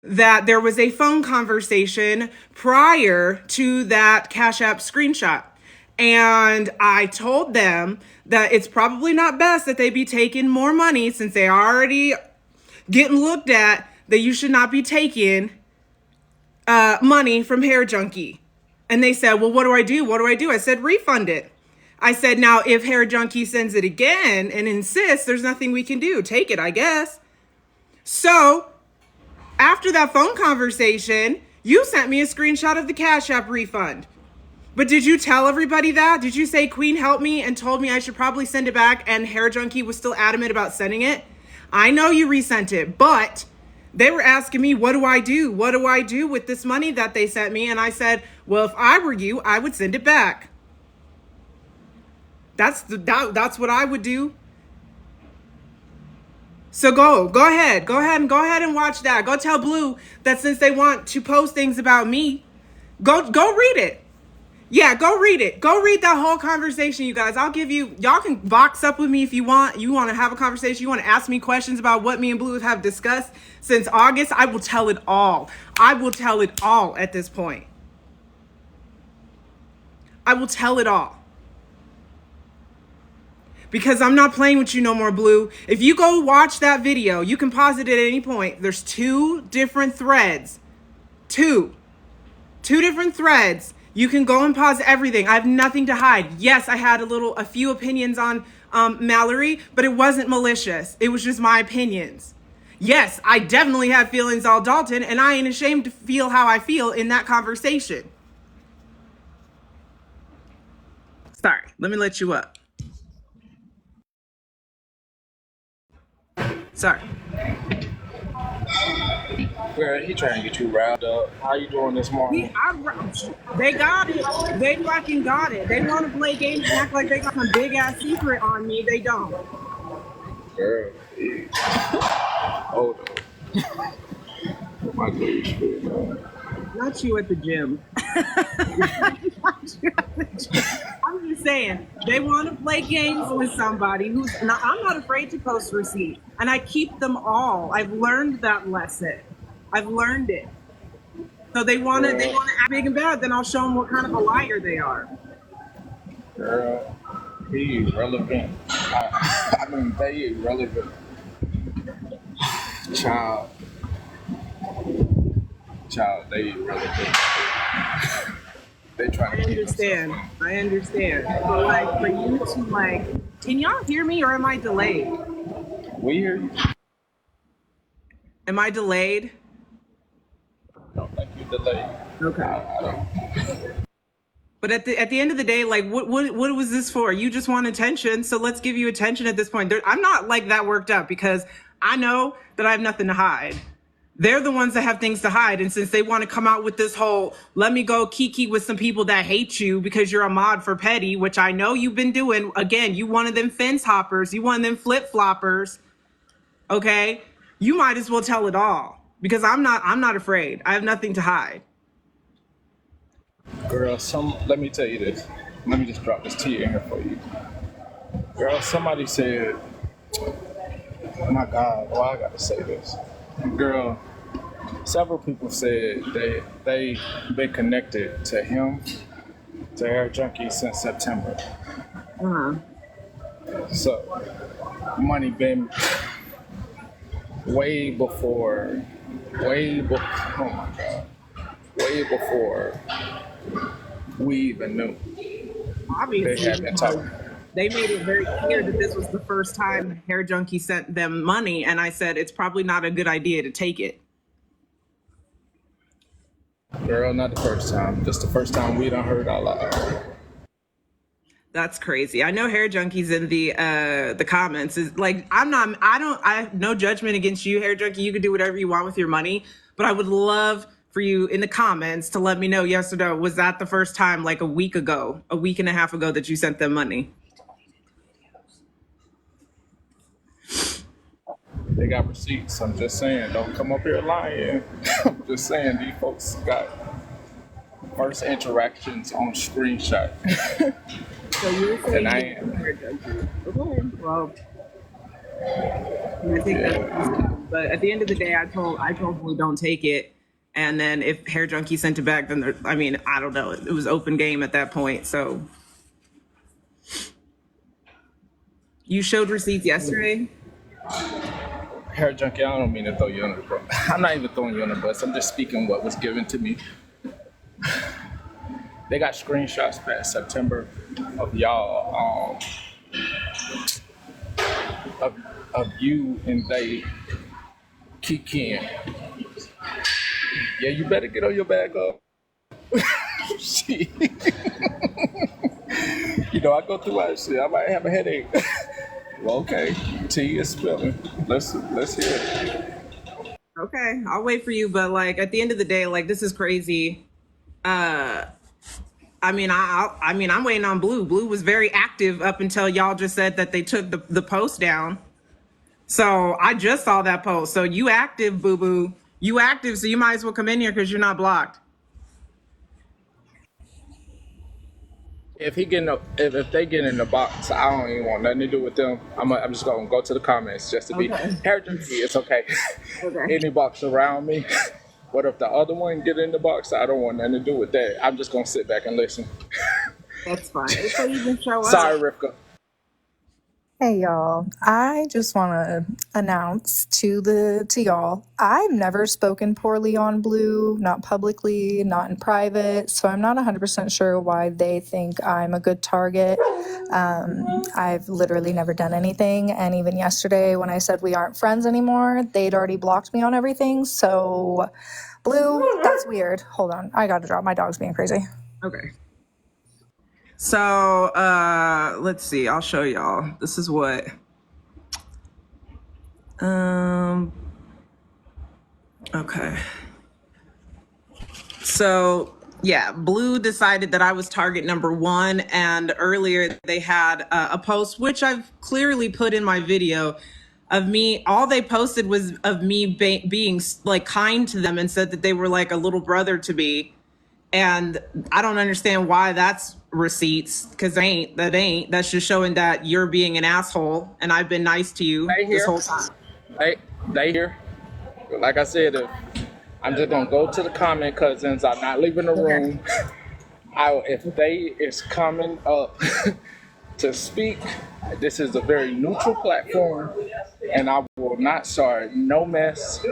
that there was a phone conversation prior to that Cash App screenshot. And I told them that it's probably not best that they be taking more money since they are already getting looked at, that you should not be taking money from Hair Junkie. And they said, well, what do I do? What do I do? I said, refund it. I said, now, if Hair Junkie sends it again and insists, there's nothing we can do. Take it, I guess. So after that phone conversation, you sent me a screenshot of the Cash App refund. But did you tell everybody that? Did you say, Queen helped me and told me I should probably send it back, and Hair Junkie was still adamant about sending it? I know you resent it, but they were asking me, what do I do? What do I do with this money that they sent me? And I said, well, if I were you, I would send it back. That's what I would do. So go ahead and watch that. Go tell Blue that since they want to post things about me, go read it. Yeah, go read it. Go read that whole conversation, you guys. Y'all can box up with me if you want. You want to have a conversation. You want to ask me questions about what me and Blue have discussed since August. I will tell it all. I will tell it all at this point. I will tell it all. Because I'm not playing with you no more, Blue. If you go watch that video, you can pause it at any point. There's 2 different threads. Two different threads. You can go and pause everything. I have nothing to hide. Yes, I had a few opinions on Mallory, but it wasn't malicious. It was just my opinions. Yes, I definitely had feelings on Dalton, and I ain't ashamed to feel how I feel in that conversation. Sorry, let me let you up. Sorry. Girl, he trying to get you riled up. How you doing this morning? They got it. They fucking got it. They want to play games and act like they got some big ass secret on me. They don't. Girl, hold on. My God. Not you at the gym. I'm just saying, they want to play games with somebody who's not. I'm not afraid to post receipts, and I keep them all. I've learned that lesson. I've learned it. So they want to act big and bad. Then I'll show them what kind of a liar they are. Girl, he irrelevant. I mean, they irrelevant. Child, they irrelevant. They trying to I understand. But like, for you to like, can y'all hear me or am I delayed? We hear you. Am I delayed? I don't think you delayed. Okay. I don't. But at the end of the day, like, what was this for? You just want attention, so let's give you attention at this point. I'm not like that worked up because I know that I have nothing to hide. They're the ones that have things to hide, and since they want to come out with this whole, let me go kiki with some people that hate you because you're a mod for petty, which I know you've been doing. Again, you one of them fence hoppers, you one of them flip floppers. Okay, you might as well tell it all because I'm not afraid. I have nothing to hide. Girl, let me tell you this. Let me just drop this tea in here for you. Girl, somebody said, oh my God, why I gotta say this? Girl, several people said they been connected to him, to Hair Junkie since September. So, money been way before, oh my God, way before we even knew. Obviously, They had been talking. they made it very clear that this was the first time Hair Junkie sent them money, and I said it's probably not a good idea to take it. Girl, not the first time. Just the first time we done heard out loud. That's crazy. I know Hair Junkie's in the comments. Is like, I have no judgment against you, Hair Junkie. You can do whatever you want with your money, but I would love for you in the comments to let me know, yes or no, was that the first time, like a week and a half ago, that you sent them money? They got receipts. I'm just saying, don't come up here lying. I'm just saying, these folks got first interactions on screenshot. So you're saying, and I am. Okay, well, I think that's But at the end of the day, I told Blue don't take it. And then if Hair Junkie sent it back, then I mean, I don't know. It was open game at that point. So you showed receipts yesterday. Hair Junkie, I don't mean to throw you under the bus. I'm not even throwing you under the bus. I'm just speaking what was given to me. They got screenshots past September of y'all, of you and they kikiing. Yeah, you better get on your bag up. Shit. You know, I go through my shit. I might have a headache. Well, okay. Tea is spilling. Let's hear it. Okay, I'll wait for you. But like at the end of the day, like this is crazy. I mean, I'm waiting on Blue. Blue was very active up until y'all just said that they took the post down. So I just saw that post. So you active, boo boo. You active, so you might as well come in here because you're not blocked. If they get in the box, I don't even want nothing to do with them. I'm just gonna go to the comments just to be Okay. Hair Junkie. It's okay. Okay. Any box around me. What if the other one get in the box? I don't want nothing to do with that. I'm just gonna sit back and listen. That's fine. If they even show up. Sorry, Rivka. Hey y'all, I just want to announce to y'all, I've never spoken poorly on Blue, not publicly, not in private, so I'm not 100% sure why they think I'm a good target. I've literally never done anything, and even yesterday when I said we aren't friends anymore, they'd already blocked me on everything, so Blue, that's weird. Hold on, I gotta drop, my dog's being crazy. Okay. So let's see. I'll show y'all. This is what. Okay. So yeah, Blue decided that I was target number one, and earlier they had a post which I've clearly put in my video of me. All they posted was of me being like kind to them and said that they were like a little brother to me. And I don't understand why that's receipts, because that's just showing that you're being an asshole and I've been nice to you They this here. whole time. They here. Like I said, I'm just gonna go to the comment cousins. I'm not leaving the room. If they is coming up to speak, this is a very neutral platform, and I will not start no mess,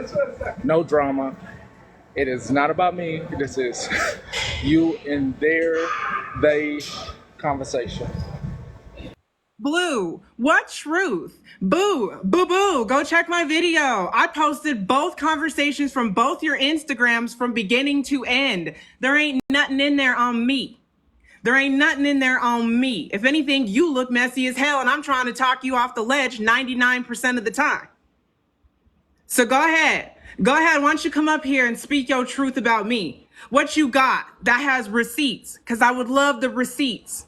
no drama. It is not about me. This is you and they conversation. Blue, what truth? Boo, boo, boo. Go check my video. I posted both conversations from both your Instagrams from beginning to end. There ain't nothing in there on me. There ain't nothing in there on me. If anything, you look messy as hell, and I'm trying to talk you off the ledge 99% of the time. So go ahead. Go ahead. Why don't you come up here and speak your truth about me? What you got that has receipts? Because I would love the receipts.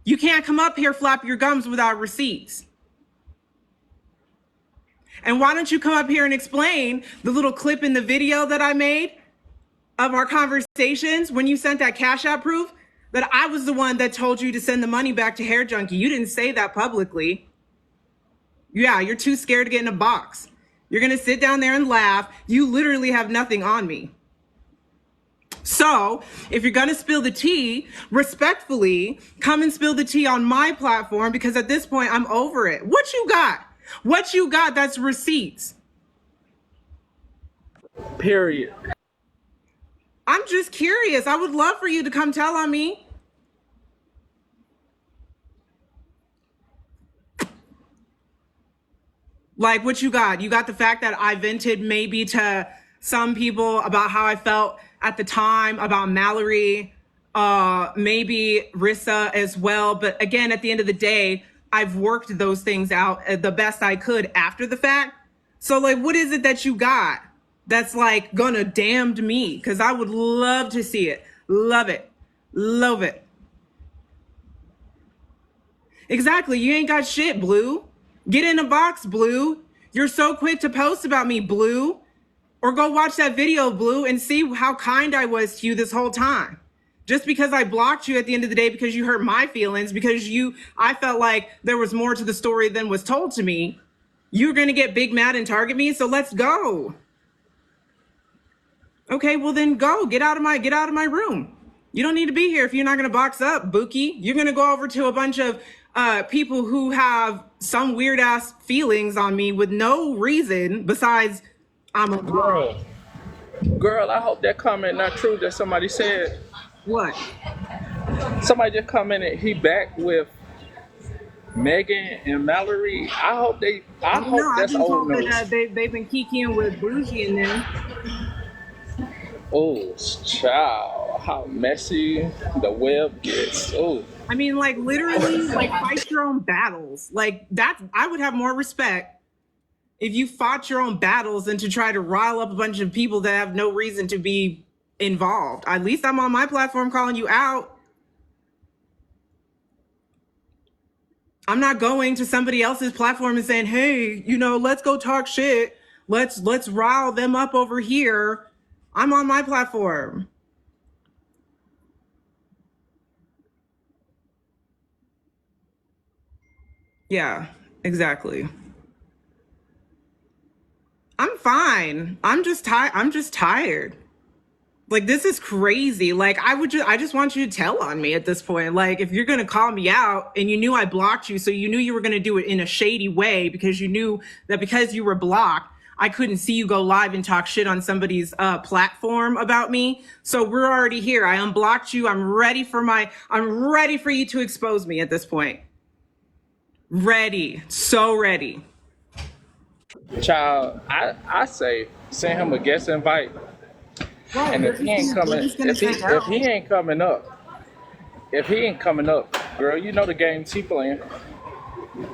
You can't come up here, flap your gums without receipts. And why don't you come up here and explain the little clip in the video that I made of our conversations when you sent that Cash App proof that I was the one that told you to send the money back to Hair Junkie. You didn't say that publicly. Yeah, you're too scared to get in a box. You're going to sit down there and laugh. You literally have nothing on me. So if you're going to spill the tea, respectfully, come and spill the tea on my platform, because at this point, I'm over it. What you got? What you got that's receipts? Period. I'm just curious. I would love for you to come tell on me. Like, what you got? You got the fact that I vented maybe to some people about how I felt at the time about Mallory, maybe Rissa as well. But again, at the end of the day, I've worked those things out the best I could after the fact. So like, what is it that you got that's like gonna damn me? Because I would love to see it. Love it. Love it. Exactly. You ain't got shit, Blue. Get in a box, Blue. You're so quick to post about me, Blue. Or go watch that video, Blue, and see how kind I was to you this whole time. Just because I blocked you at the end of the day because you hurt my feelings, because I felt like there was more to the story than was told to me. You're gonna get big mad and target me, so let's go. Okay, well then go. Get out of my room. You don't need to be here if you're not gonna box up, Buki. You're gonna go over to a bunch of people who have some weird ass feelings on me with no reason besides I'm a Girl, I hope that comment not true that somebody said. what? Somebody just commented he back with Megan and Mallory. I I don't know. hope I've that's been old told that news. they've been kikiing with Bougie and them. Oh, child, how messy the web gets. Oh, I mean, like literally, like fight your own battles. Like that, I would have more respect if you fought your own battles than to try to rile up a bunch of people that have no reason to be involved. At least I'm on my platform calling you out. I'm not going to somebody else's platform and saying, "Hey, let's go talk shit. Let's rile them up over here." I'm on my platform. Yeah, exactly. I'm fine. I'm just tired. I'm just tired. Like this is crazy. Like I just want you to tell on me at this point. Like if you're gonna call me out and you knew I blocked you, so you knew you were gonna do it in a shady way because you knew that because you were blocked, I couldn't see you go live and talk shit on somebody's platform about me. So we're already here. I unblocked you. I'm ready for you to expose me at this point. Ready. So ready. child, I say send him a guest invite, Right. and if he ain't We're coming, just gonna say if no. he ain't coming up, girl, you know the games he playing,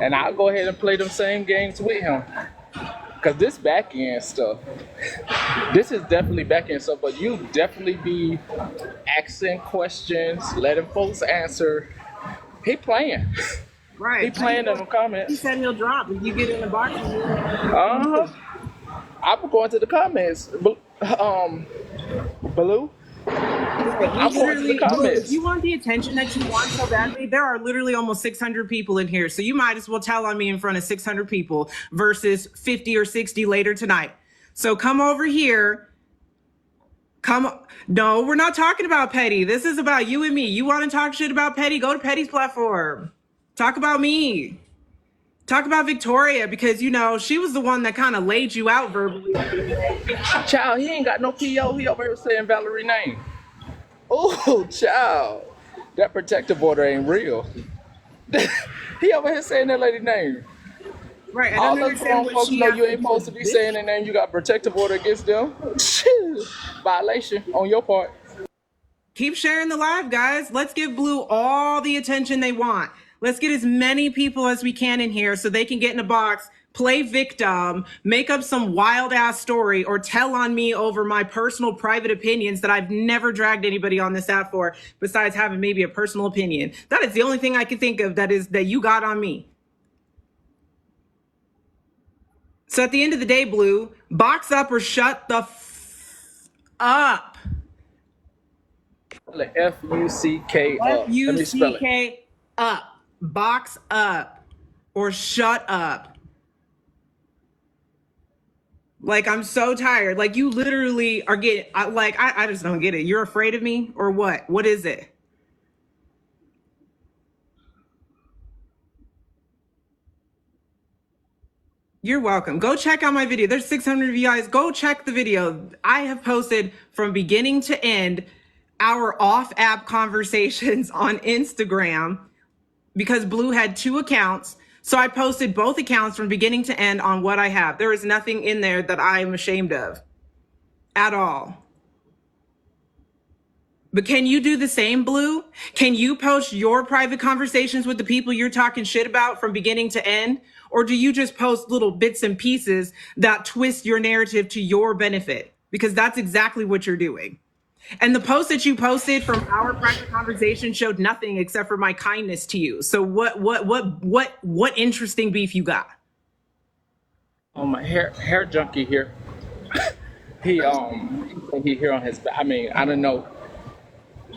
and I'll go ahead and play them same games with him. Cause this back end stuff, this is definitely back end stuff, but you definitely be asking questions, letting folks answer. He playing. He Right. playing in the He comments. said he'll drop if you get in the box. Uh-huh. I'm going to the comments. Baloo. I'm going to the Literally, look, if comments. you want the attention that you want so badly, there are literally almost 600 people in here. So you might as well tell on me in front of 600 people versus 50 or 60 later tonight. So come over here. No, we're not talking about Petty. This is about you and me. You want to talk shit about Petty? Go to Petty's platform. Talk about me. Talk about Victoria because, she was the one that kind of laid you out verbally. Child, he ain't got no PO. He over here saying Valerie name. Oh, child. That protective order ain't real. He over here saying that lady name. Right. I All don't those understand grown what folks she know has you to ain't do supposed to with be this. saying their name. You got protective order against them. Violation on your part. Keep sharing the live, guys. Let's give Blue all the attention they want. Let's get as many people as we can in here so they can get in a box, play victim, make up some wild ass story, or tell on me over my personal private opinions that I've never dragged anybody on this app for, besides having maybe a personal opinion. That is the only thing I can think of that you got on me. So at the end of the day, Blue, box up or shut the up. Like Fuck up. Let me spell it. Fuck up. Box up or shut up. Like, I'm so tired. Like, you literally are getting, I just don't get it. You're afraid of me or what? What is it? You're welcome. Go check out my video. There's 600 views. Go check the video. I have posted from beginning to end our off-app conversations on Instagram because Blue had 2 accounts. So I posted both accounts from beginning to end on what I have. There is nothing in there that I am ashamed of at all. But can you do the same, Blue? Can you post your private conversations with the people you're talking shit about from beginning to end? Or do you just post little bits and pieces that twist your narrative to your benefit? Because that's exactly what you're doing. And the post that you posted from our private conversation showed nothing except for my kindness to you. So what interesting beef you got? My hair junkie here. He here on his back. I mean, I don't know.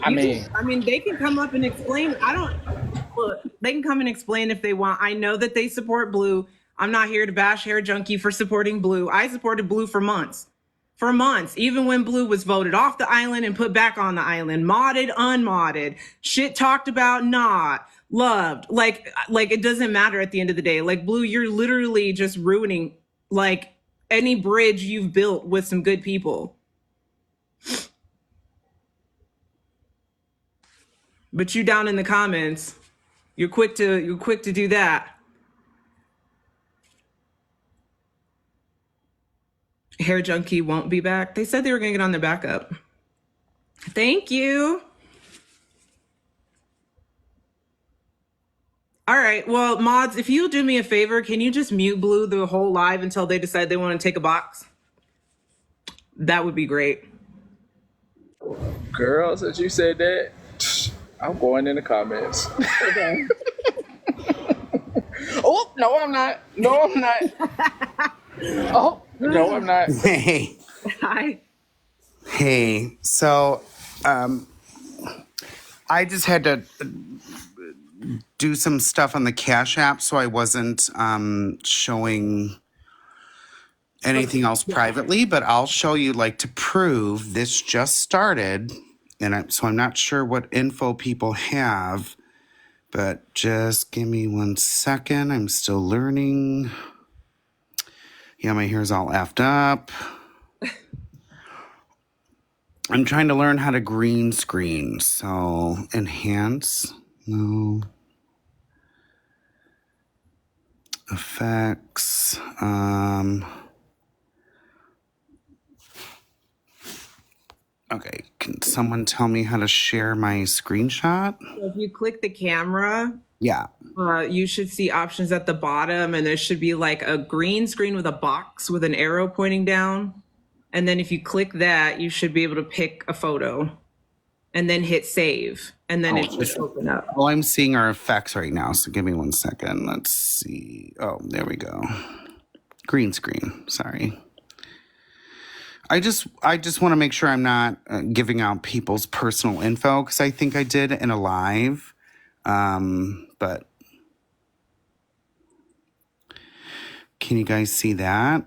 I mean, They can come up and explain. Look, they can come and explain if they want. I know that they support Blue. I'm not here to bash Hair Junkie for supporting Blue. I supported Blue for months. For months, even when Blue was voted off the island and put back on the island, modded, unmodded, shit talked about, not loved. Like it doesn't matter at the end of the day. Like, Blue, you're literally just ruining like any bridge you've built with some good people. But you down in the comments, you're quick to do that. Hair Junkie won't be back. They said they were gonna get on the backup. Thank you. All right. Well, mods, if you'll do me a favor, can you just mute Blue the whole live until they decide they want to take a box? That would be great. Girl, since you said that, I'm going in the comments. Okay. Oh, no, I'm not. No, I'm not. Oh, no, I'm not. Hey, Hi. hey. So, I just had to do some stuff on the Cash App, so I wasn't showing anything else privately. But I'll show you, like, to prove this just started, and so I'm not sure what info people have. But just give me 1 second. I'm still learning. Yeah, my hair's all effed up. I'm trying to learn how to green screen. So enhance, no. Effects. Okay, can someone tell me how to share my screenshot? So if you click the camera, Yeah. you should see options at the bottom, and there should be like a green screen with a box with an arrow pointing down. And then if you click that, you should be able to pick a photo and then hit save. And then it should open up. All I'm seeing are effects right now, so give me 1 second. Let's see. Oh, there we go. Green screen. Sorry. I just want to make sure I'm not giving out people's personal info, because I think I did in a live. But can you guys see that?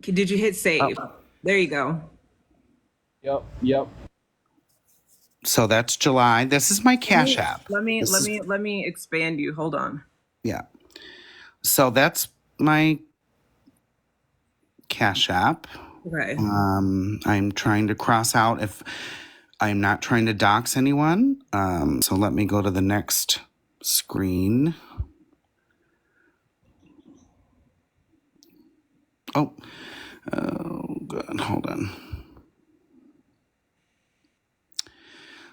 Did you hit save? There you go. Yep. So that's July. This is my Cash App. Let me expand you. Hold on. Yeah. So that's my Cash App. Okay. I'm trying to cross out if I'm not trying to dox anyone. So let me go to the next screen. Oh, good. Hold on.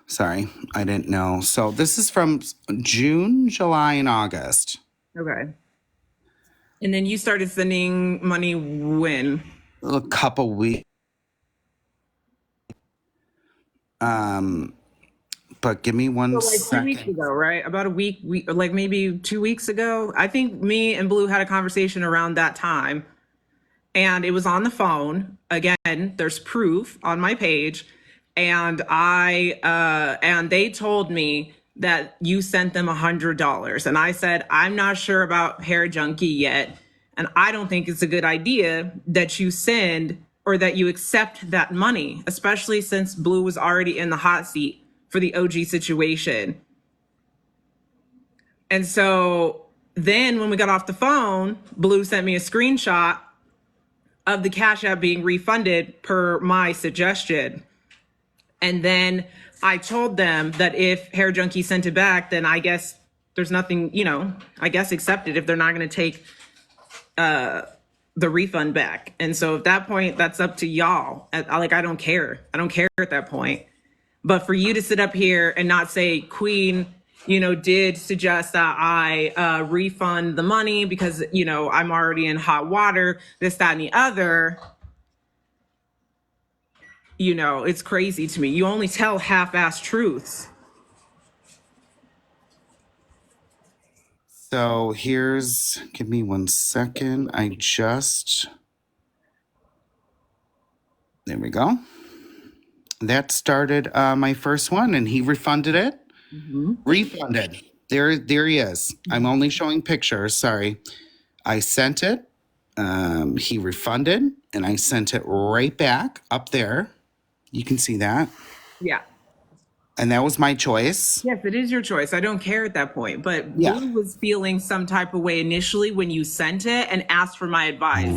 Sorry, I didn't know. So this is from June, July, and August. Okay. And then you started sending money when? A couple weeks. But give me one So like 2 weeks second. ago, right? About a week, like maybe 2 weeks ago. I think me and Blue had a conversation around that time, and it was on the phone. Again, there's proof on my page, and and they told me that you sent them $100, and I said I'm not sure about Hair Junkie yet, and I don't think it's a good idea that you send or that you accept that money, especially since Blue was already in the hot seat for the OG situation. And so then when we got off the phone, Blue sent me a screenshot of the Cash App being refunded per my suggestion. And then I told them that if Hair Junkie sent it back, then I guess there's nothing, I guess accept it if they're not going to take the refund back. And so at that point, that's up to y'all. I don't care. I don't care at that point. But for you to sit up here and not say Queen, did suggest that I refund the money because, I'm already in hot water, this, that, and the other, it's crazy to me. You only tell half-assed truths. So give me 1 second. There we go. That started my first one, and he refunded it. Mm-hmm. Refunded. There he is. I'm only showing pictures. Sorry. I sent it. He refunded, and I sent it right back up there. You can see that. Yeah. And that was my choice. Yes, it is your choice. I don't care at that point. But Yeah. Blue was feeling some type of way initially when you sent it and asked for my advice.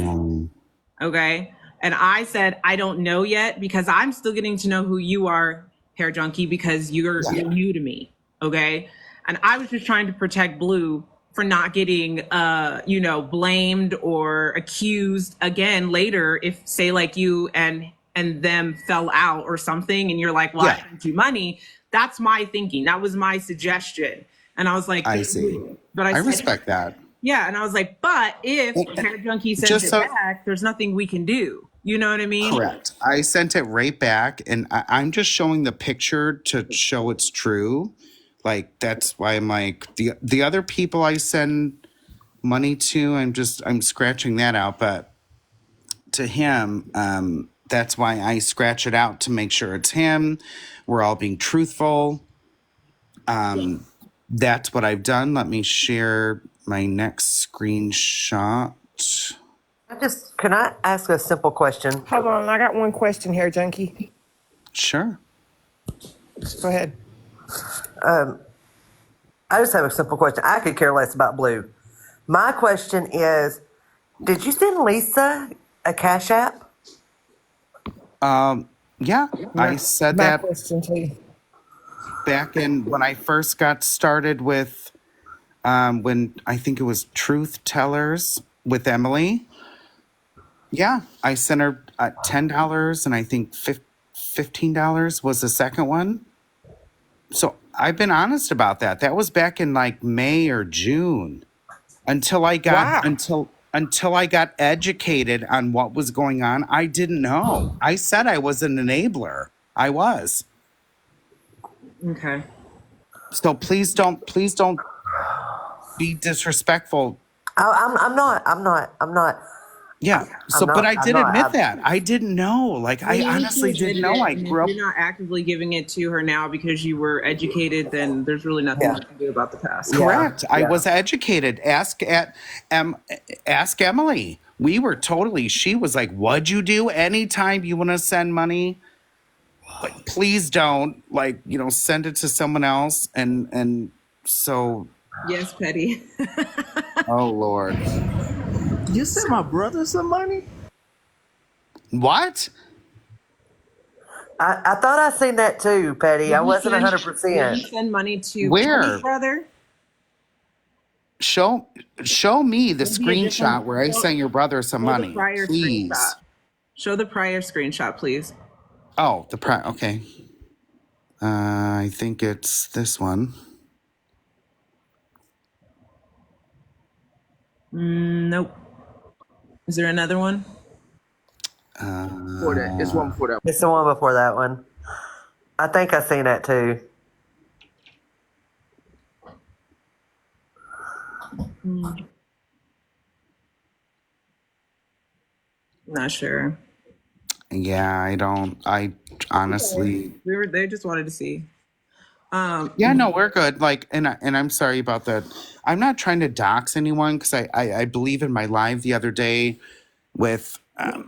Okay. And I said, I don't know yet because I'm still getting to know who you are, Hair Junkie, because you're new to me. Okay. And I was just trying to protect Blue for not getting, blamed or accused again later if, say, like you and them fell out or something, and you're like, well, I sent you money. That's my thinking. That was my suggestion. And I was like, I see. But I respect that. Yeah. And I was like, but if Hair Junkie sends it back, there's nothing we can do. You know what I mean? Correct. I sent it right back, and I'm just showing the picture to show it's true. Like, that's why I'm like, the other people I send money to, I'm scratching that out. But to him, that's why I scratch it out to make sure it's him. We're all being truthful. That's what I've done. Let me share my next screenshot. Can I ask a simple question? Hold on, I got one question here, Junkie. Sure. Go ahead. I just have a simple question. I could care less about Blue. My question is, did you send Lisa a Cash App? Yeah, I said My that question to you. back in when I first got started with, when I think it was Truth Tellers with Emily. Yeah, I sent her $10, and I think $15 was the second one. So I've been honest about that. That was back in like May or June, until I got until I got educated on what was going on. I didn't know. I said I was an enabler. I was. Okay. So please don't be disrespectful. I'm not. Yeah. So, but I did admit that I didn't know. Like, I honestly didn't know. I grew up. If you're not actively giving it to her now because you were educated, then there's really nothing you can do about the past. Correct. I was educated. Ask Emily. We were totally. She was like, "What'd you do? Anytime you want to send money, like, please don't send it to someone else." And so. Yes, Petty. Oh Lord. You sent my brother some money? What? I thought I seen that too, Petty. I wasn't Did 100%. you send money to Where? Petty's brother? Show me the screenshot where I sent your brother some money, please. Show the prior screenshot, please. Oh, okay. I think it's this one. Nope. Is there another one? Before that. It's one before that. It's the one before that one. I think I seen that too. Not sure. Yeah, I honestly. They just wanted to see. Yeah, no, we're good. Like, and I'm sorry about that. I'm not trying to dox anyone, because I believe in my live the other day with I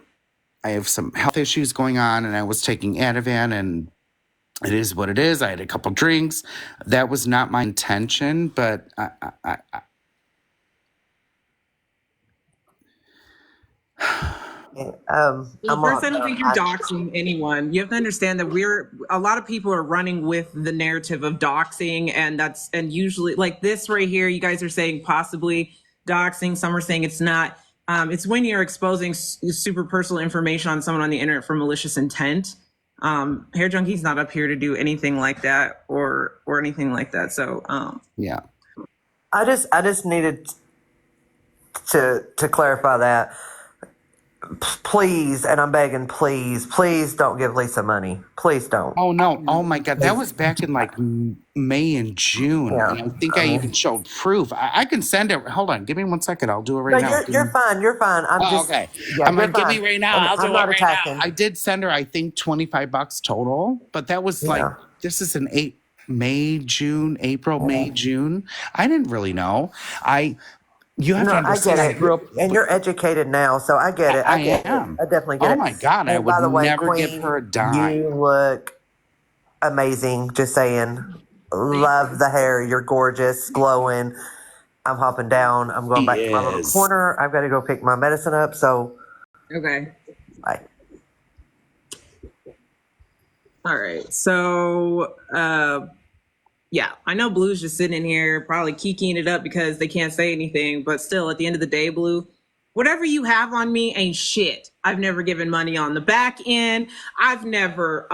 have some health issues going on, and I was taking Ativan, and it is what it is. I had a couple drinks. That was not my intention, but First, I don't think you're doxing anyone. You have to understand that a lot of people are running with the narrative of doxing, and usually like this right here, you guys are saying possibly doxing. Some are saying it's not. It's when you're exposing super personal information on someone on the internet for malicious intent. Hair Junkie's not up here to do anything like that or anything like that. So yeah. I just needed to clarify that. Please, and I'm begging, please don't give Lisa money. Please don't. Oh no! Oh my God, that was back in like May and June. Yeah. And I think I even showed proof. I can send it. Hold on, give me 1 second. I'll do it right now. You're fine. You're fine. I'm just okay. Yeah, I'm you're gonna give fine. me right now. I'll do I'm it not right attacking. now. I did send her, I think, $25 total, but that was like this is an May, June. I didn't really know. You have No, to I get understand. I it. grew up. And you're educated now, so I get it. I get am. it. I definitely get Oh it. my God! I And would by the way, never give Queen, her a dime. you look amazing. Just saying. Love the hair. You're gorgeous, glowing. I'm hopping down. I'm going She back to my little is. corner. I've got to go pick my medicine up. So, Okay. bye. All right. So, yeah, I know Blue's just sitting in here probably kikiing it up because they can't say anything. But still, at the end of the day, Blue, whatever you have on me ain't shit. I've never given money on the back end. I've never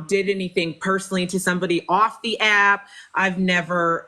did anything personally to somebody off the app. I've never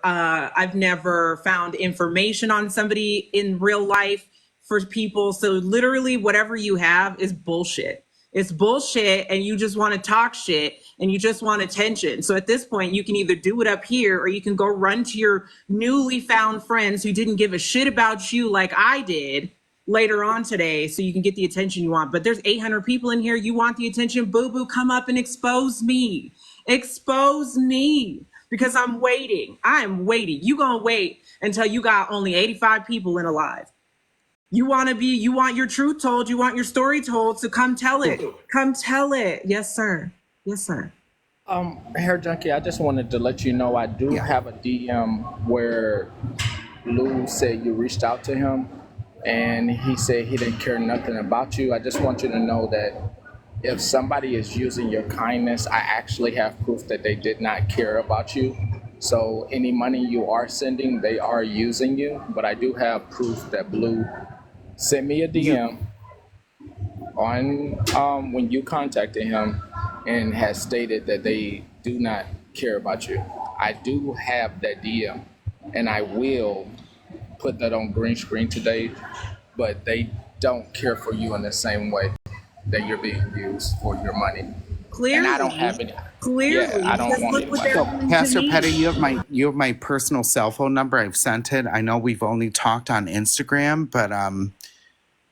found information on somebody in real life for people. So literally, whatever you have is bullshit. It's bullshit, and you just want to talk shit and you just want attention. So at this point, you can either do it up here or you can go run to your newly found friends who didn't give a shit about you like I did later on today so you can get the attention you want. But there's 800 people in here. You want the attention? Boo boo, come up and expose me. Expose me because I'm waiting. I am waiting. You gonna wait until you got only 85 people in a live. You want your truth told, you want your story told, so come tell it. Come tell it. Yes, sir. Yes, sir. Hair Junkie, I just wanted to let you know I do have a DM where Lou said you reached out to him and he said he didn't care nothing about you. I just want you to know that if somebody is using your kindness, I actually have proof that they did not care about you. So any money you are sending, they are using you, but I do have proof that Blue sent me a DM on when you contacted him and has stated that they do not care about you. I do have that DM, and I will put that on green screen today, but they don't care for you in the same way that you're being used for your money. Clearly. And I don't have any. Clearly. Yeah, I don't Just want look any what money. they're So, doing to Pastor me. Petty, you have my personal cell phone number. I've sent it. I know we've only talked on Instagram, but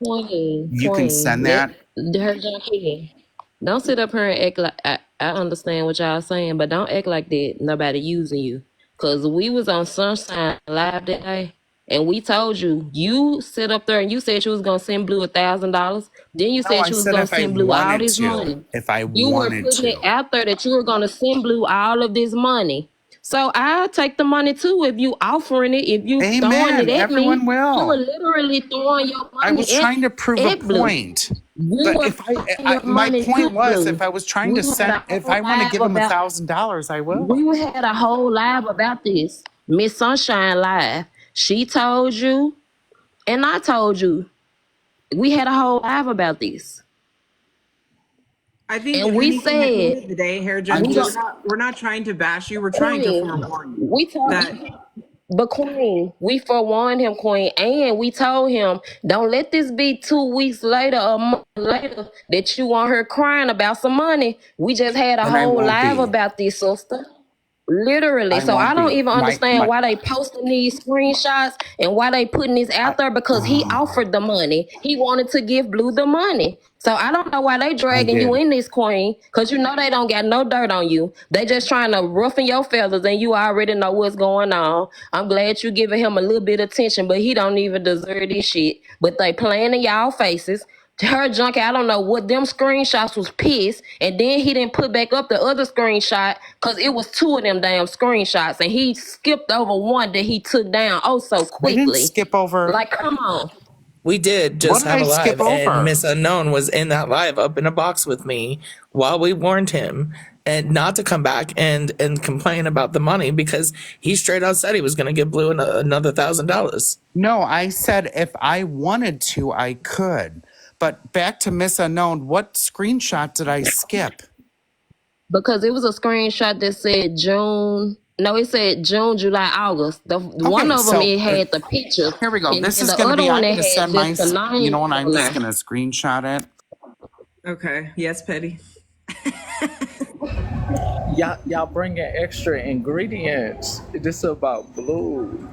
you can send that. Her Junkie. Don't sit up here and act like I understand what y'all saying, but don't act like that nobody using you. Cause we was on Sunshine Live that day, and we told you sit up there and you said you was gonna send Blue $1,000. Then you No, said I you was said gonna if I send Blue all wanted this to. money. If I You were wanted putting it to. out there that you were gonna send Blue all of this money. So I'll take the money too if you offering it, if you throwing Amen. it at me. Everyone You were will. literally throwing your I money was trying to prove a at Blue. point. You But were if throwing your my money point to was, Blue. if I was trying We to had a if whole I want to live give him about $1,000, I will. we had a whole live about this. Miss Sunshine Live. She told you, and I told you. We had a whole live about this. I think And if we anything, at the end of said, the day, Hair I'm Junkie, just. we're not trying to bash you. We're trying to Queen, forewarn you we told that but Queen, we forewarned him, Queen, and we told him, don't let this be 2 weeks later or a month later that you want her crying about some money. We just had a And I whole won't live be. about this, sister. Literally. I So I won't don't be. even understand why they posting these screenshots and why they putting this out there because he offered the money. He wanted to give Blue the money. So I don't know why they I dragging you did. in this, Queen, because you know they don't got no dirt on you. They just trying to roughen your feathers and you already know what's going on. I'm glad you giving him a little bit of attention, but he don't even deserve this shit. But they playing in y'all faces. Her Junkie, I don't know what them screenshots was pissed, and then he didn't put back up the other screenshot because it was 2 of them damn screenshots, and he skipped over one that he took down oh so I didn't quickly. skip over. Like, come on. We did What just did have I a skip live, and over? Miss Unknown was in that live up in a box with me while we warned him and not to come back and complain about the money because he straight out said he was going to give Blue another $1,000. No, I said if I wanted to, I could. But back to Miss Unknown, what screenshot did I skip? Because it was a screenshot that said June. No, it said June, July, August. One of them, so it had the picture. here we go. And This then is the going to other be, one I'm that going to had send my, just the name you know what, I'm on just there. going to screenshot it. okay, yes, Petty. Y'all bringing extra ingredients. This is about Blue.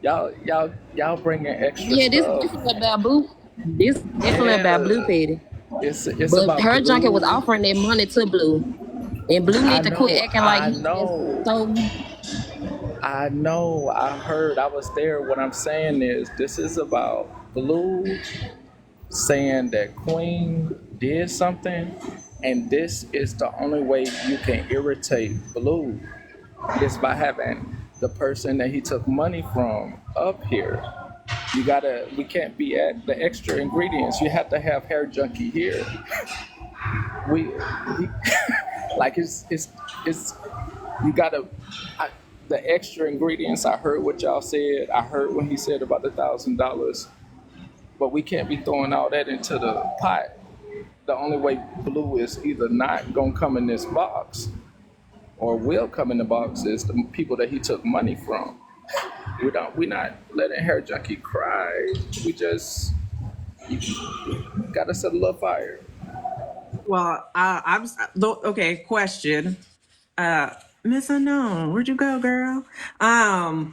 Y'all bringing extra Yeah, this stuff. definitely about Blue. This definitely about Blue Petty. It's But about her Junkie was Blue. offering that money to Blue. And Blue I need to quit know. acting like I he know. so I know, I heard, I was there. What I'm saying is, this is about Blue saying that Queen did something, and this is the only way you can irritate Blue is by having the person that he took money from up here. We can't be at the extra ingredients. You have to have Hair Junkie here. He, like it's you gotta the extra ingredients. I heard what y'all said. I heard when he said about the $1,000, but we can't be throwing all that into the pot. The only way Blue is either not gonna come in this box or will come in the box is the people that he took money from. We're not letting Hair Junkie cry. We just gotta set a little fire. Well, okay. Question, Miss Unknown, where'd you go, girl? How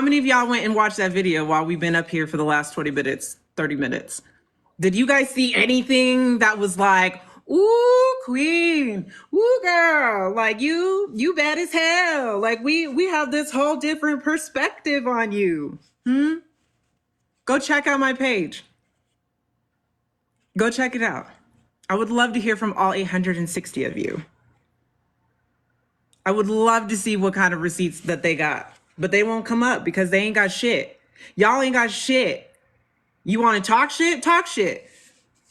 many of y'all went and watched that video while we've been up here for the last 20 minutes, 30 minutes? Did you guys see anything that was like, ooh, queen, ooh, girl, like you bad as hell. Like we have this whole different perspective on you. Go check out my page. Go check it out. I would love to hear from all 860 of you. I would love to see what kind of receipts that they got, but they won't come up because they ain't got shit. Y'all ain't got shit. You want to talk shit? Talk shit.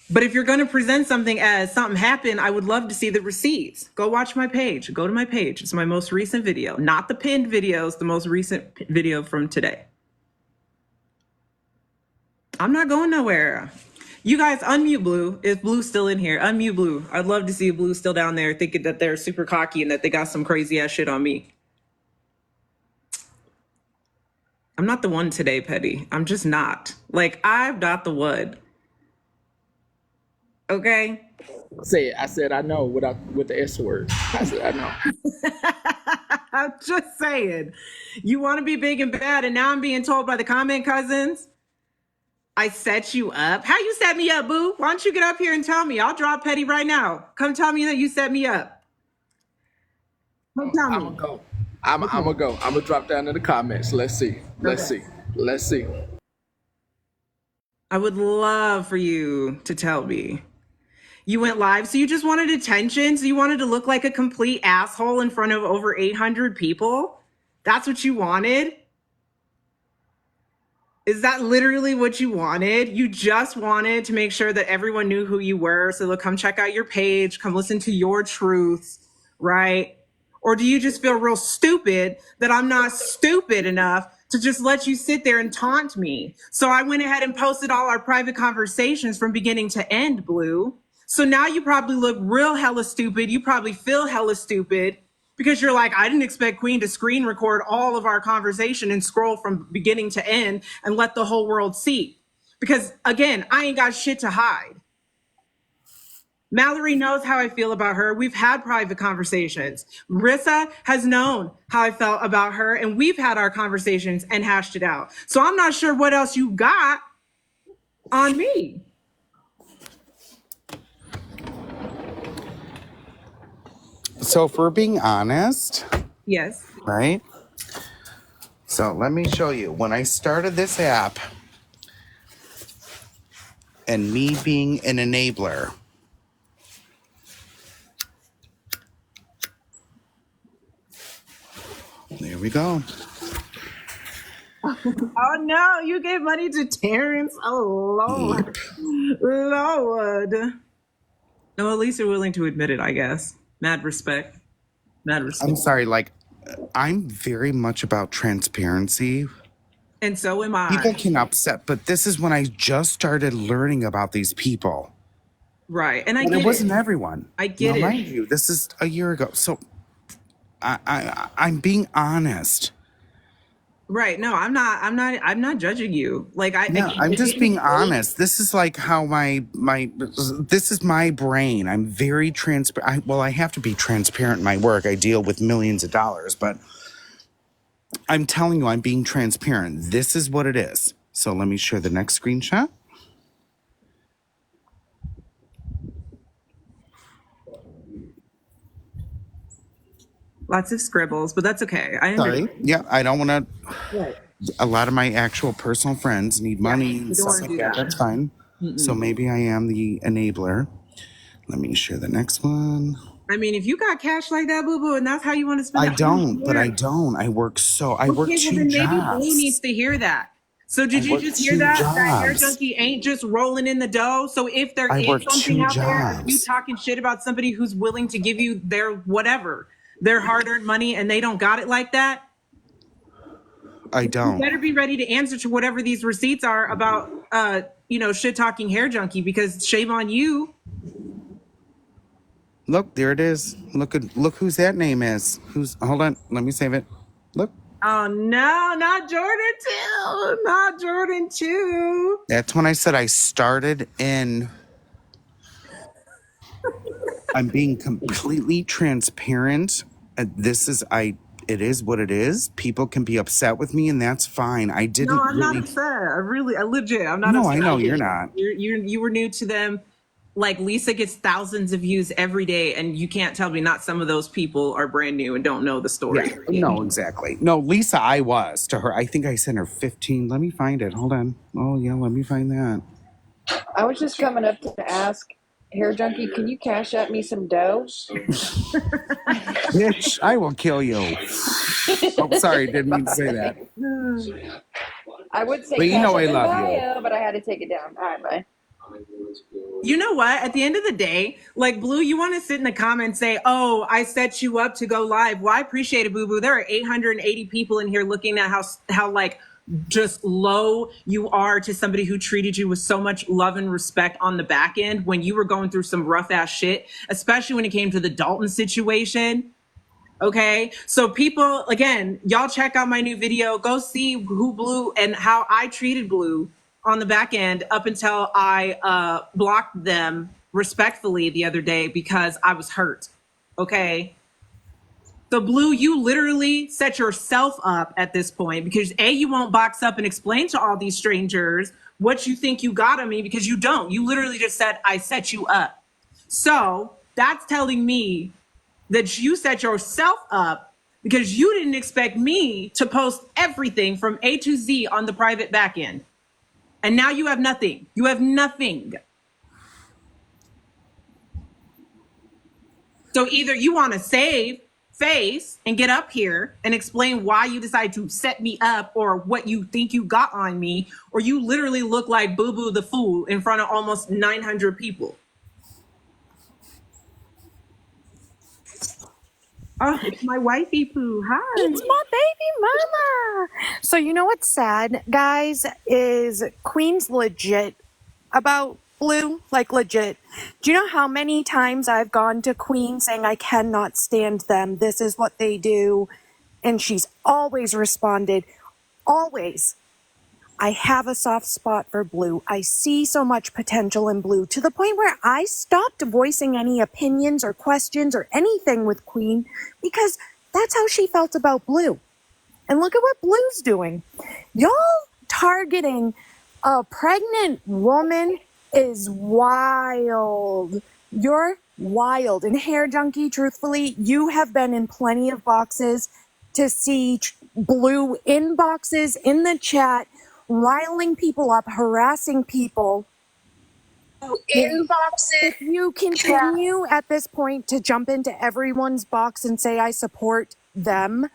But if you're going to present something as something happened, I would love to see the receipts. Go watch my page. Go to my page. It's my most recent video, not the pinned videos, the most recent video from today. I'm not going nowhere. You guys unmute Blue. Is Blue still in here? Unmute Blue. I'd love to see Blue still down there thinking that they're super cocky and that they got some crazy ass shit on me. I'm not the one today, Petty. I'm just not. Like, I'm not the one. Okay? I said I know with the S word. I said I know. I'm just saying. You want to be big and bad, and now I'm being told by the comment cousins I set you up. How you set me up, boo? Why don't you get up here and tell me? I'll drop Petty right now. Come tell me that you set me up. Come tell me. I'm gonna go. I'm gonna go. I'm gonna drop down in the comments. Let's see. Let's see. I would love for you to tell me. You went live, so you just wanted attention? So you wanted to look like a complete asshole in front of over 800 people? That's what you wanted? Is that literally what you wanted? You just wanted to make sure that everyone knew who you were, so they'll come check out your page, come listen to your truths, right? Or do you just feel real stupid that I'm not stupid enough to just let you sit there and taunt me? So I went ahead and posted all our private conversations from beginning to end, Blue. So now you probably look real hella stupid. You probably feel hella stupid because you're like, I didn't expect Queen to screen record all of our conversation and scroll from beginning to end and let the whole world see. Because again, I ain't got shit to hide. Mallory knows how I feel about her. We've had private conversations. Rissa has known how I felt about her, and we've had our conversations and hashed it out. So I'm not sure what else you got on me. So if we're being honest, Yes. right? So let me show you. When I started this app and me being an enabler, there we go. Oh no, you gave money to Terrence. Oh Lord. Lord. No, at least you're willing to admit it, I guess. Mad respect. Mad respect. I'm sorry, like, I'm very much about transparency. And so am I. People can upset, but this is when I just started learning about these people. Right. And I And get it wasn't it. everyone. I get it. Mind you, this is a year ago. So I'm being honest. Right. No, I'm not judging you. Like I'm just being honest. This is like how this is my brain. I'm very transparent. I have to be transparent in my work. I deal with millions of dollars, but I'm telling you, I'm being transparent. This is what it is. So let me share the next screenshot. Lots of scribbles, but that's okay. I understand. Sorry. Yeah, I don't want to. Right. A lot of my actual personal friends need money You and don't stuff want to like do that. that. That's fine. So maybe I am the enabler. Let me share the next one. I mean, if you got cash like that, boo boo, and that's how you want to spend I it, don't, but I care. don't. I work Okay, well two then maybe Blue needs jobs. to hear that. So did I you work just hear two that? That hair jobs. junkie ain't just rolling in the dough. So if there I is work something two out there of you jobs. talking shit about somebody who's willing to give you their whatever, their hard-earned money, and they don't got it like that, I you don't. better be ready to answer to whatever these receipts are about shit talking hair junkie, because shame on you. Look, there it is. Look whose that name is. Hold on, let me save it. Look. Oh no, not Jordan 2. Not Jordan 2. That's when I said I started in. I'm being completely transparent. It is what it is. People can be upset with me, and that's fine. I didn't No, I'm not really. upset. I legit, I'm not No, upset. I know get you're it. not. You were new to them. Like Lisa gets thousands of views every day, and you can't tell me not some of those people are brand new and don't know the story. Yeah, no, exactly. No, Lisa, I was to her. I think I sent her 15. Let me find it. Hold on. Oh, yeah, let me find that. I was just coming up to ask Hair Junkie, can you cash at me some dough? Bitch, I will kill you. Oh, sorry, didn't mean to say that. I would say But you cash know up I in love you. bio, but I had to take it down. All right, bye. You know what? At the end of the day, like Blue, you want to sit in the comments and say, "Oh, I set you up to go live." Well, I appreciate it, Boo Boo. There are 880 people in here looking at how like just low you are to somebody who treated you with so much love and respect on the back end when you were going through some rough ass shit, especially when it came to the Dalton situation. Okay, so people, again, y'all check out my new video. Go see who Blue and how I treated Blue on the back end up until I blocked them respectfully the other day because I was hurt. Okay. So Blue, you literally set yourself up at this point because you won't box up and explain to all these strangers what you think you got on me, because you don't. You literally just said, I set you up. So that's telling me that you set yourself up because you didn't expect me to post everything from A to Z on the private back end. And now you have nothing. You have nothing. So either you want to save face and get up here and explain why you decide to set me up or what you think you got on me, or you literally look like Boo Boo the Fool in front of almost 900 people. Oh, it's my wifey Pooh. Hi. It's my baby mama. So you know what's sad, guys, is Queen's legit about Blue, like legit. Do you know how many times I've gone to Queen saying I cannot stand them, this is what they do, and she's always responded, always, I have a soft spot for Blue. I see so much potential in Blue, to the point where I stopped voicing any opinions or questions or anything with Queen because that's how she felt about Blue. And look at what Blue's doing. Y'all targeting a pregnant woman is wild. You're wild. And Hair Junkie, truthfully, you have been in plenty of boxes to see Blue inboxes in the chat, riling people up, harassing people. If you continue at this point to jump into everyone's box and say I support them,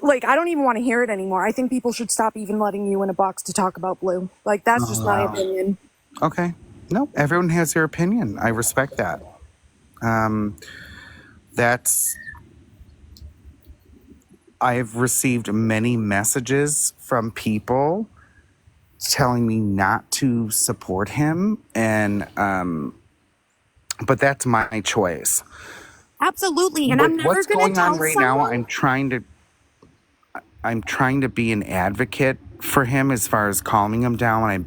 like, I don't even want to hear it anymore. I think people should stop even letting you in a box to talk about Blue. Like, that's just my opinion. Okay. No, everyone has their opinion. I respect that. I've received many messages from people telling me not to support him, and but that's my choice. Absolutely, and I'm never What's going to going tell on right someone. now? I'm trying to be an advocate for him as far as calming him down.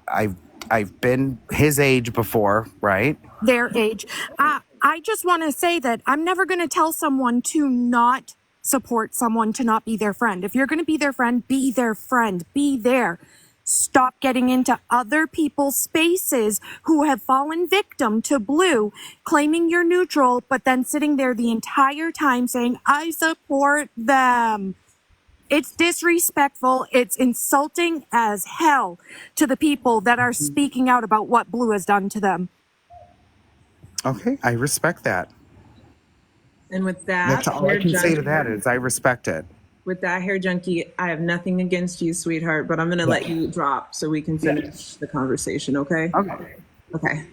I've been his age before, right? Their age. I just want to say that I'm never going to tell someone to not support someone, to not be their friend. If you're going to be their friend, be their friend. Be there. Stop getting into other people's spaces who have fallen victim to Blue, claiming you're neutral, but then sitting there the entire time saying, I support them. It's disrespectful. It's insulting as hell to the people that are speaking out about what Blue has done to them. Okay, I respect that. And with that, That's all I can say to that is I respect it. with that, hair junkie, I have nothing against you, sweetheart, but I'm going to let you drop so we can finish the conversation, okay? Okay. Okay.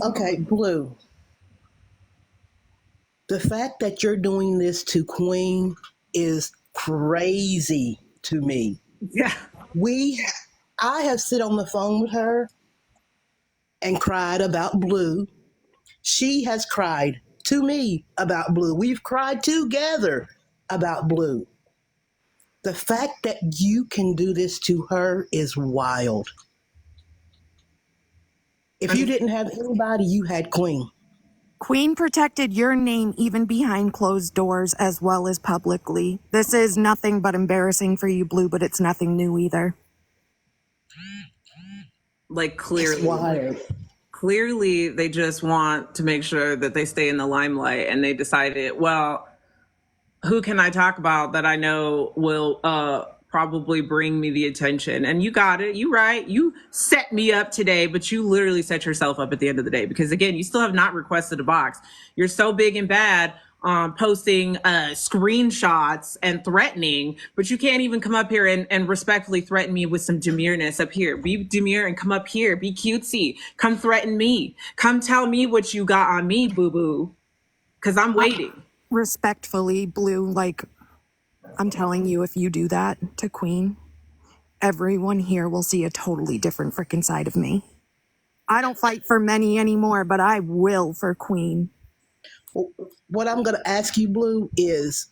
Okay, Blue. The fact that you're doing this to Queen is crazy to me. Yeah. I have sit on the phone with her and cried about Blue. She has cried to me about Blue. We've cried together about Blue. The fact that you can do this to her is wild. If you didn't have anybody, you had Queen. Queen protected your name even behind closed doors as well as publicly. This is nothing but embarrassing for you, Blue, but it's nothing new either. Like, clearly. It's wild. Clearly, they just want to make sure that they stay in the limelight, and they decided, well, who can I talk about that I know will probably bring me the attention? And you got it. You right. You set me up today, but you literally set yourself up at the end of the day, because again, you still have not requested a box. You're so big and bad posting screenshots and threatening, but you can't even come up here and respectfully threaten me with some demureness up here. Be demure and come up here. Be cutesy. Come threaten me. Come tell me what you got on me, boo-boo, because I'm waiting. Respectfully, Blue, like, I'm telling you, if you do that to Queen, everyone here will see a totally different freaking side of me. I don't fight for many anymore, but I will for Queen. What I'm going to ask you, Blue, is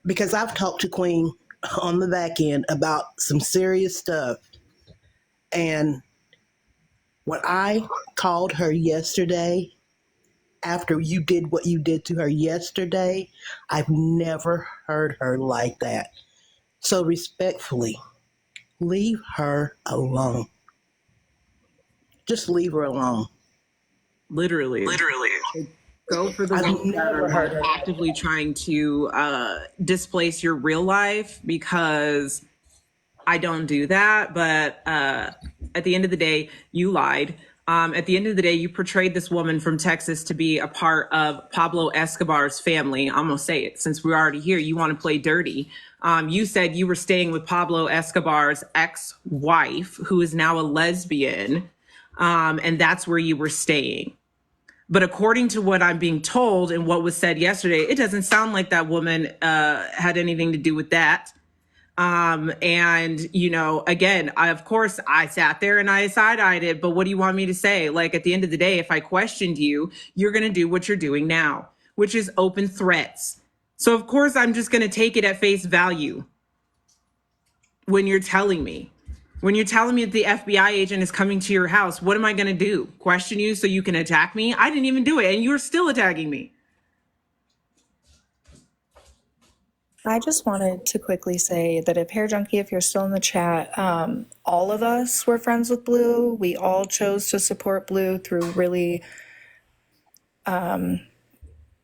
because I've talked to Queen on the back end about some serious stuff. And when I called her yesterday, after you did what you did to her yesterday, I've never heard her like that. So respectfully, leave her alone. Just leave her alone. Literally. Go for the ones that are actively trying to displace your real life, because I don't do that. But at the end of the day, you lied. At the end of the day, you portrayed this woman from Texas to be a part of Pablo Escobar's family. I'm going to say it since we're already here. You want to play dirty. You said you were staying with Pablo Escobar's ex-wife, who is now a lesbian. And that's where you were staying. But according to what I'm being told and what was said yesterday, it doesn't sound like that woman had anything to do with that. And, you know, again, of course, I sat there and I side-eyed it. But what do you want me to say? Like, at the end of the day, if I questioned you, you're going to do what you're doing now, which is open threats. So, of course, I'm just going to take it at face value when you're telling me. When you're telling me that the FBI agent is coming to your house, what am I going to do? Question you so you can attack me? I didn't even do it, and you're still attacking me. I just wanted to quickly say that if Hair Junkie, if you're still in the chat, all of us were friends with Blue. We all chose to support Blue through really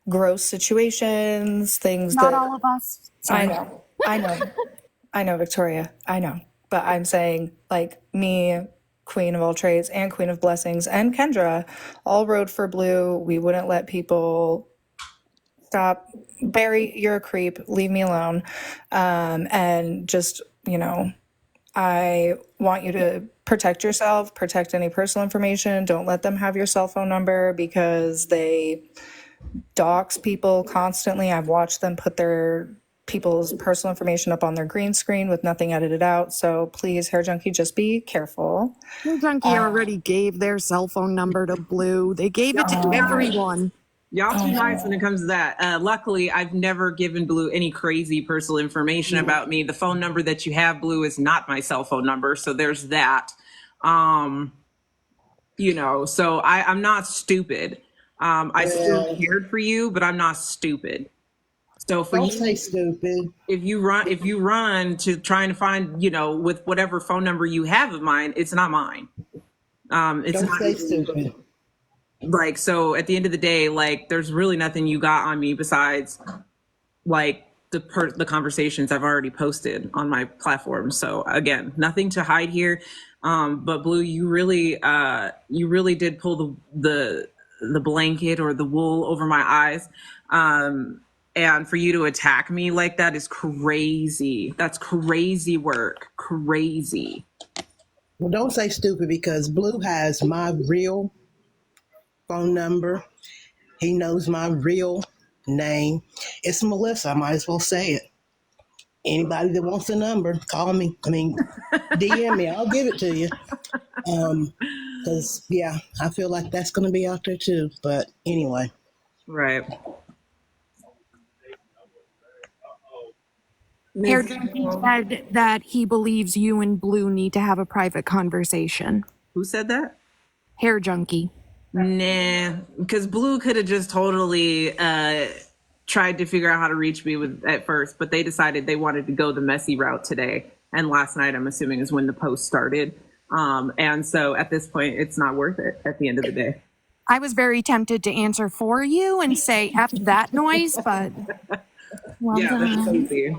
gross situations, things Not that all of us. I Sorry. know, Victoria, I know. But I'm saying, like, me, Queen of all trades, and Queen of blessings, and Kendra all rode for Blue. We wouldn't let people stop. Barry, you're a creep. Leave me alone. And just, you know, I want you to protect yourself, protect any personal information. Don't let them have your cell phone number, because they dox people constantly. I've watched them put their people's personal information up on their green screen with nothing edited out. So please, Hair Junkie, just be careful. Hair Junkie already gave their cell phone number to Blue. They gave it to everyone. Y'all too nice when it comes to that. Luckily, I've never given Blue any crazy personal information about me. The phone number that you have, Blue, is not my cell phone number. So there's that. You know, so I'm not stupid. I still cared for you, but I'm not stupid. So for Don't you, say stupid. if you run to trying to find, with whatever phone number you have of mine, it's not mine. It's Don't not say even, stupid. like, so at the end of the day, like, there's really nothing you got on me besides like the conversations I've already posted on my platform. So again, nothing to hide here. But Blue, you really did pull the blanket or the wool over my eyes. And for you to attack me like that is crazy. That's crazy work. Crazy. Well, don't say stupid because Blue has my real phone number. He knows my real name. It's Melissa. I might as well say it. Anybody that wants the number, call me. DM me. I'll give it to you. Because, yeah, I feel like that's going to be out there too. But anyway. Right. Hair Junkie said that he believes you and Blue need to have a private conversation. Who said that? Hair Junkie. Nah, because Blue could have just totally tried to figure out how to reach me at first, but they decided they wanted to go the messy route today. And last night, I'm assuming, is when the post started. And so at this point, it's not worth it at the end of the day. I was very tempted to answer for you and say F that noise, but well yeah, done. that's crazy.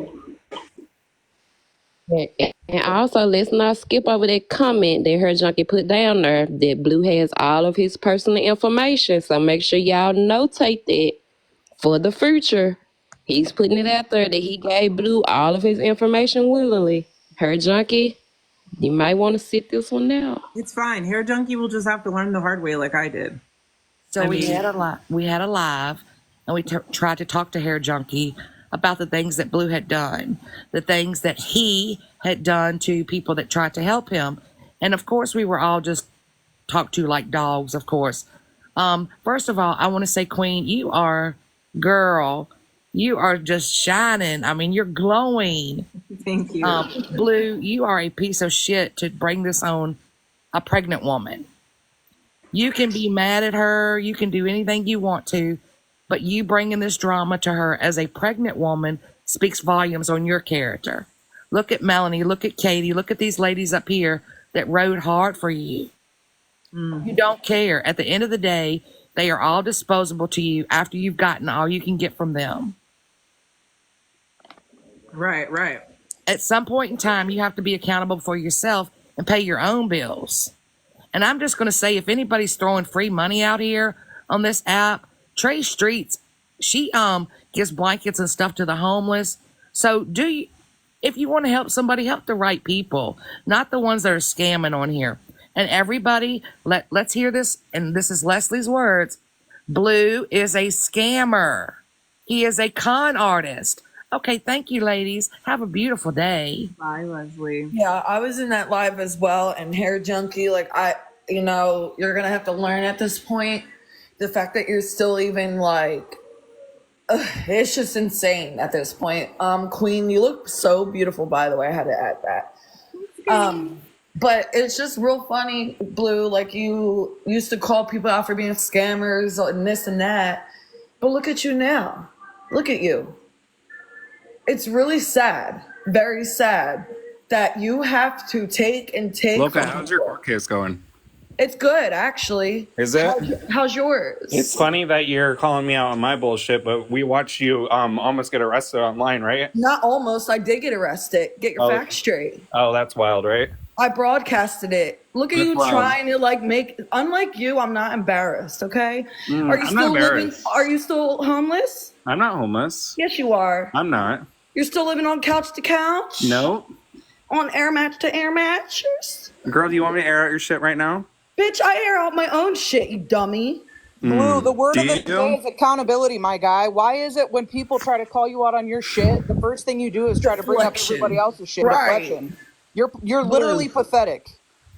And also, let's not skip over that comment that Her Junkie put down there that Blue has all of his personal information. So make sure y'all notate that for the future. He's putting it out there that he gave Blue all of his information willingly. Her Junkie, you might want to sit this one out. It's fine. Hair Junkie will just have to learn the hard way like I did. So we had a live, and we tried to talk to Hair Junkie about the things that Blue had done, the things that he had done to people that tried to help him. And of course, we were all just talked to like dogs, of course. First of all, I want to say, Queen, you are just shining. I mean, you're glowing. Thank you. Blue, you are a piece of shit to bring this on a pregnant woman. You can be mad at her. You can do anything you want to. But you bringing this drama to her as a pregnant woman speaks volumes on your character. Look at Melanie. Look at Katie. Look at these ladies up here that rode hard for you. You don't care. At the end of the day, they are all disposable to you after you've gotten all you can get from them. Right. At some point in time, you have to be accountable for yourself and pay your own bills. And I'm just going to say, if anybody's throwing free money out here on this app, Trey Streets, she gives blankets and stuff to the homeless. So if you want to help somebody, help the right people, not the ones that are scamming on here. And everybody, let's hear this, and this is Leslie's words. Blue is a scammer. He is a con artist. Okay, thank you, ladies. Have a beautiful day. Bye, Leslie. Yeah, I was in that live as well, and Hair Junkie, you're gonna have to learn at this point. The fact that you're still even it's just insane at this point. Queen, you look so beautiful, by the way. I had to add that. But it's just real funny, Blue. Like, you used to call people out for being scammers and this and that. But look at you now. Look at you. It's really sad, very sad, that you have to take. Loca, how's your court case going? It's good, actually. Is it? How's yours? It's funny that you're calling me out on my bullshit, but we watched you almost get arrested online, right? Not almost. I did get arrested. Get your facts straight. Oh, that's wild, right? I broadcasted it. Look at That's you wild. trying to make. Unlike you, I'm not embarrassed. Okay? Are you I'm still not living? embarrassed. Are you still homeless? I'm not homeless. Yes, you are. I'm not. You're still living on couch to couch? No. On air match to air matches? Girl, do you want me to air out your shit right now? Bitch, I air out my own shit, you dummy. Blue, the word Do of the you? day is accountability, my guy. Why is it when people try to call you out on your shit, the first thing you do is try to bring up Deflection. everybody else's shit? Right. Deflection. You're literally pathetic.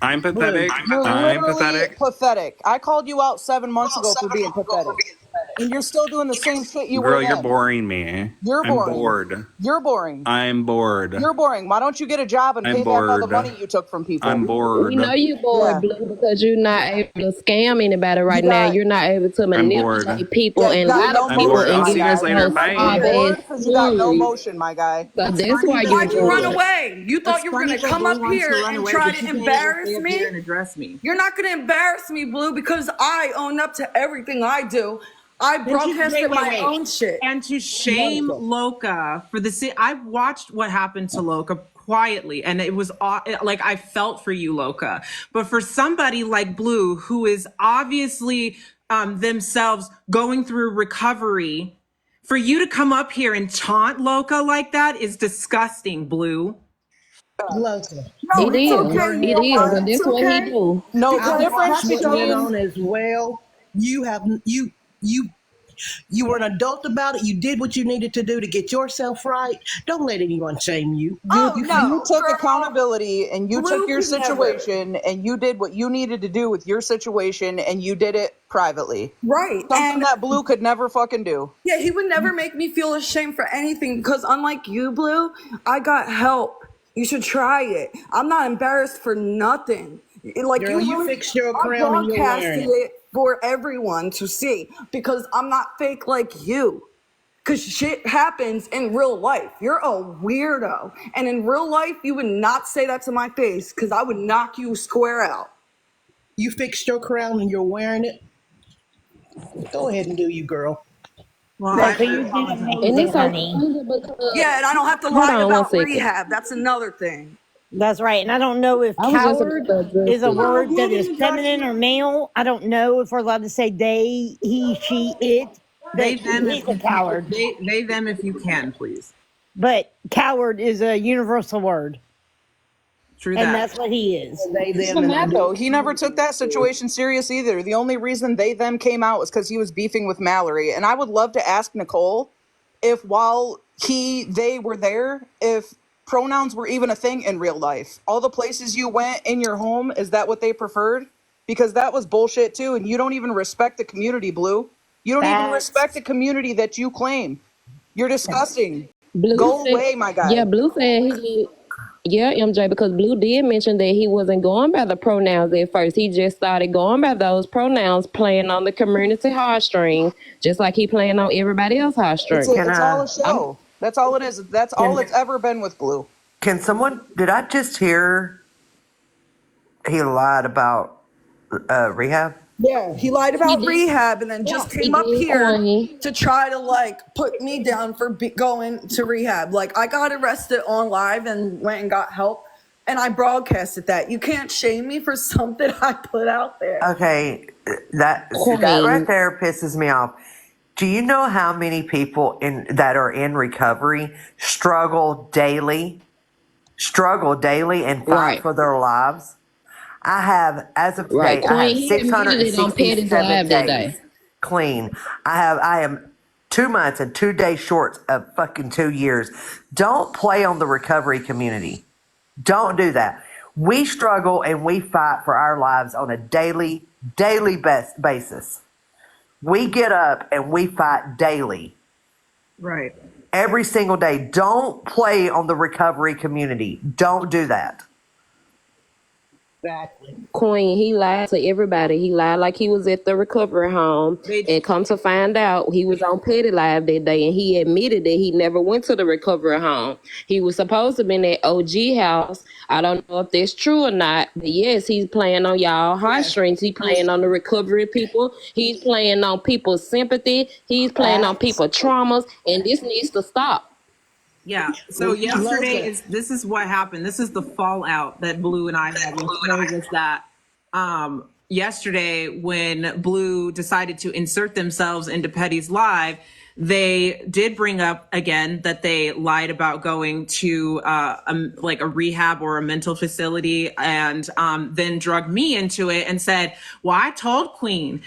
I'm pathetic. You're I'm literally pathetic. pathetic. I called you out 7 months ago for being pathetic. and you're still doing the same shit you Girl, were you're then. boring me. You're I'm boring. bored. You're boring. I'm bored. You're boring. Why don't you get a job and I'm pay back all the bored. money you took from people? I'm bored. We know you bored, Yeah. Blue, because you're not able to scam anybody right You now. got You're not able to I'm bored. manipulate people Yeah, you and got lie no to I'm people bored. motion, I'll and my see you give guys guy. them later. those Bye. sob You're bored ass because you got no stories. motion, my guy. So It's that's funny why that you're Why'd you run bored. away? You thought It's you were funny gonna that come Blue up wants to here run and away, try but to you can't even embarrass stay up here and me? address me. You're not gonna embarrass me, Blue, because I own up to everything I do. I And to, broadcasted my wait. own shit. And to shame Loca for the I watched what happened to Loca quietly, and it was like I felt for you, Loca. But for somebody like Blue, who is obviously themselves going through recovery, for you to come up here and taunt Loca like that is disgusting, Blue. Loca, No, It it's is. okay. You It know is. why And it's that's what he okay? do. No, the Because I difference watched what went between on as well. You have you were an adult about it. You did what you needed to do to get yourself right. Don't let anyone shame you. oh You you no, took girl, accountability and you took Blue your could never. situation and you did what you needed to do with your situation and you did it privately. Right. Something And that Blue could never fucking do. yeah, he would never make me feel ashamed for anything because unlike you, Blue, I got help. You should try it. I'm not embarrassed for nothing. Like girl, you really, fixed your I crown and you're broadcasted wearing it. it for everyone to see because I'm not fake like you. Because shit happens in real life. You're a weirdo. And in real life, you would not say that to my face because I would knock you square out. You fixed your crown and you're wearing it. Go ahead and do you, girl. Well, Loca, you did And amazing, it's so honey. crazy because Yeah, and I don't have to hold lie on one about second. rehab. That's another thing. That's right. And I don't know if I was just about coward to address is a it. word that is feminine or male. I don't know if we're allowed to say they, he, she, it, they but them he's if a you coward. they them if you can, please. But coward is a universal word. True And that. that's what he is. They them Even and that I though, do. he never took that situation serious either. The only reason they them came out was because he was beefing with Mallory. And I would love to ask Nicole if while they were there, if pronouns were even a thing in real life. All the places you went in your home, is that what they preferred? Because that was bullshit too, and you don't even respect the community, Blue. You don't even respect Facts. the community that you claim. You're disgusting. Blue Go said, away, my yeah, guy. Blue said he, yeah, MJ, because Blue did mention that he wasn't going by the pronouns at first. He just started going by those pronouns, playing on the community heartstrings, just like he playing on everybody else's heartstrings. Can It's all I? a show. That's all it is. That's all Can it's ever been with Blue. can someone? Did I just hear he lied about rehab? Yeah, he lied He about did. rehab and then Yeah, just he came up did, here Queen. to try to like put me down for going to rehab. Like I got arrested on live and went and got help and I broadcasted that. You can't shame me for something I put out there. Okay, that right Queen. there pisses me off. Do you know how many people that are in recovery struggle daily and fight Right. for their lives? I have, as of Right. today, I have Queen, he admitted it on Petty's 667 Live that days day. clean. I am 2 months and 2 days short of fucking 2 years. Don't play on the recovery community. Don't do that. We struggle and we fight for our lives on a daily basis. We get up and we fight daily, Right. every single day. Don't play on the recovery community. Don't do that. Exactly. Queen, he lied to everybody. He lied like he was at the recovery home. And come to find out, he was on Petty Live that day and he admitted that he never went to the recovery home. He was supposed to be in that OG house. I don't know if that's true or not, but yes, he's playing on y'all heartstrings. He's playing on the recovery people. He's playing on people's sympathy. He's playing on people's traumas, and this needs to stop. Yeah. So yesterday this is what happened. This is the fallout that Blue and I had yesterday was that yesterday when Blue decided to insert themselves into Petty's Live, they did bring up again that they lied about going to like a rehab or a mental facility, and then drug me into it and said, well, I told Queen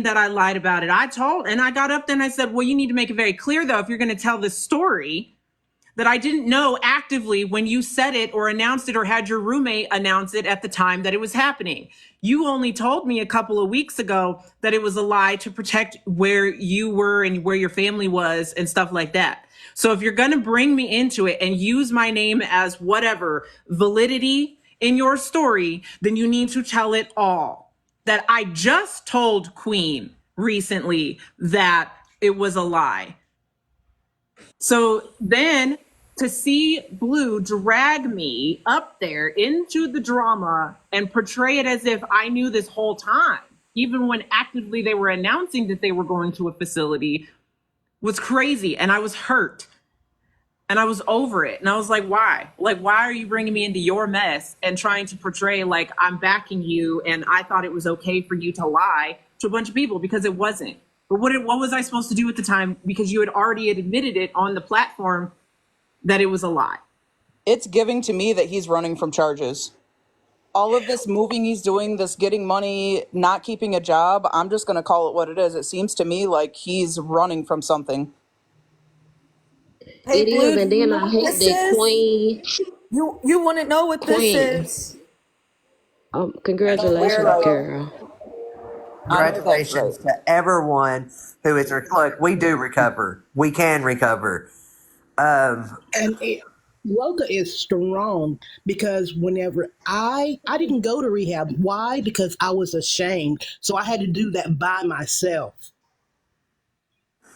that I lied about it. And I got up there and I said, well, you need to make it very clear though, if you're going to tell this story, that I didn't know actively when you said it or announced it or had your roommate announce it at the time that it was happening. You only told me a couple of weeks ago that it was a lie to protect where you were and where your family was and stuff like that. So if you're going to bring me into it and use my name as whatever validity in your story, then you need to tell it all. That I just told Queen recently that it was a lie. So then to see Blue drag me up there into the drama and portray it as if I knew this whole time, even when actively they were announcing that they were going to a facility, was crazy. And I was hurt. And I was over it. And I was like, why? Like, why are you bringing me into your mess and trying to portray like I'm backing you and I thought it was okay for you to lie to a bunch of people? Because it wasn't. But what was I supposed to do at the time? Because you had already admitted it on the platform that it was a lie. It's giving to me that he's running from charges. All of this moving he's doing, this getting money, not keeping a job, I'm just going to call it what it is. It seems to me like he's running from something. It is, and then I hate This that is Queen. you wouldn't know what this Queen. is. Congratulations, girl. Congratulations to everyone who is. Look, we do recover. We can recover. And Roca is strong because whenever I didn't go to rehab. Why? Because I was ashamed. So I had to do that by myself.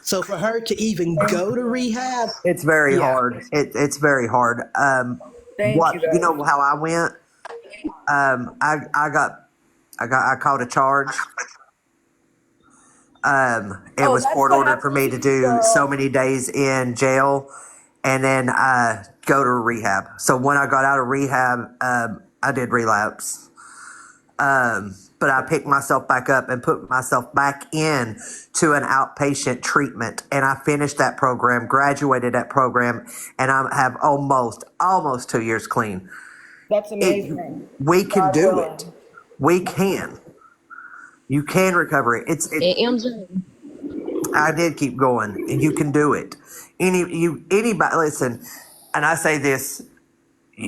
So for her to even go to rehab, It's very hard. It's very hard. Thank you, guys. You know how I went? I caught a charge. It was that's court what ordered for happened me to do so many days in jail and then go to rehab. So when I got out of rehab, I did relapse. But I picked myself back up and put myself back in to an outpatient treatment. And I finished that program, graduated that program, and I have almost 2 years clean. That's amazing. We can God do willing. it. We can. You can recover it. And MJ, I did keep going, and you can do it. Anybody, listen, and I say this: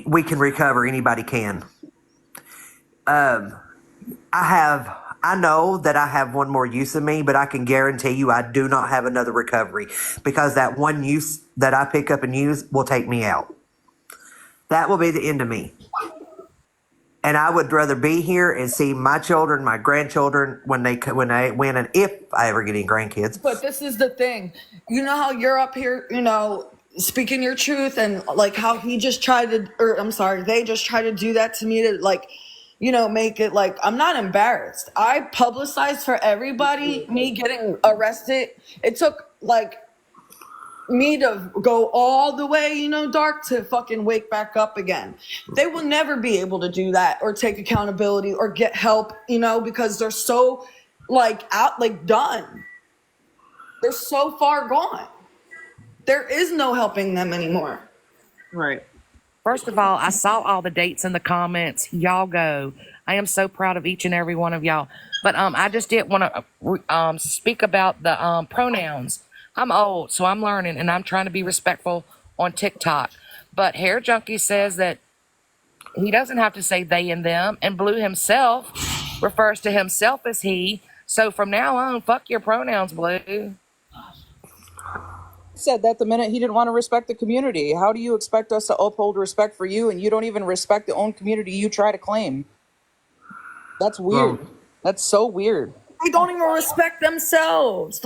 we can recover. Anybody can. I know that I have one more use of me, but I can guarantee you I do not have another recovery because that one use that I pick up and use will take me out. That will be the end of me. And I would rather be here and see my children, my grandchildren when they win, and if I ever get any grandkids. But this is the thing. You know how you're up here, speaking your truth, and like how he just tried to, or I'm sorry, they just tried to do that to me to make it like I'm not embarrassed. I publicized for everybody me getting arrested. It took me to go all the way, dark to fucking wake back up again. They will never be able to do that or take accountability or get help, because they're so done. They're so far gone. There is no helping them anymore. Right. First of all, I saw all the dates in the comments. Y'all go. I am so proud of each and every one of y'all. But I just did want to speak about the pronouns. I'm old, so I'm learning, and I'm trying to be respectful on TikTok. But Hair Junkie says that he doesn't have to say they and them, and Blue himself refers to himself as he. So from now on, fuck your pronouns, Blue. Said that the minute he didn't want to respect the community. How do you expect us to uphold respect for you and you don't even respect the own community you try to claim? That's weird. That's so weird. They don't even respect themselves.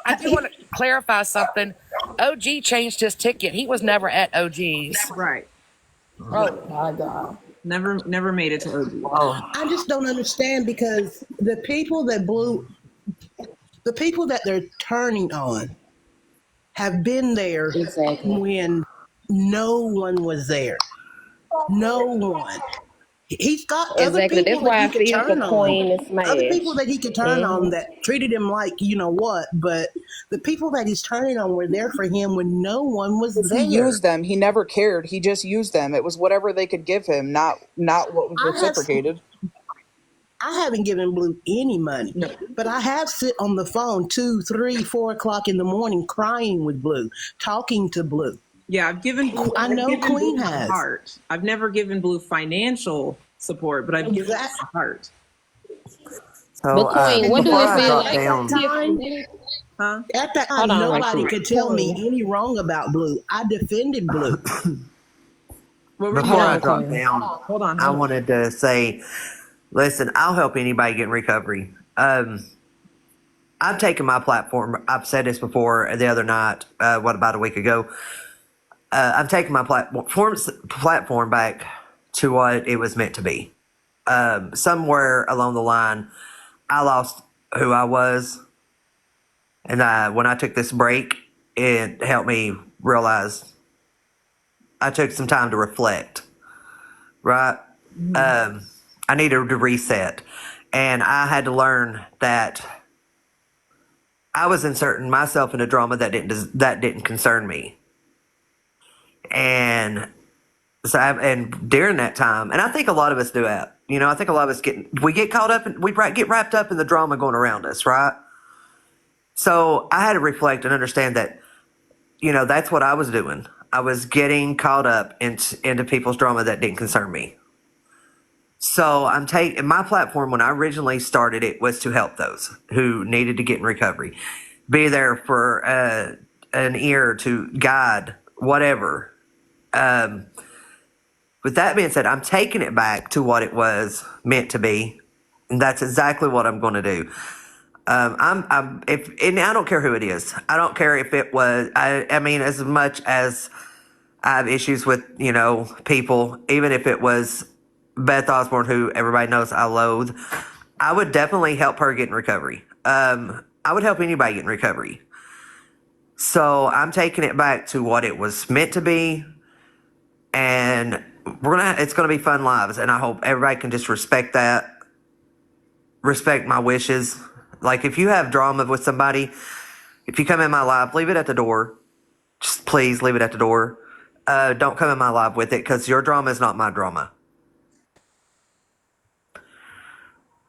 I do want to clarify something. OG changed his ticket. He was never at OG's. Right. Oh my God. Never made it to OG. I just don't understand because the people that they're turning on have been there when no one was there. No one. He's got other people That's why that I he could feel turn the Queen on. is smashed. Other people that he could turn on that treated him like you know what, but the people that he's turning on were there for him when no one was there. He used them. He never cared. He just used them. It was whatever they could give him, not what was reciprocated. I haven't given Blue any money, but I have sit on the phone 2, 3, 4 o'clock in the morning crying with Blue, talking to Blue. Yeah, I've given Blue. I know I've given Queen Blue my has. heart. I've never given Blue financial support, but I've given Exactly. my heart. So But Queen, what do before it I feel drop like? down, Huh? At that Hold time, on, right nobody quick. could tell me any wrong about Blue. I defended Blue. What were you before I saying, drop Queen? down, Hold on. I wanted to say, listen, I'll help anybody get in recovery. I've taken my platform. I've said this before the other night. About a week ago? I've taken my platform back to what it was meant to be. Somewhere along the line, I lost who I was, and when I took this break, it helped me realize I took some time to reflect. Right? I needed to reset, and I had to learn that I was inserting myself in a drama that didn't concern me. And so, and during that time, and I think a lot of us do that. You know, I think a lot of us get caught up and we get wrapped up in the drama going around us, right? So I had to reflect and understand that, you know, that's what I was doing. I was getting caught up into people's drama that didn't concern me. So I'm taking my platform when I originally started it was to help those who needed to get in recovery, be there for an ear to guide, whatever. With that being said, I'm taking it back to what it was meant to be, and that's exactly what I'm going to do. And I don't care who it is. I don't care if it was. I mean, as much as I have issues with, you know, people, even if it was Beth Osborne, who everybody knows I loathe, I would definitely help her get in recovery. I would help anybody get in recovery. So I'm taking it back to what it was meant to be, and it's gonna be fun lives, and I hope everybody can just respect that, respect my wishes. Like, if you have drama with somebody, if you come in my life, leave it at the door. Just please leave it at the door. Don't come in my life with it, because your drama is not my drama.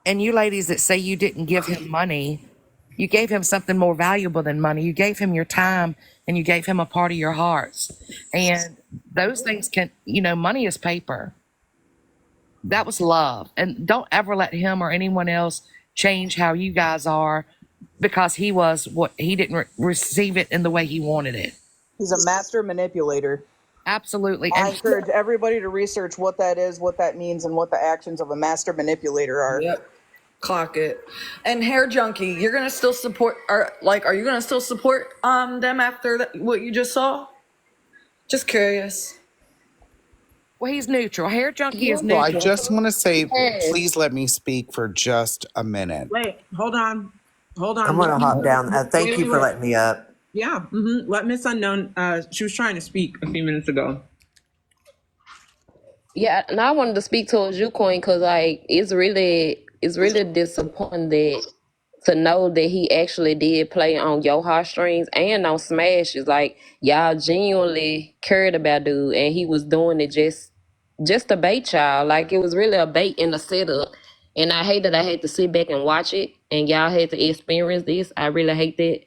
And you ladies that say you didn't give him money, you gave him something more valuable than money. You gave him your time, and you gave him a part of your hearts. And those things can, you know, money is paper. That was love. And don't ever let him or anyone else change how you guys are, because he didn't receive it in the way he wanted it. He's a master manipulator. Absolutely. I And encourage everybody to research what that is, what that means, and what the actions of a master manipulator are. Yep. Clock it. And Hair Junkie, you're gonna still support, are you gonna still support them after what you just saw? Just curious. well, he's neutral. Hair Junkie is So I neutral. just want to say, Yes. please let me speak for just a minute. Wait, hold on. I'm going to hop down. Thank you for letting me up. Yeah. Let Miss Unknown. She was trying to speak a few minutes ago. Yeah, and I wanted to speak towards you, Queen, because like it's really disappointing to know that he actually did play on your heartstrings and on Smashes. Like, y'all genuinely cared about dude, and he was doing it just to bait y'all. Like, it was really a bait in the setup. And I hate that I had to sit back and watch it, and y'all had to experience this. I really hate that,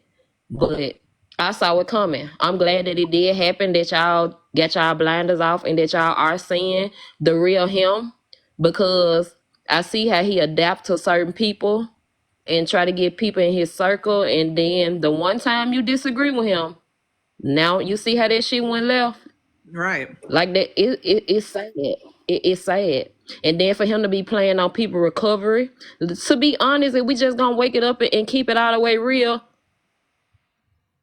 but I saw it coming. I'm glad that it did happen, that y'all got y'all blinders off, and that y'all are seeing the real him, because I see how he adapt to certain people and try to get people in his circle, and then the one time you disagree with him, now you see how that shit went left. Right. Like that, it's sad. It's sad. And then for him to be playing on people recovery, to be honest, if we just gonna wake it up and keep it all the way real,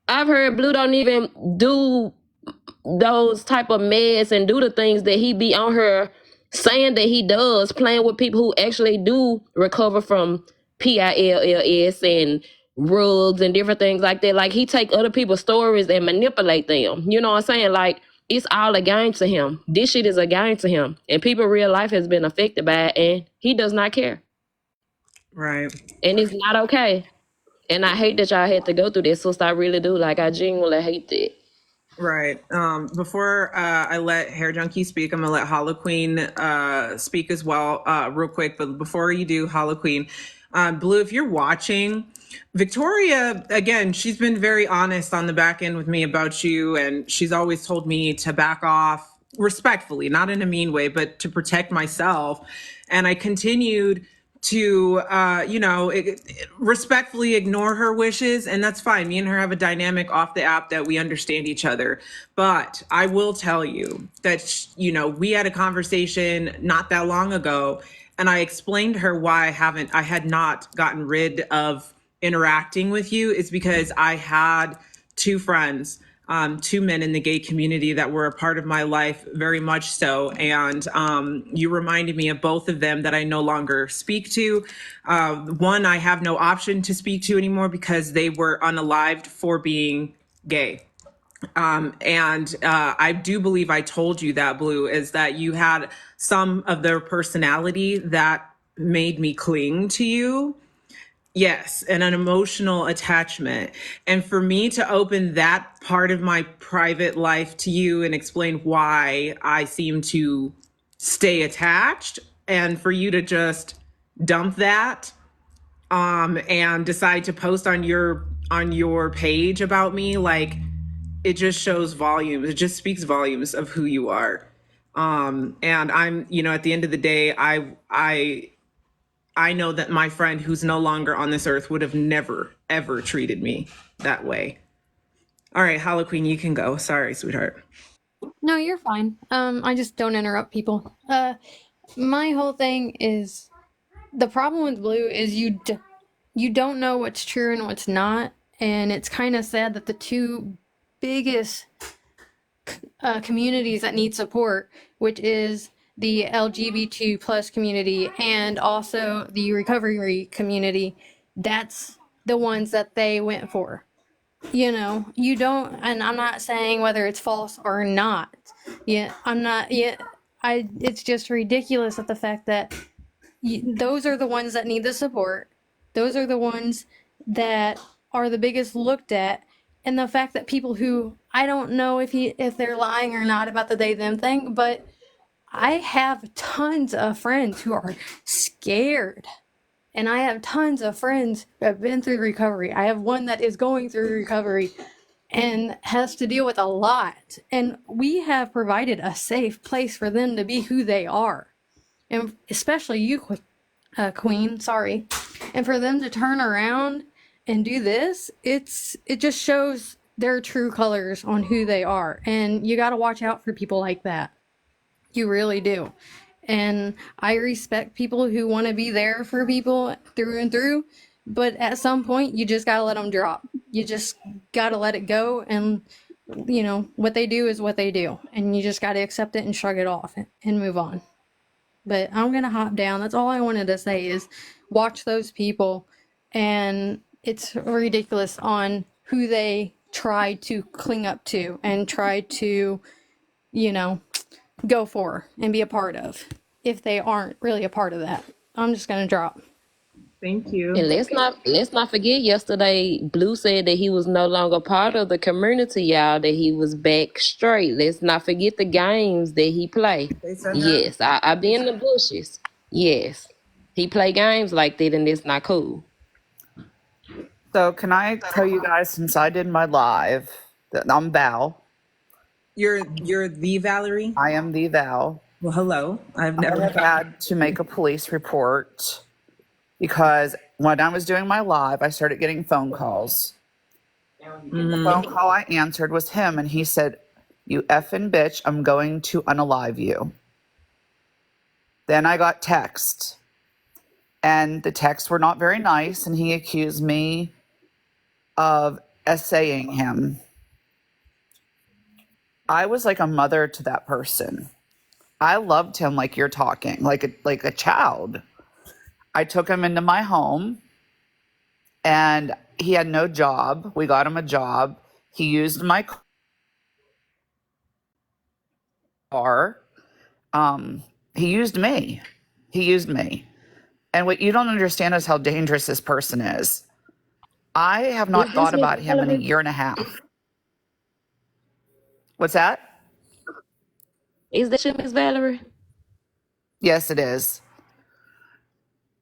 I've heard Blue don't even do those type of meds and do the things that he be on her saying that he does, playing with people who actually do recover from PILLS and rugs and different things like that. Like, he take other people's stories and manipulate them. You know what I'm saying? Like, it's all a game to him. This shit is a game to him. And people real life has been affected by it, and he does not care. Right. And it's not okay. And I hate that y'all had to go through this, sister. I really do. Like, I genuinely hate that. Right. Before I let Hair Junkie speak, I'm gonna let Hollow Queen speak as well, real quick. But before you do, Hollow Queen, Blue, if you're watching, Victoria, again, she's been very honest on the back end with me about you, and she's always told me to back off respectfully, not in a mean way, but to protect myself. And I continued to, respectfully ignore her wishes, and that's fine. Me and her have a dynamic off the app that we understand each other. But I will tell you that, we had a conversation not that long ago, and I explained to her why I had not gotten rid of interacting with you is because I had two friends, two men in the gay community that were a part of my life, very much so. And you reminded me of both of them that I no longer speak to. One I have no option to speak to anymore because they were unalived for being gay. And I do believe I told you that, Blue, is that you had some of their personality that made me cling to you. Yes, and an emotional attachment. And for me to open that part of my private life to you and explain why I seem to stay attached, and for you to just dump that and decide to post on your page about me, like, it just shows volumes. It just speaks volumes of who you are. And I'm, at the end of the day, I know that my friend who's no longer on this earth would have never, ever treated me that way. All right, Halloween, you can go. Sorry, sweetheart. No, you're fine. I just don't interrupt people. My whole thing is the problem with Blue is you don't know what's true and what's not, and it's kind of sad that the two biggest communities that need support, which is the LGBT plus community and also the recovery community, that's the ones that they went for. You don't, and I'm not saying whether it's false or not. It's just ridiculous at the fact that those are the ones that need the support. Those are the ones that are the biggest looked at. And the fact that people who, I don't know if they're lying or not about the they them thing, but I have tons of friends who are scared. And I have tons of friends who have been through recovery. I have one that is going through recovery and has to deal with a lot. And we have provided a safe place for them to be who they are. And especially you, Queen, sorry. And for them to turn around and do this, it just shows their true colors on who they are. And you got to watch out for people like that. You really do. And I respect people who want to be there for people through and through, but at some point you just got to let them drop. You just got to let it go, and what they do is what they do, and you just got to accept it and shrug it off and move on. But I'm going to hop down. That's all I wanted to say is watch those people, and it's ridiculous on who they try to cling up to and try to, go for and be a part of if they aren't really a part of that. I'm just gonna drop. Thank you. And let's not forget yesterday Blue said that he was no longer part of the community, y'all, that he was back straight. Let's not forget the games that he played. Yes, I be in the bushes. Yes. He play games like that, and it's not cool. So can I tell you guys, since I did my live, that I'm Val. You're the Valerie? I am the Val. Well, hello. I've never had to make a police report because when I was doing my live, I started getting phone calls. The phone call I answered was him, and he said, "You effing bitch, I'm going to unalive you." Then I got texts, and the texts were not very nice, and he accused me of essaying him. I was like a mother to that person. I loved him like you're talking, like a child. I took him into my home, and he had no job. We got him a job. He used my car. He used me. And what you don't understand is how dangerous this person is. I have not thought about him in a year and a half. What's that? Is that your Miss Valerie? Yes, it is.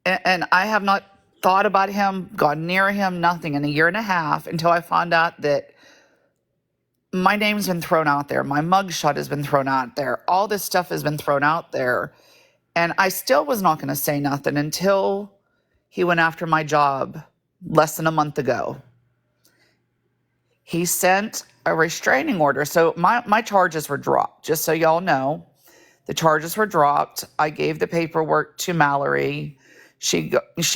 And I have not thought about him, gone near him, nothing in a year and a half until I found out that my name's been thrown out there. My mugshot has been thrown out there. All this stuff has been thrown out there. And I still was not going to say nothing until he went after my job less than a month ago. He sent a restraining order. So my charges were dropped, just so y'all know. The charges were dropped. I gave the paperwork to Mallory. She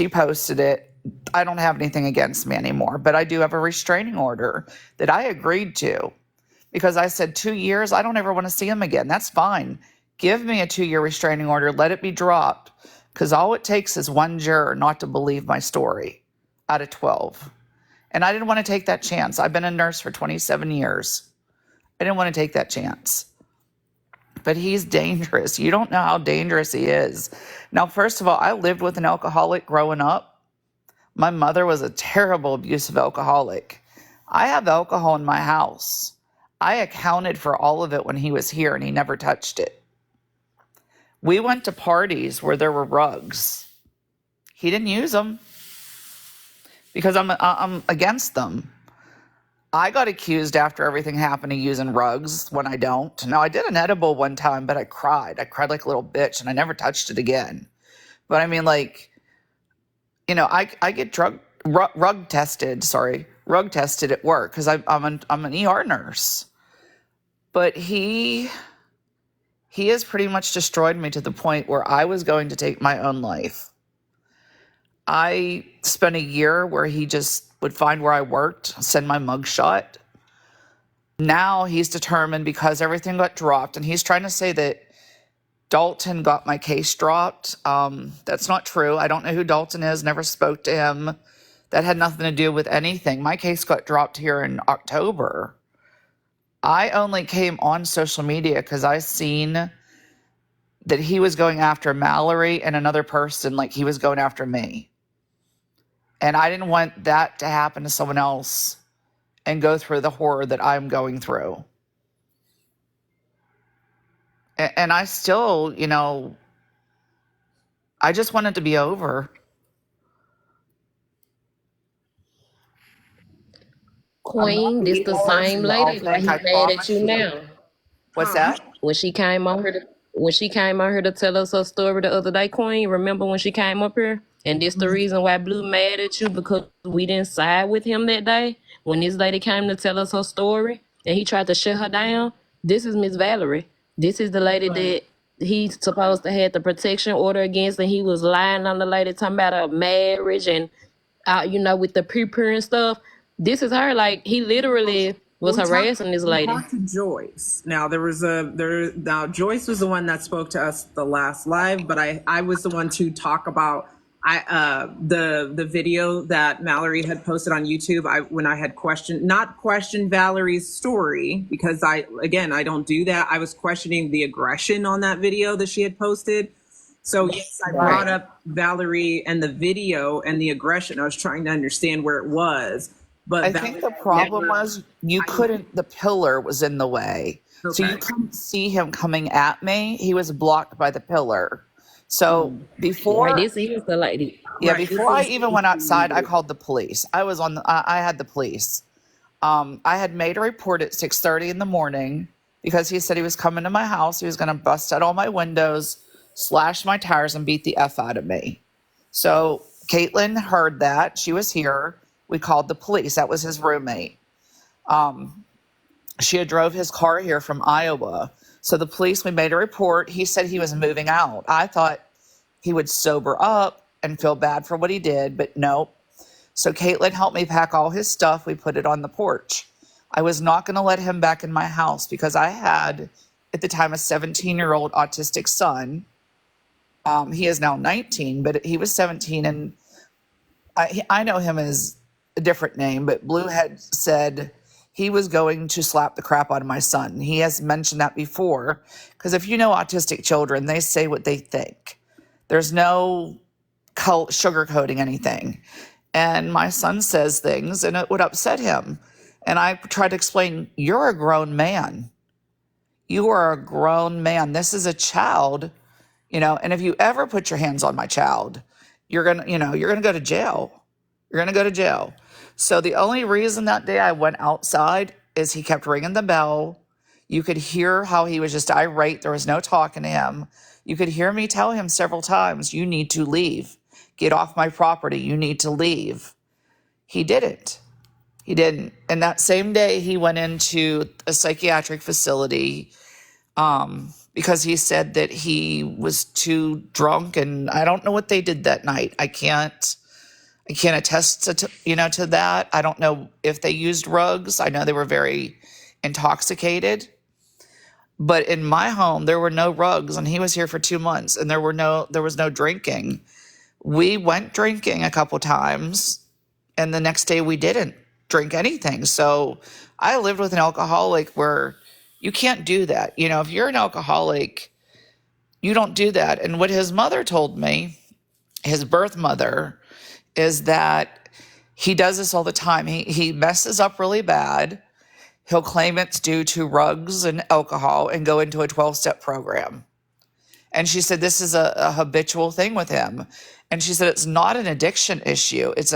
posted it. I don't have anything against me anymore, but I do have a restraining order that I agreed to because I said 2 years, I don't ever want to see him again. That's fine. Give me a 2-year restraining order. Let it be dropped because all it takes is one juror not to believe my story out of 12. And I didn't want to take that chance. I've been a nurse for 27 years. I didn't want to take that chance. But he's dangerous. You don't know how dangerous he is. Now, first of all, I lived with an alcoholic growing up. My mother was a terrible abusive alcoholic. I have alcohol in my house. I accounted for all of it when he was here and he never touched it. We went to parties where there were rugs. He didn't use them because I'm against them. I got accused after everything happened of using rugs when I don't. Now, I did an edible one time, but I cried. I cried like a little bitch, and I never touched it again. But I mean, like, you know, I get rug tested at work because I'm an ER nurse. But he has pretty much destroyed me to the point where I was going to take my own life. I spent a year where he just would find where I worked, send my mugshot. Now he's determined because everything got dropped, and he's trying to say that Dalton got my case dropped. That's not true. I don't know who Dalton is, never spoke to him. That had nothing to do with anything. My case got dropped here in October. I only came on social media because I seen that he was going after Mallory and another person like he was going after me. And I didn't want that to happen to someone else and go through the horror that I'm going through. And I still, you know, I just want it to be over. Queen, this the same lady that he mad at you now. What's that? When she came on here to tell us her story the other day, Queen, remember when she came up here? And this the reason why Blue mad at you because we didn't side with him that day when this lady came to tell us her story and he tried to shut her down. This is Miss Valerie. This is the lady that he's supposed to have the protection order against, and he was lying on the lady talking about her marriage and you know, with the pure and stuff. This is her. Like, he literally was harassing this lady. We talked to Joyce. Now now Joyce was the one that spoke to us the last live, but I was the one to talk about the video that Mallory had posted on YouTube. When I had not questioned Valerie's story, because I don't do that. I was questioning the aggression on that video that she had posted. So yes, I brought up Valerie and the video and the aggression. I was trying to understand where it was. But I think the problem was the pillar was in the way. Okay. So you couldn't see him coming at me. He was blocked by the pillar. So before this is the lady. Yeah, before I even went outside, I called the police. I had the police. I had made a report at 6:30 in the morning because he said he was coming to my house. He was going to bust out all my windows, slash my tires, and beat the F out of me. So Caitlin heard that. She was here. We called the police. That was his roommate. She had drove his car here from Iowa. So the police, we made a report. He said he was moving out. I thought he would sober up and feel bad for what he did, but nope. So Caitlin helped me pack all his stuff. We put it on the porch. I was not going to let him back in my house because I had, at the time, a 17-year-old autistic son. He is now 19, but he was 17, and I know him as a different name, but Blue had said he was going to slap the crap out of my son. He has mentioned that before, because if you know autistic children, they say what they think. There's no sugarcoating anything. And my son says things, and it would upset him. And I tried to explain, you're a grown man. You are a grown man. This is a child, you know, and if you ever put your hands on my child, you're gonna, you're gonna go to jail. You're gonna go to jail. So the only reason that day I went outside is he kept ringing the bell. You could hear how he was just irate. There was no talking to him. You could hear me tell him several times, you need to leave. Get off my property. You need to leave. He didn't. He didn't. And that same day, he went into a psychiatric facility because he said that he was too drunk, and I don't know what they did that night. I can't attest to that. I don't know if they used drugs. I know they were very intoxicated. But in my home, there were no rugs, and he was here for 2 months, and there was no drinking. We went drinking a couple times, and the next day we didn't drink anything. So I lived with an alcoholic where you can't do that. If you're an alcoholic, you don't do that. And what his mother told me, his birth mother, is that he does this all the time. He messes up really bad. He'll claim it's due to drugs and alcohol and go into a 12-step program. And she said this is a habitual thing with him. And she said it's not an addiction issue. It's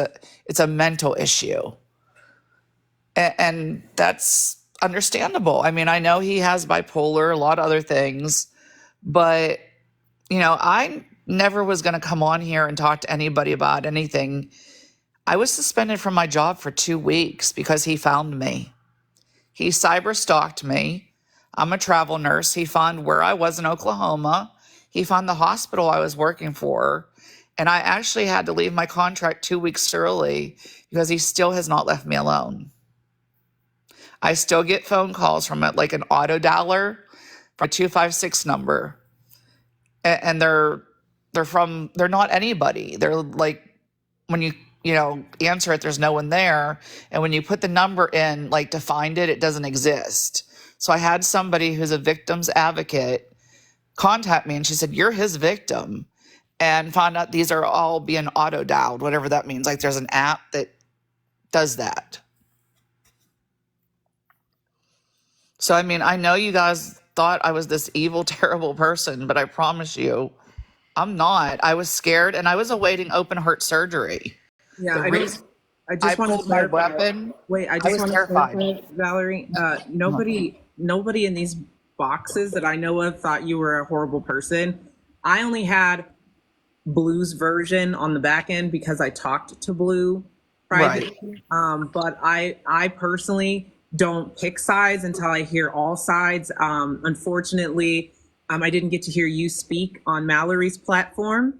a mental issue. And that's understandable. I mean, I know he has bipolar, a lot of other things, but I never was going to come on here and talk to anybody about anything. I was suspended from my job for 2 weeks because he found me. He cyber stalked me. I'm a travel nurse. He found where I was in Oklahoma. He found the hospital I was working for. And I actually had to leave my contract 2 weeks early because he still has not left me alone. I still get phone calls from it, like an auto dialer from a 256 number. And they're not anybody. They're like, when you answer it, there's no one there. And when you put the number in, like to find it, it doesn't exist. So I had somebody who's a victim's advocate contact me, and she said, you're his victim, and found out these are all being auto dialed, whatever that means. Like there's an app that does that. So, I mean, I know you guys thought I was this evil, terrible person, but I promise you, I'm not. I was scared, and I was awaiting open heart surgery. Yeah, The reason I just want to pulled my clarify. weapon. Wait, I I just was want to terrified. clarify, Valerie. Nobody in these boxes that I know of thought you were a horrible person. I only had Blue's version on the back end because I talked to Blue privately. But I personally don't pick sides until I hear all sides. Unfortunately, I didn't get to hear you speak on Mallory's platform.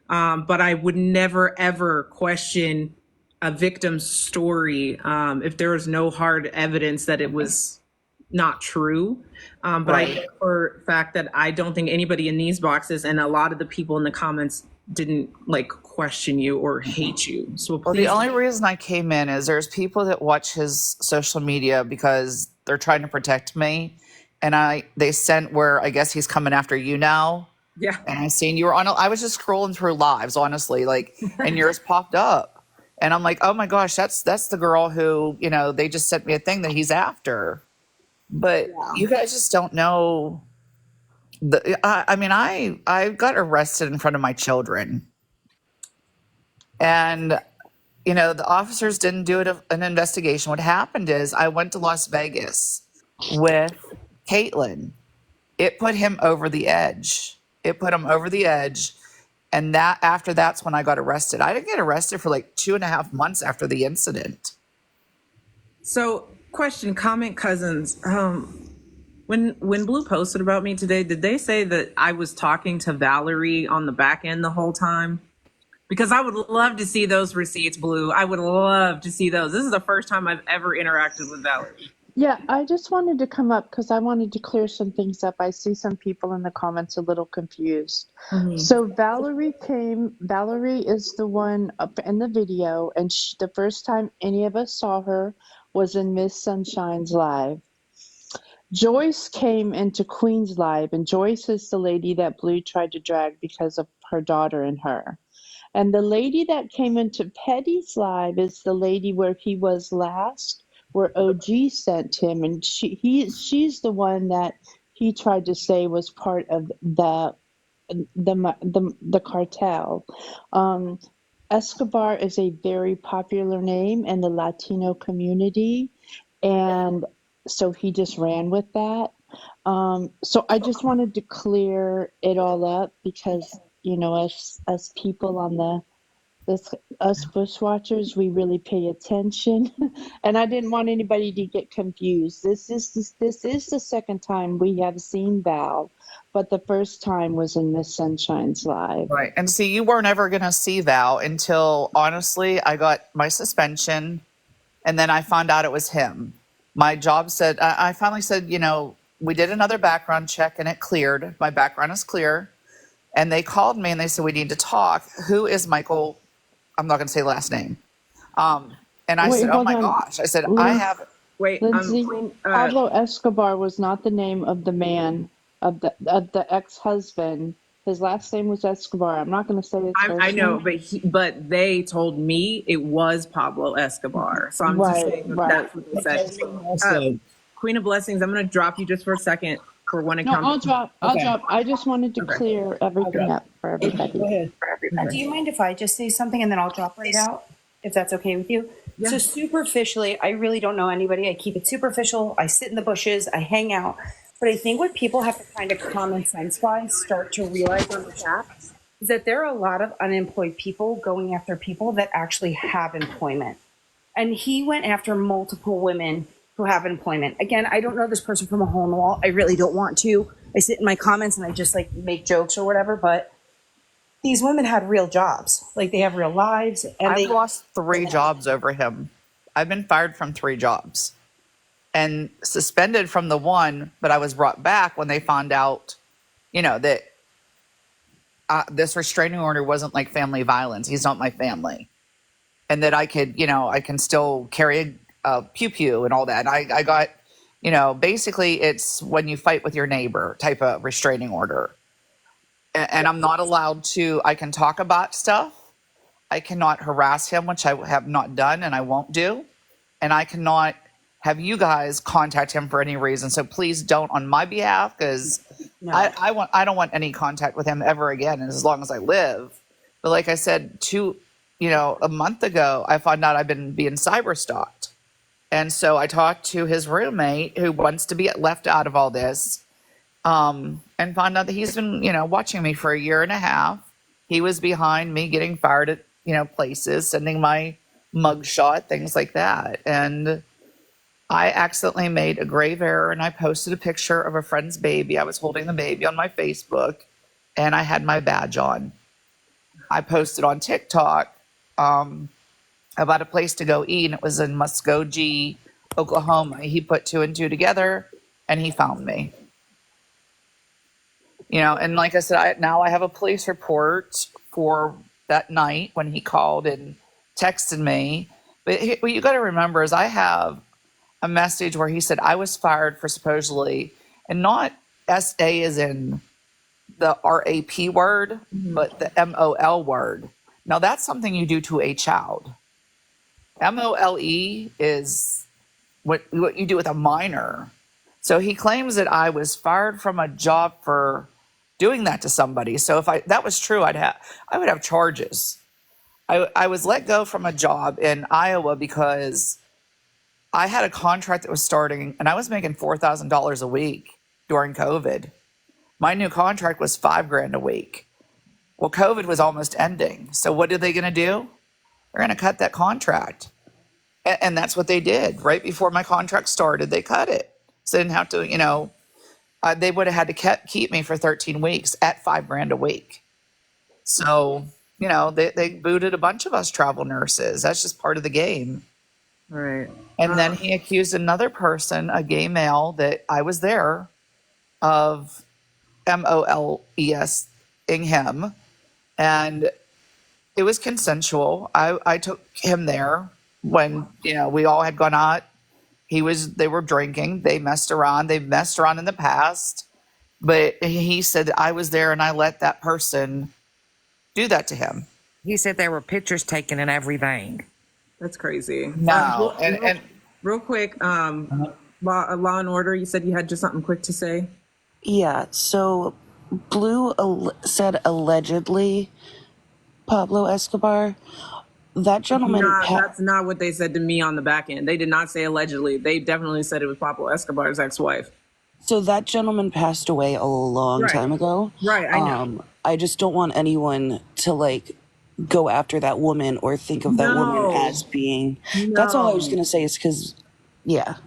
But I would never, ever question a victim's story if there was no hard evidence that it was not true. But I know for a fact that I don't think anybody in these boxes, and a lot of the people in the comments, didn't question you or hate you. So Well, please. the only reason I came in is there's people that watch his social media because they're trying to protect me. And they sent where I guess he's coming after you now. Yeah. And I seen you were on, I was just scrolling through lives, honestly, and yours popped up. And I'm like, oh my gosh, that's the girl who, they just sent me a thing that he's after. But you guys just don't know. I got arrested in front of my children. And, the officers didn't do an investigation. What happened is I went to Las Vegas with Caitlin. It put him over the edge. And after that's when I got arrested. I didn't get arrested for 2.5 months after the incident. So, question, comment cousins. When Blue posted about me today, did they say that I was talking to Valerie on the back end the whole time? Because I would love to see those receipts, Blue. I would love to see those. This is the first time I've ever interacted with Valerie. Yeah, I just wanted to come up because I wanted to clear some things up. I see some people in the comments a little confused. Mhm. So Valerie is the one up in the video, and the first time any of us saw her was in Miss Sunshine's live. Joyce came into Queen's live, and Joyce is the lady that Blue tried to drag because of her daughter and her. And the lady that came into Petty's live is the lady where he was last, where OG sent him, and she's the one that he tried to say was part of the cartel. Escobar is a very popular name in the Latino community, and so he just ran with that. So I just wanted to clear it all up because, you know, us people on us bushwatchers, we really pay attention, and I didn't want anybody to get confused. This is the second time we have seen Val, but the first time was in Miss Sunshine's live. Right. And see, you weren't ever going to see Val until, honestly, I got my suspension, and then I found out it was him. My job said, I finally said, you know, we did another background check and it cleared. My background is clear. And they called me and they said, we need to talk. Who is Michael? I'm not going to say last name. And I Wait, said, oh hold my on. gosh. I said, I Lin- have. Lindsay, Pablo Escobar was not the name of the man, of the ex-husband. His last name was Escobar. I'm not going to say his first I know, name. but they told me it was Pablo Escobar. So I'm just saying that's what they said. Queen of Blessings, I'm going to drop you just for a second for one No, account. I'll drop. I just wanted to clear everything up for everybody. Go ahead. Do you mind if I just say something and then I'll drop right out, if that's okay with you? Yeah. So superficially, I really don't know anybody. I keep it superficial. I sit in the bushes. I hang out. But I think what people have to kind of common sense wise start to realize on the app is that there are a lot of unemployed people going after people that actually have employment. And he went after multiple women who have employment. Again, I don't know this person from a hole in the wall. I really don't want to. I sit in my comments and I just like make jokes or whatever, but these women had real jobs. Like they have real lives. And I've lost 3 jobs over him. I've been fired from 3 jobs and suspended from the one, but I was brought back when they found out, you know, that this restraining order wasn't like family violence. He's not my family. And that I could, you know, I can still carry a pew-pew and all that. And I got, you know, basically it's when you fight with your neighbor type of restraining order. And I'm not allowed to, I can talk about stuff. I cannot harass him, which I have not done and I won't do. And I cannot have you guys contact him for any reason. So please don't on my behalf, because I don't want any contact with him ever again as long as I live. But like I said, a month ago, I found out I've been being cyber stalked. And so I talked to his roommate who wants to be left out of all this, and found out that he's been, watching me for a year and a half. He was behind me getting fired at, places, sending my mugshot, things like that. And I accidentally made a grave error and I posted a picture of a friend's baby. I was holding the baby on my Facebook and I had my badge on. I posted on TikTok about a place to go eat, and it was in Muskogee, Oklahoma. He put 2 and 2 together and he found me. And like I said, now I have a police report for that night when he called and texted me. But what you got to remember is I have a message where he said I was fired for supposedly, and not SA as in the RAP word, but the MOL word. Now that's something you do to a child. MOLE is what you do with a minor. So he claims that I was fired from a job for doing that to somebody. So if that was true, I would have charges. I was let go from a job in Iowa because I had a contract that was starting and I was making $4,000 a week during COVID. My new contract was $5,000 a week. Well, COVID was almost ending. So what are they going to do? They're going to cut that contract. And that's what they did. Right before my contract started, they cut it. So they didn't have to, they would have had to keep me for 13 weeks at $5,000 a week. So, they booted a bunch of us travel nurses. That's just part of the game. Right. And then he accused another person, a gay male, that I was there, of MOLES-ing him. And it was consensual. I took him there when, we all had gone out. They were drinking. They messed around. They've messed around in the past. But he said that I was there and I let that person do that to him. He said there were pictures taken and everything. That's crazy. No. Real quick, Law and Order, you said you had just something quick to say? Yeah, so Blue said allegedly Pablo Escobar. That gentleman. That's not what they said to me on the back end. They did not say allegedly. They definitely said it was Pablo Escobar's ex-wife. So that gentleman passed away a long time ago. Right, I know. I just don't want anyone to like go after that woman or think of that woman as being. That's all I was gonna say. Is because,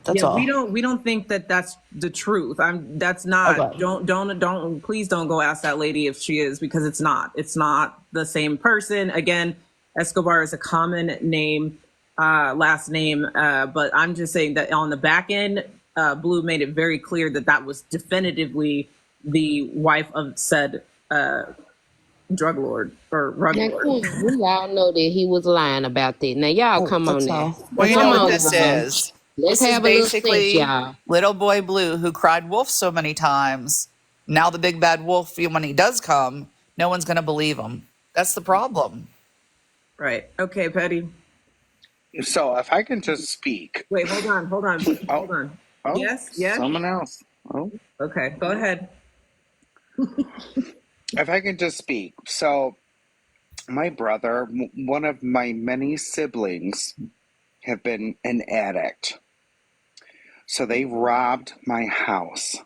that's all. We don't think that that's the truth. That's not. Okay. Don't please don't go ask that lady if she is, because it's not. It's not the same person. Again, Escobar is a common name, last name. But I'm just saying that on the back end, Blue made it very clear that that was definitively the wife of said drug lord or rug Now, lord. we all know that he was lying about that. Now, y'all come on now. Well, you Come know on, what this y'all. is. Let's This is have a little sense, basically y'all. little boy Blue who cried wolf so many times. Now the big bad wolf, when he does come, no one's going to believe him. That's the problem. Right. Okay, Petty. So if I can just speak. Wait, hold on. Hold on. Oh, Yes. someone else. Oh. Okay, go ahead. If I can just speak. So my brother, one of my many siblings, have been an addict. So they robbed my house.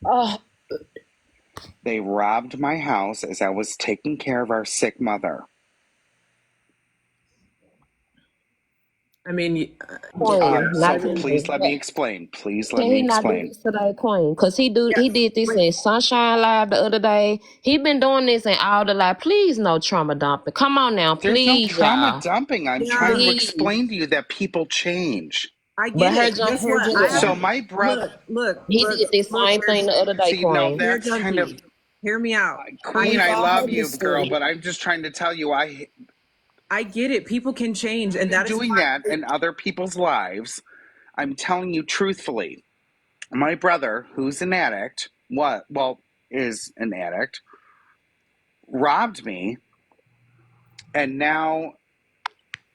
Oh. They robbed my house as I was taking care of our sick mother. I mean, so please let me explain. Please let Can me he not do explain. this today, Queen? Because he did this in Sunshine Live the other day. He been doing this in all the live. Please, no trauma dumping. Come on now, There's no please, trauma y'all. dumping. I'm trying to explain to you that people change. I But get it. Guess what? So my brother, He did the same thing the other day, see, no, Queen. that's kind of Hear me out. Queen. I I've love heard you, this girl, story. but I'm just trying to tell you, I get it. People can change, and that is doing that in other people's lives. I'm telling you truthfully. My brother, who's an addict, is an addict, robbed me, and now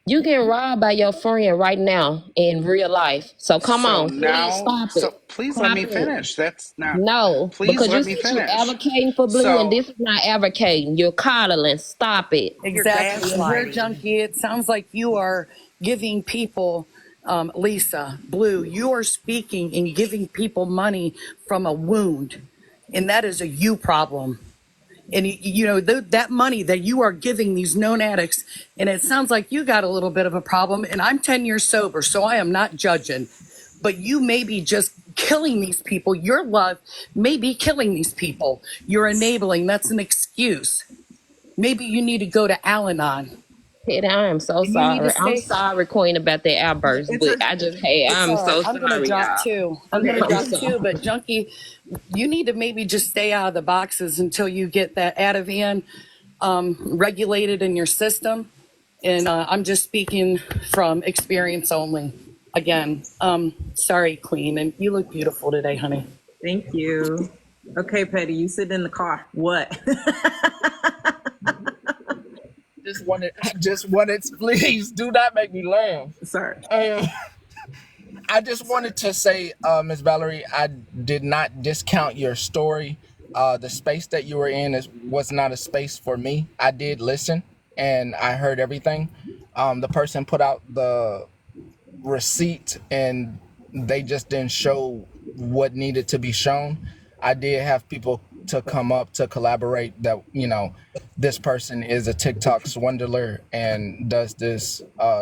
You getting robbed by your friend right now in real life. So come on, please stop it. please Stop let me it. finish. That's not. No, Please because you let me said you finish. advocating for Blue, and this is not advocating. You're coddling. Stop it. Exactly. And here, Junkie, it sounds like you are giving people, Lisa, Blue, you are speaking and giving people money from a wound. And that is a you problem. And, that money that you are giving these known addicts, and it sounds like you got a little bit of a problem. And I'm 10 years sober, so I am not judging. But you may be just killing these people. Your love may be killing these people. You're enabling. That's an excuse. Maybe you need to go to Al-Anon. Petty, I am so And you need to sorry. I'm stay- sorry, Queen, about that outburst, but I just I'm all right. so I'm sorry, gonna drop y'all. two. I'm gonna I'm drop sorry. two, but Junkie, you need to maybe just stay out of the boxes until you get that Ativan regulated in your system. And I'm just speaking from experience only. Again, sorry, Queen, and you look beautiful today, honey. Thank you. Okay, Petty, you sit in the car. What? Just wanted, please do not make me laugh. Sorry. I just wanted to say, Ms. Valerie, I did not discount your story. The space that you were in was not a space for me. I did listen and I heard everything. The person put out the receipt and they just didn't show what needed to be shown. I did have people to come up to collaborate that, this person is a TikTok swindler and does this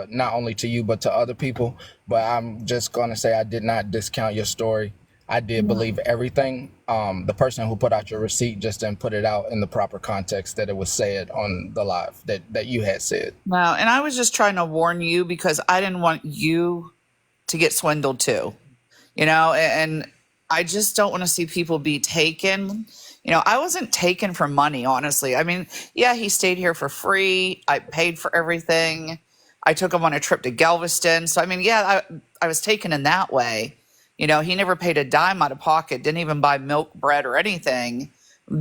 not only to you, but to other people. But I'm just going to say I did not discount your story. I did believe everything. The person who put out your receipt just didn't put it out in the proper context that it was said on the live that you had said. No, and I was just trying to warn you because I didn't want you to get swindled too, and I just don't want to see people be taken. I wasn't taken for money, honestly. I mean, yeah, he stayed here for free. I paid for everything. I took him on a trip to Galveston. So, I mean, yeah, I was taken in that way. He never paid a dime out of pocket, didn't even buy milk, bread, or anything,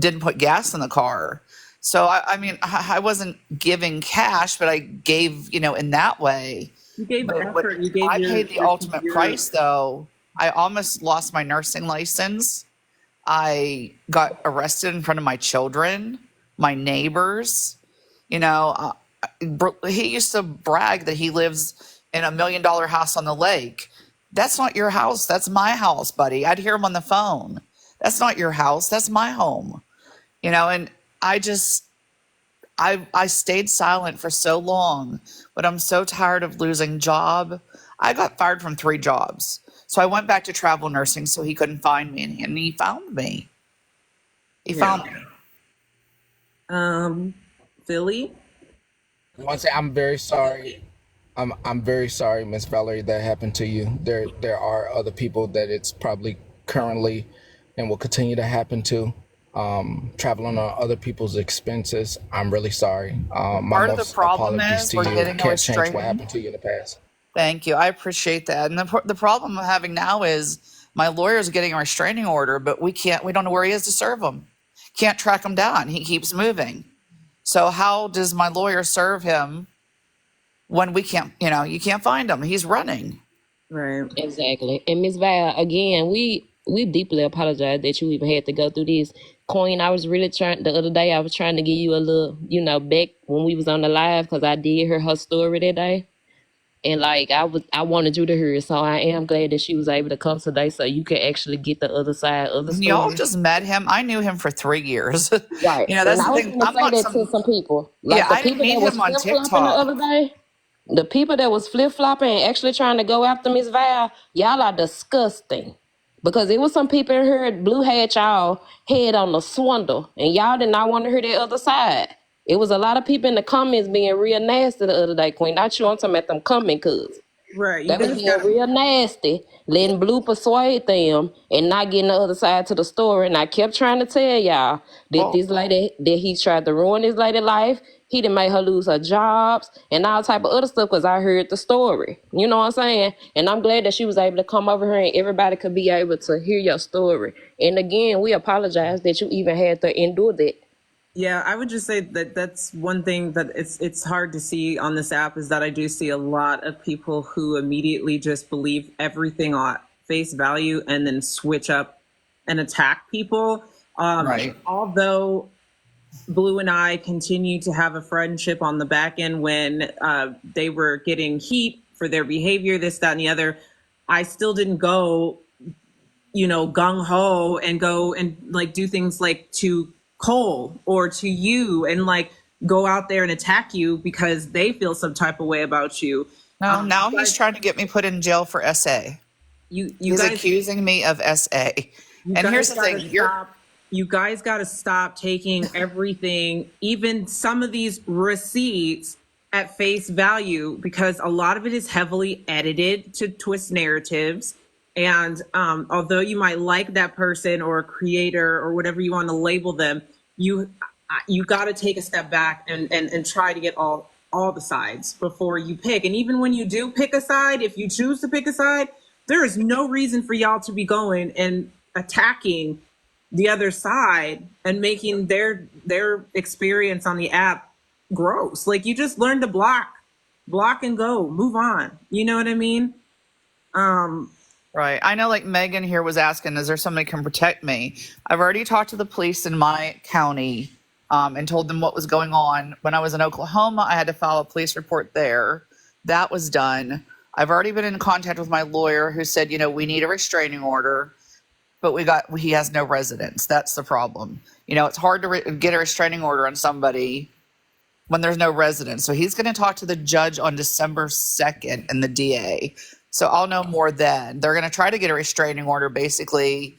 didn't put gas in the car. So, I mean, I wasn't giving cash, but I gave, in that way. You gave But effort. You gave I your, paid the ultimate price, though. I almost lost my nursing license. I got arrested in front of my children, my neighbors. You know, he used to brag that he lives in $1 million house on the lake. That's not your house. That's my house, buddy. I'd hear him on the phone. That's not your house. That's my home. You know, and I stayed silent for so long, but I'm so tired of losing job. I got fired from 3 jobs. So I went back to travel nursing so he couldn't find me, and he found me. He found me. Philly? I want to say I'm very sorry. I'm very sorry, Miss Valerie, that happened to you. There are other people that it's probably currently and will continue to happen to. Traveling on other people's expenses. I'm really sorry. My Part of the most problem apologies is to we're you. getting a Can't change what restraining. happened to you in the past. Thank you. I appreciate that. And the problem I'm having now is my lawyer's getting a restraining order, but we don't know where he is to serve him. Can't track him down. He keeps moving. So how does my lawyer serve him when we can't, you can't find him? He's running. Right. Exactly. And Miss Val, again, we deeply apologize that you even had to go through this. Queen, I was really the other day, I was trying to give you a little, back when we was on the live, because I did hear her story that day. And like I wanted you to hear it, so I am glad that she was able to come today, so you can actually get the other side of the story. Y'all just met him. I knew him for 3 years. Right. That's and the I was thing. gonna I'm say not that some. to some people. Like Yeah, the I didn't people that meet was him on flip flopping the TikTok. other day. The people that was flip flopping and actually trying to go after Miss Val, y'all are disgusting. Because it was some people in here, Blue had y'all head on the swindle, and y'all did not want to hear the other side. It was a lot of people in the comments being real nasty the other day, Queen. Not you, I'm talking about them comment cuz. Right. They was being real nasty, letting Blue persuade them and not getting the other side to the story. And I kept trying to tell y'all that this lady, that he tried to ruin this lady life. He done made her lose her jobs and all type of other stuff because I heard the story. You know what I'm saying? And I'm glad that she was able to come over here and everybody could be able to hear your story. And again, we apologize that you even had to endure that. Yeah, I would just say that that's one thing that it's hard to see on this app is that I do see a lot of people who immediately just believe everything on face value and then switch up and attack people. Right. Although Blue and I continue to have a friendship on the back end when they were getting heat for their behavior, this, that, and the other, I still didn't go, gung ho and go and like do things like to Cole or to you and like go out there and attack you because they feel some type of way about you. No, now he's trying to get me put in jail for SA. He's guys, accusing me of SA. And here's the thing. You guys got to stop taking everything, even some of these receipts at face value, because a lot of it is heavily edited to twist narratives. And although you might like that person or a creator or whatever you want to label them, you got to take a step back and try to get all the sides before you pick. And even when you do pick a side, if you choose to pick a side, there is no reason for y'all to be going and attacking the other side and making their experience on the app gross. Like, you just learn to block and go, move on. You know what I mean? Right. I know, like Megan here was asking, is there somebody who can protect me? I've already talked to the police in my county and told them what was going on. When I was in Oklahoma, I had to file a police report there. That was done. I've already been in contact with my lawyer who said, we need a restraining order, but he has no residence. That's the problem. It's hard to get a restraining order on somebody when there's no residence. So he's going to talk to the judge on December 2nd and the DA. So I'll know more then. They're going to try to get a restraining order basically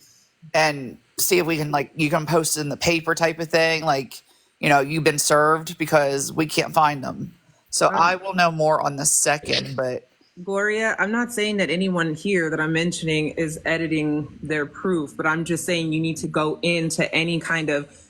and see if we can, you can post it in the paper type of thing. You've been served because we can't find them. So I will know more on the 2nd, but. Gloria, I'm not saying that anyone here that I'm mentioning is editing their proof, but I'm just saying you need to go into any kind of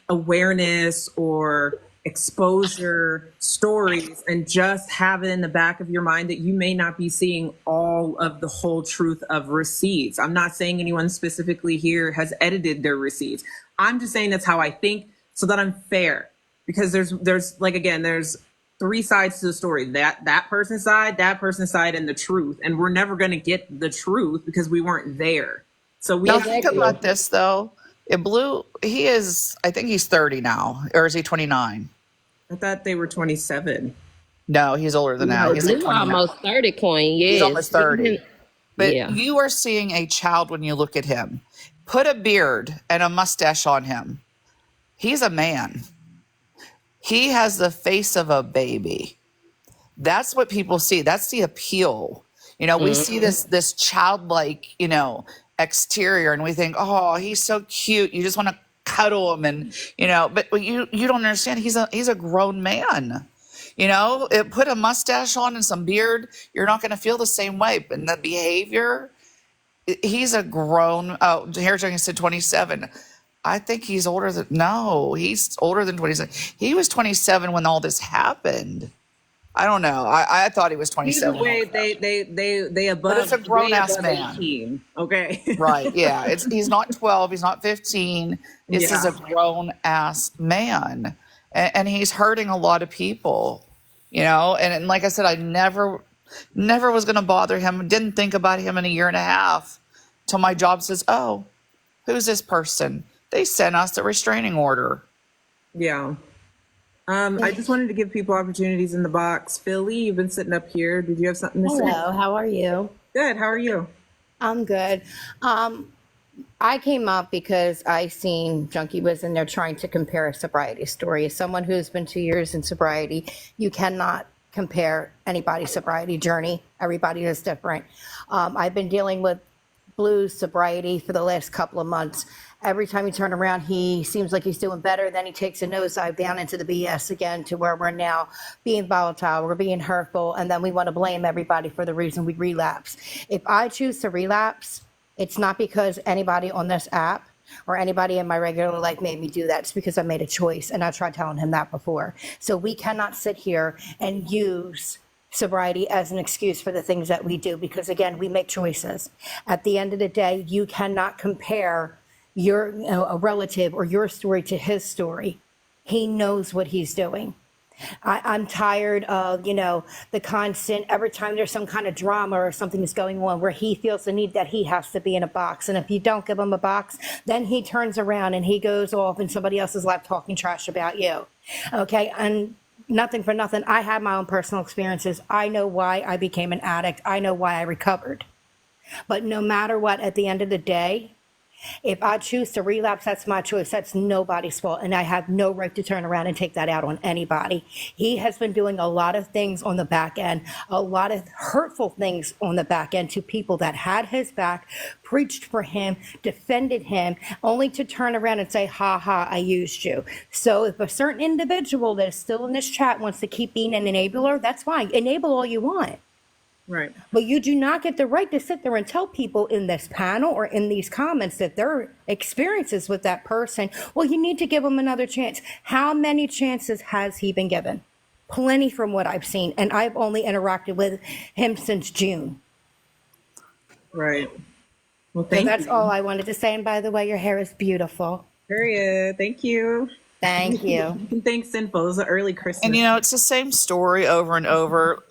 awareness or exposure stories and just have it in the back of your mind that you may not be seeing all of the whole truth of receipts. I'm not saying anyone specifically here has edited their receipts. I'm just saying that's how I think so that I'm fair, because there's there's 3 sides to the story, that person's side, and the truth. And we're never going to get the truth because we weren't there. So we Now have think to. about this though. Blue, he is, I think he's 30 now, or is he 29? I thought they were 27. No, he's older than that. No, He's like Blue 29. almost 30, Queen. He's Yes. almost 30. But Yeah. you are seeing a child when you look at him. Put a beard and a mustache on him. He's a man. He has the face of a baby. That's what people see. That's the appeal. You know, we see this childlike, you know, exterior, and we think, oh, he's so cute. You just want to cuddle him, and you know, but you don't understand. He's a grown man. You know, put a mustache on and some beard, you're not going to feel the same way. And the behavior, he's a grown. Oh, Hair Junkie said 27. I think he's older than. No, he's older than 27. He was 27 when all this happened. I don't know. I thought he was 27. Either way, they above. But it's a grown ass above man. 18. Okay. Right. Yeah. He's not 12. He's not 15. This is Yeah. a grown ass man. And he's hurting a lot of people, you know? And like I said, I never was going to bother him. Didn't think about him in a year and a half till my job says, oh, who's this person? They sent us a restraining order. Yeah. I just wanted to give people opportunities in the box. Philly, you've been sitting up here. Did you have something to say? Hello, how are you? Good. How are you? I'm good. I came up because I seen Junkie was in there trying to compare a sobriety story. As someone who's been 2 years in sobriety, you cannot compare anybody's sobriety journey. Everybody is different. I've been dealing with Blue's sobriety for the last couple of months. Every time you turn around, he seems like he's doing better. Then he takes a nosedive down into the BS again to where we're now being volatile, we're being hurtful, and then we want to blame everybody for the reason we relapse. If I choose to relapse, it's not because anybody on this app or anybody in my regular life made me do that. It's because I made a choice, and I tried telling him that before. So we cannot sit here and use sobriety as an excuse for the things that we do, because again, we make choices. At the end of the day, you cannot compare a relative or your story to his story. He knows what he's doing. I'm tired of, the constant, every time there's some kind of drama or something that's going on where he feels the need that he has to be in a box. And if you don't give him a box, then he turns around and he goes off in somebody else's life talking trash about you. Okay. And nothing for nothing. I had my own personal experiences. I know why I became an addict. I know why I recovered. But no matter what, at the end of the day, if I choose to relapse, that's my choice. That's nobody's fault. And I have no right to turn around and take that out on anybody. He has been doing a lot of things on the back end, a lot of hurtful things on the back end to people that had his back, preached for him, defended him, only to turn around and say, ha ha, I used you. So if a certain individual that is still in this chat wants to keep being an enabler, that's fine. Enable all you want. Right. But you do not get the right to sit there and tell people in this panel or in these comments that their experiences with that person, well, you need to give them another chance. How many chances has he been given? Plenty from what I've seen. And I've only interacted with him since June. Right. Well, So that's all I wanted to say. And by the way, your hair is beautiful. Period. Thank you. Thank you. You can thank Sinful. It was an early Christmas. And it's the same story over and over.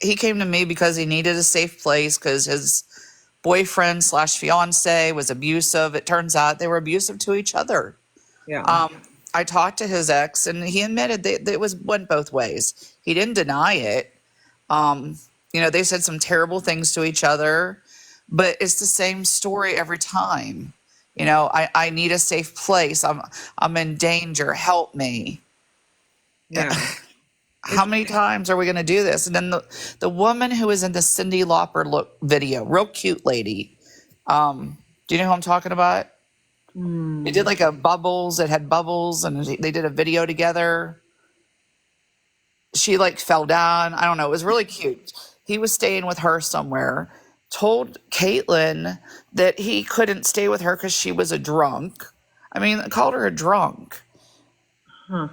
He came to me because he needed a safe place because his boyfriend / fiance was abusive. It turns out they were abusive to each other. Yeah. I talked to his ex, and he admitted that it went both ways. He didn't deny it. They said some terrible things to each other, but it's the same story every time. I need a safe place. I'm in danger. Help me. Yeah. How many times are we going to do this? And then the woman who was in the Cyndi Lauper video, real cute lady. Do you know who I'm talking about? They did like a bubbles. It had bubbles, and they did a video together. She fell down. I don't know. It was really cute. He was staying with her somewhere. Told Caitlyn that he couldn't stay with her because she was a drunk. I mean, called her a drunk. Huh.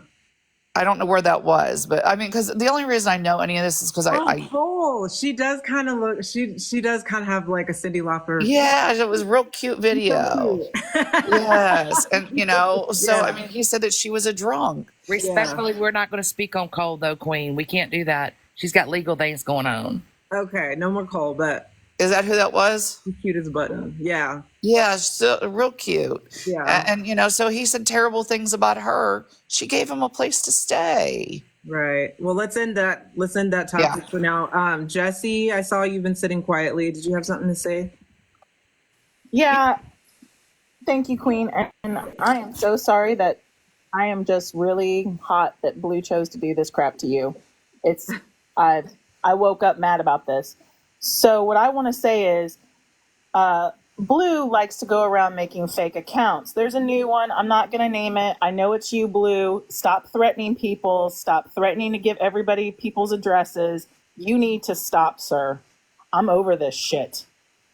I don't know where that was, but because the only reason I know any of this is because Cole. She does kind of look. She does kind of have like a Cyndi Lauper. Yeah, it was a real cute video. Yes, and he said that she was a drunk. Respectfully, we're not going to speak on Cole though, Queen. We can't do that. She's got legal things going on. Okay, no more Cole, but Is that who that was? Cute as a button. Yeah. Yeah, so real cute. Yeah. And you know, so he said terrible things about her. She gave him a place to stay. Right. Well, let's end that Yeah. topic for now. Jesse, I saw you've been sitting quietly. Did you have something to say? Yeah, thank you, Queen. And I am so sorry that I am just really hot that Blue chose to do this crap to you. It's I woke up mad about this. So what I want to say is, Blue likes to go around making fake accounts. There's a new one. I'm not going to name it. I know it's you, Blue. Stop threatening people. Stop threatening to give everybody people's addresses. You need to stop, sir. I'm over this shit.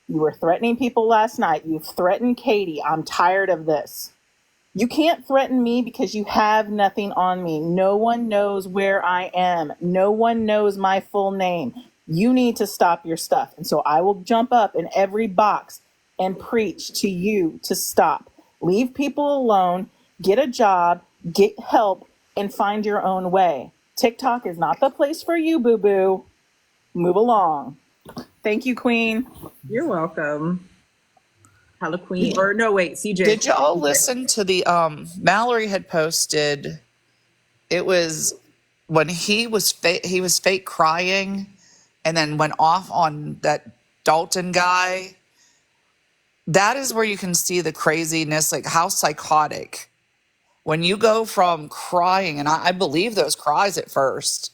You were threatening people last night. You've threatened Katie. I'm tired of this. You can't threaten me because you have nothing on me. No one knows where I am. No one knows my full name. You need to stop your stuff. And so I will jump up in every box and preach to you to stop. Leave people alone, get a job, get help, and find your own way. TikTok is not the place for you, boo-boo. Move along. Thank you, Queen. You're welcome. Hello, Queen. Or no, wait, CJ. Did y'all listen to the Mallory had posted? It was when he was fake crying, and then went off on that Dalton guy. That is where you can see the craziness, like how psychotic. When you go from crying, and I believe those cries at first,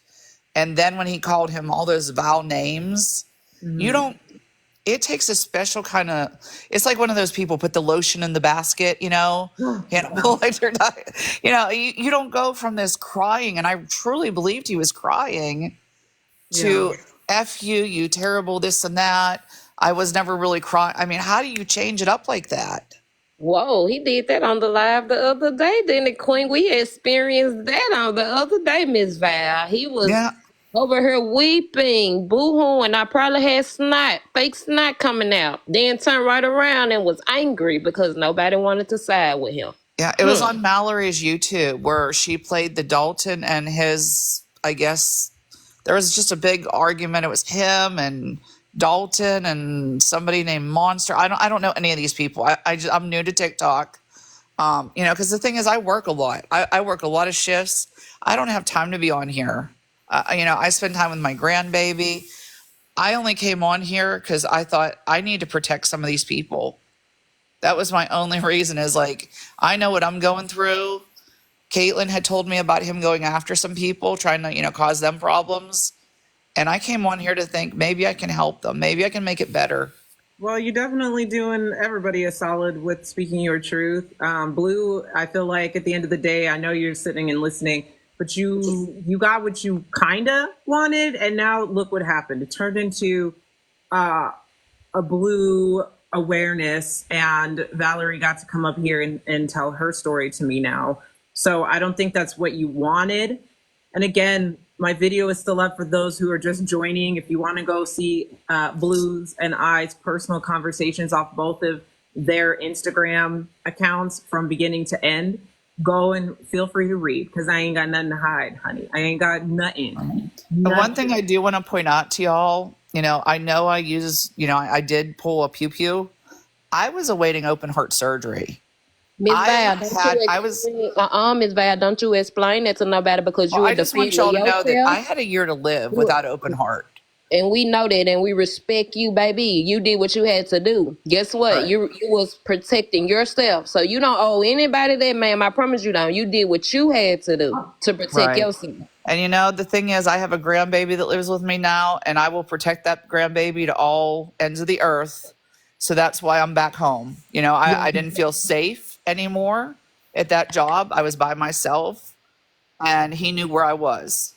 and then when he called him all those vile names, you don't. It takes a special kind of. It's like one of those people put the lotion in the basket, you know. Like they're not, you know, you don't go from this crying, and I truly believed he was crying, to F you, you terrible this and that. I was never really crying. I mean, how do you change it up like that? Whoa, he did that on the live the other day, didn't it, Queen? We experienced that on the other day, Miss Val. He was over here weeping, boo-hooing. I probably had fake snot coming out. Then turned right around and was angry because nobody wanted to side with him. Yeah, it was on Mallory's YouTube where she played the Dalton and his, I guess, there was just a big argument. It was him and Dalton and somebody named Monster. I don't know any of these people. I'm new to TikTok. You know, because the thing is, I work a lot. I work a lot of shifts. I don't have time to be on here. You know, I spend time with my grandbaby. I only came on here because I thought I need to protect some of these people. That was my only reason, is like, I know what I'm going through. Caitlin had told me about him going after some people, trying to, you know, cause them problems. And I came on here to think maybe I can help them. Maybe I can make it better. Well, you're definitely doing everybody a solid with speaking your truth. Blue, I feel like at the end of the day, I know you're sitting and listening, but you got what you kind of wanted. And now look what happened. It turned into a Blue awareness, and Valerie got to come up here and tell her story to me now. So I don't think that's what you wanted. And again, my video is still up for those who are just joining. If you want to go see Blue's and I's personal conversations off both of their Instagram accounts from beginning to end, go and feel free to read, because I ain't got nothing to hide, honey. I ain't got nothing. The one thing I do want to point out to y'all, you know I use, you know, I did pull a pew-pew. I was awaiting open heart surgery. Miss Val, Miss Val, don't you explain that to nobody, because you I just want y'all to know that I had a year to live without open heart. And we know that, and we respect you, baby. You did what you had to do. Guess what? Right. You was protecting yourself. So you don't owe anybody that, ma'am. I promise you don't. You did what you had to do to protect yourself. And you know, the thing is, I have a grandbaby that lives with me now, and I will protect that grandbaby to all ends of the earth. So that's why I'm back home. You know, I didn't feel safe anymore at that job. I was by myself, and he knew where I was.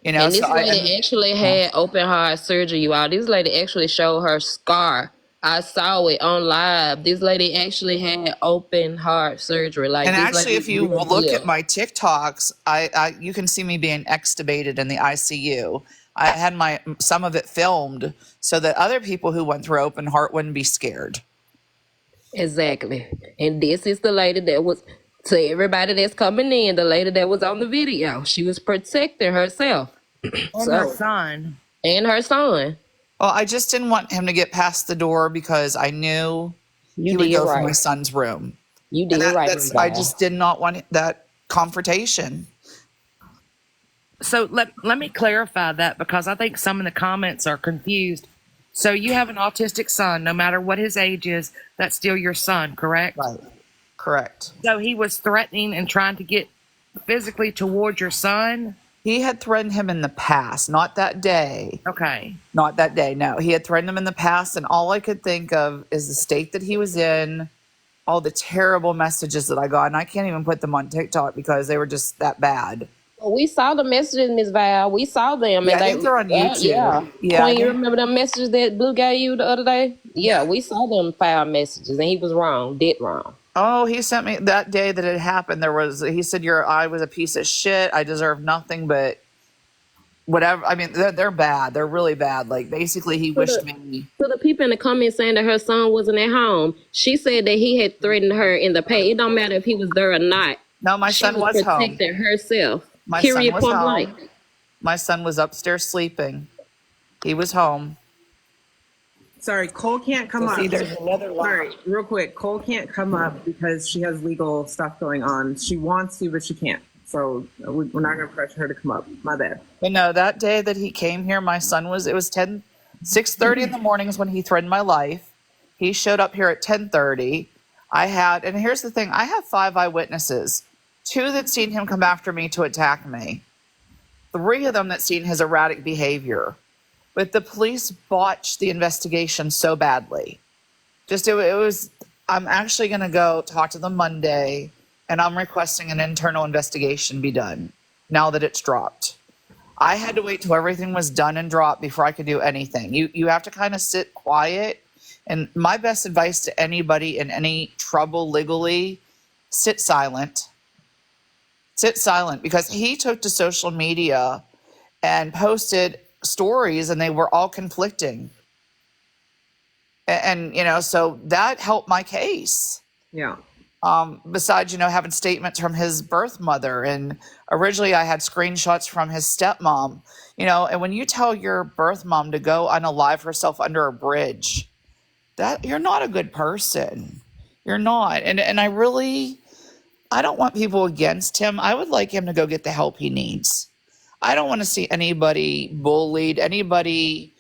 You know, and this lady actually had open heart surgery, you all. This lady actually showed her scar. I saw it on live. This lady actually had open heart surgery. Like, and this actually, lady if you real look deal. at my TikToks, you can see me being extubated in the ICU. I had some of it filmed so that other people who went through open heart wouldn't be scared. Exactly. And this is the lady that was, to everybody that's coming in, the lady that was on the video. She was protecting herself. And her son. And her son. Well, I just didn't want him to get past the door because I knew You he would did go for my right. son's room. You And did right, I Val. just did not want that confrontation. So let me clarify that because I think some of the comments are confused. So you have an autistic son, no matter what his age is, that's still your son, correct? Right. Correct. So he was threatening and trying to get physically towards your son? He had threatened him in the past, not that day. Okay. Not that day, no. He had threatened him in the past, and all I could think of is the state that he was in, all the terrible messages that I got, and I can't even put them on TikTok because they were just that bad. We saw the messages, Miss Val. We saw them. Yeah, and I think they're on YouTube. Yeah. Yeah, I Queen, you think- remember the messages that Blue gave you the other day? Yeah, we saw them foul messages, and he was wrong, did wrong. Oh, he sent me that day that it happened. He said I was a piece of shit. I deserve nothing but whatever. I mean, they're bad. They're really bad. Like basically, he wished me. So the people in the comments saying that her son wasn't at home, she said that he had threatened her in the past. It don't matter if he was there or not. No, my son was home. Protecting herself. My Period. son was Point home. blank. My son was upstairs sleeping. He was home. Sorry, Cole can't come up. Sorry, real quick. Cole can't come up because she has legal stuff going on. She wants to, but she can't. So we're not going to pressure her to come up. My bad. But no, that day that he came here, my son it was 6:30 in the mornings when he threatened my life. He showed up here at 10:30. And here's the thing, I have 5 eyewitnesses. 2 that seen him come after me to attack me. 3 of them that seen his erratic behavior. But the police botched the investigation so badly. I'm actually going to go talk to them Monday, and I'm requesting an internal investigation be done now that it's dropped. I had to wait till everything was done and dropped before I could do anything. You have to kind of sit quiet. And my best advice to anybody in any trouble legally, sit silent. Sit silent, because he took to social media and posted stories and they were all conflicting. And so that helped my case. Yeah. Besides, having statements from his birth mother. And originally I had screenshots from his stepmom, and when you tell your birth mom to go unalive herself under a bridge, that you're not a good person. You're not. And I don't want people against him. I would like him to go get the help he needs. I don't want to see anybody bullied, anybody,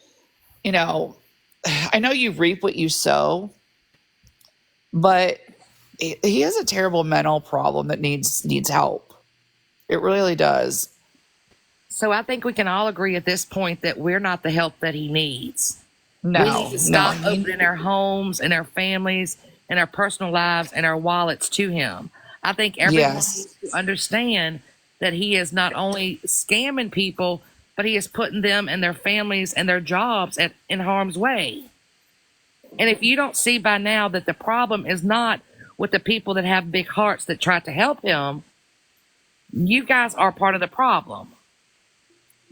I know you reap what you sow, but he has a terrible mental problem that needs help. It really does. So I think we can all agree at this point that we're not the help that he needs. No, we need to stop opening our homes and our families and our personal lives and our wallets to him. I think everyone needs to understand that he is not only scamming people, but he is putting them and their families and their jobs in harm's way. And if you don't see by now that the problem is not with the people that have big hearts that try to help him, you guys are part of the problem.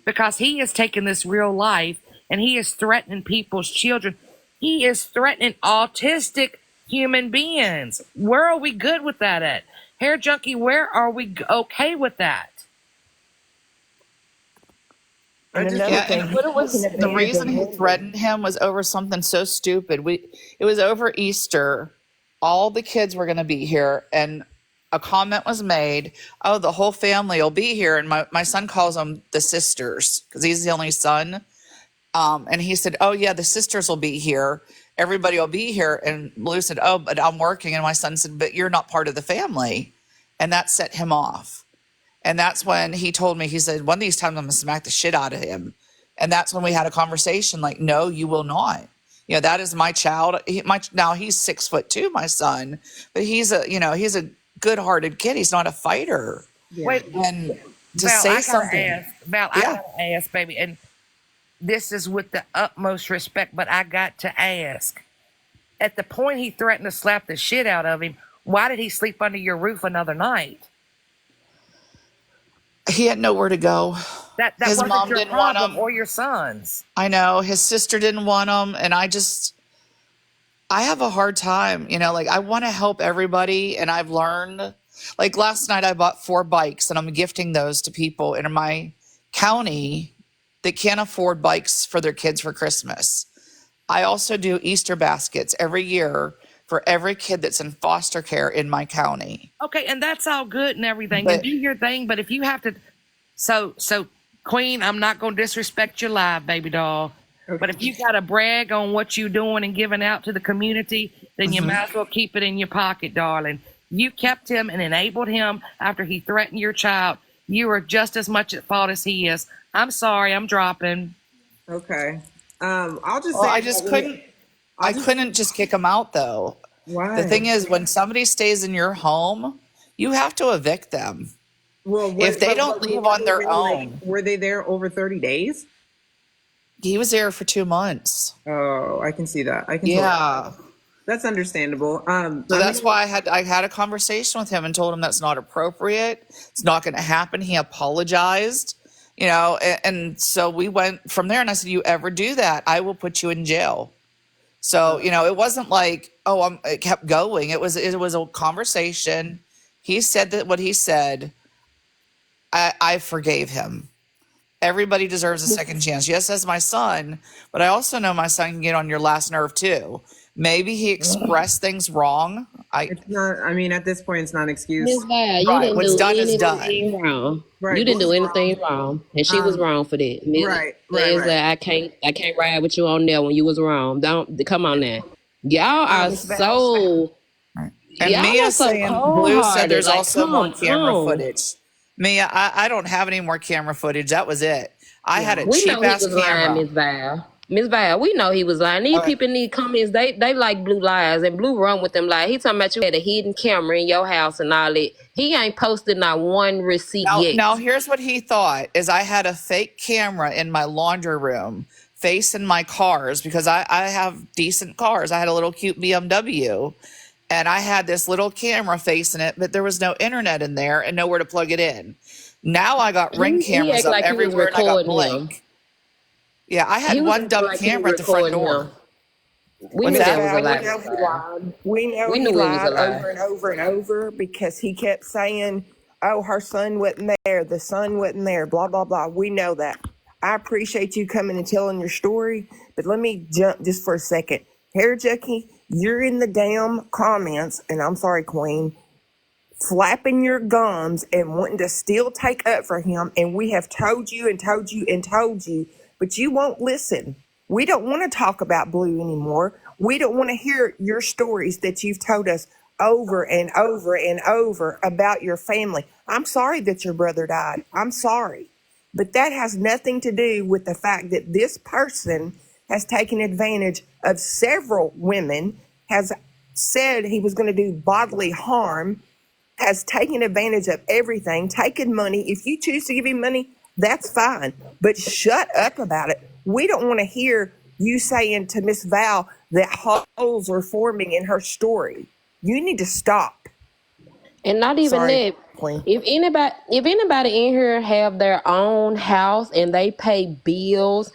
Because he is taking this real life and he is threatening people's children. He is threatening autistic human beings. Where are we good with that at? Hair Junkie, where are we okay with that? The reason he threatened him was over something so stupid. It was over Easter. All the kids were going to be here, and a comment was made, oh, the whole family will be here. And my son calls them the sisters because he's the only son. And he said, oh, yeah, the sisters will be here. Everybody will be here. And Blue said, oh, but I'm working. And my son said, but you're not part of the family. And that set him off. And that's when he told me, he said, one of these times I'm going to smack the shit out of him. And that's when we had a conversation like, no, you will not. That is my child. Now he's 6'2", my son, but he's a good-hearted kid. He's not a fighter. Yeah. Wait, and to Val, say something. I gotta ask, baby, and this is with the utmost respect, but I got to ask. At the point he threatened to slap the shit out of him, why did he sleep under your roof another night? He had nowhere to go. That his wasn't mom your didn't want problem him, or your son's. I know his sister didn't want him, and I have a hard time. I want to help everybody, and I've learned. Like last night, I bought 4 bikes, and I'm gifting those to people in my county that can't afford bikes for their kids for Christmas. I also do Easter baskets every year for every kid that's in foster care in my county. Okay, and that's all good and everything. And But do your thing, but if you have to, so Queen, I'm not gonna disrespect your live, baby doll. But if you gotta brag on what you're doing and giving out to the community, then you might as well keep it in your pocket, darling. You kept him and enabled him after he threatened your child. You are just as much at fault as he is. I'm sorry, I'm dropping. Okay. I'll just well, say I couldn't just kick him out though. Why? The thing is, when somebody stays in your home, you have to evict them. Well, If they don't leave on their own. Were they there over 30 days? He was there for 2 months. Oh, I can see that. I can. Yeah. That's understandable. So that's why I had a conversation with him and told him that's not appropriate. It's not going to happen. He apologized, you know, and so we went from there. And I said, "You ever do that, I will put you in jail." So you know, it wasn't like it kept going. It was a conversation. He said that what he said. I forgave him. Everybody deserves a second chance. Yes, as my son, but I also know my son can get on your last nerve too. Maybe he expressed things wrong. It's not. I mean, at this point, it's not an excuse. Miss Val, you Right, didn't what's do done is anything done. wrong. Right, You didn't do what's anything wrong, and she was wrong for that. Miss right, says right. that I can't ride with you on there when you was wrong. Don't come on now. Y'all are so. And Y'all Mia are so saying, Blue said cold-hearted. there's Like, also more come camera on. footage. Mia, I don't have any more camera footage. That was it. I had a We cheap know he ass was lying, camera. Miss Val. Miss Val, we know he was lying. These people in these comments, they like Blue lies, and Blue run with them lies. He talking about you had a hidden camera in your house and all that. He ain't posted not one receipt yet. Now here's what he thought: is I had a fake camera in my laundry room facing my cars because I have decent cars. I had a little cute BMW. And I had this little camera facing it, but there was no internet in there and nowhere to plug it in. Now I got Ring He cameras act up like he was everywhere and I got recording him. Blink. Yeah, I had He was one acting dumb like he was camera at the front recording door. him. We What's knew that was a that? lie. We know he lied. We know We he knew it was a lied lie. over and over and over because he kept saying, "Oh, her son wasn't there. The son wasn't there." Blah blah blah. We know that. I appreciate you coming and telling your story, but let me jump just for a second. Hair Junkie, you're in the damn comments, and I'm sorry, Queen, flapping your gums and wanting to still take up for him, and we have told you and told you and told you, but you won't listen. We don't want to talk about Blue anymore. We don't want to hear your stories that you've told us over and over and over about your family. I'm sorry that your brother died. I'm sorry. But that has nothing to do with the fact that this person has taken advantage of several women, has said he was going to do bodily harm, has taken advantage of everything, taken money. If you choose to give him money, that's fine. But shut up about it. We don't want to hear you saying to Miss Val that holes are forming in her story. You need to stop. And not even Sorry, that. Queen. If anybody in here have their own house and they pay bills,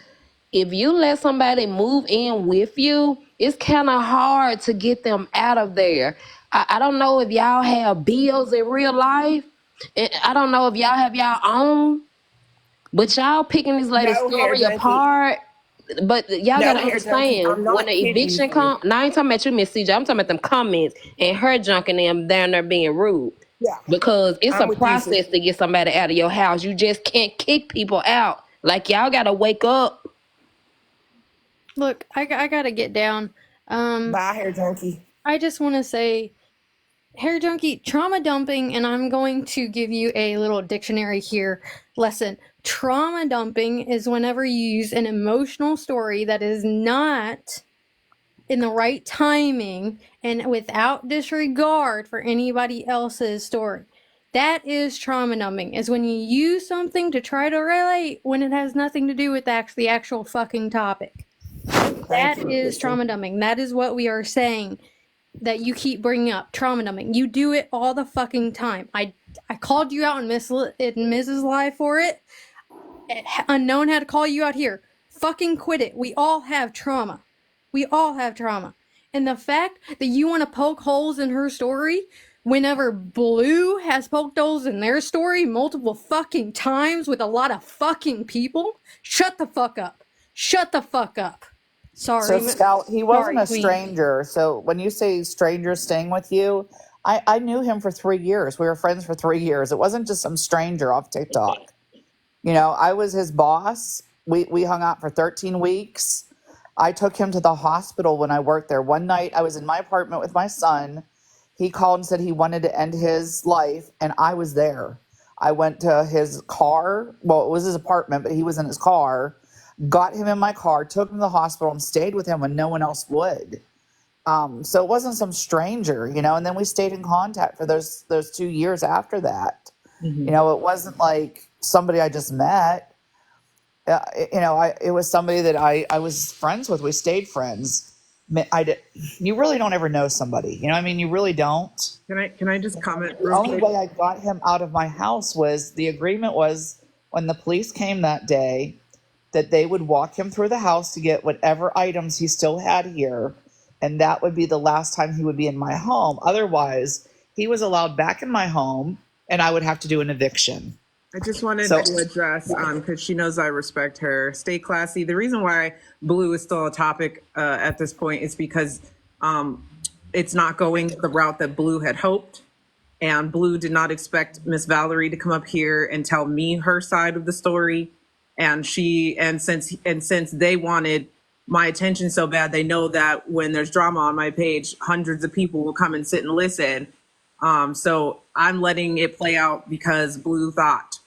if you let somebody move in with you, it's kind of hard to get them out of there. I don't know if y'all have bills in real life. I don't know if y'all have y'all own, but y'all picking this lady's No, Hair story Junkie. apart. But y'all No, gotta Hair Junkie. understand, I'm not when the kidding eviction you. come, now I ain't talking about you, Miss CJ. I'm talking about them comments and her junking them down there being rude. Yeah. Because it's I'm a with you, sis. process to get somebody out of your house. You just can't kick people out. Like, y'all gotta wake up. Look, I gotta get down. Bye, Hair Junkie. I just want to say, Hair Junkie, trauma dumping, and I'm going to give you a little dictionary here lesson. Trauma dumping is whenever you use an emotional story that is not in the right timing and without disregard for anybody else's story. That is trauma dumping, is when you use something to try to relate when it has nothing to do with the actual fucking topic. That is trauma dumping. That is what we are saying that you keep bringing up. Trauma dumping. You do it all the fucking time. I called you out in Mrs. Live for it. Unknown had to call you out here. Fucking quit it. We all have trauma. We all have trauma. And the fact that you want to poke holes in her story whenever Blue has poked holes in their story multiple fucking times with a lot of fucking people, shut the fuck up. Shut the fuck up. So Sorry. Scout, he wasn't Sorry, a Queen. stranger. So when you say stranger staying with you, I knew him for 3 years. We were friends for 3 years. It wasn't just some stranger off TikTok. You know, I was his boss. We hung out for 13 weeks. I took him to the hospital when I worked there. One night I was in my apartment with my son. He called and said he wanted to end his life, and I was there. I went to his car. Well, it was his apartment, but he was in his car. Got him in my car, took him to the hospital, and stayed with him when no one else would. So it wasn't some stranger, you know. And then we stayed in contact for those 2 years after that. Mm-hmm. You know, it wasn't like somebody I just met. You know, it was somebody that I was friends with. We stayed friends. You really don't ever know somebody. You know what I mean? You really don't. Can I just comment The real only quick? way I got him out of my house was the agreement was when the police came that day that they would walk him through the house to get whatever items he still had here. And that would be the last time he would be in my home. Otherwise, he was allowed back in my home and I would have to do an eviction. I just wanted So, to address, because she knows I respect her. Stay classy. The reason why Blue is still a topic at this point is because it's not going the route that Blue had hoped. And Blue did not expect Miss Valerie to come up here and tell me her side of the story. And since they wanted my attention so bad, they know that when there's drama on my page, hundreds of people will come and sit and listen. So I'm letting it play out because Blue thought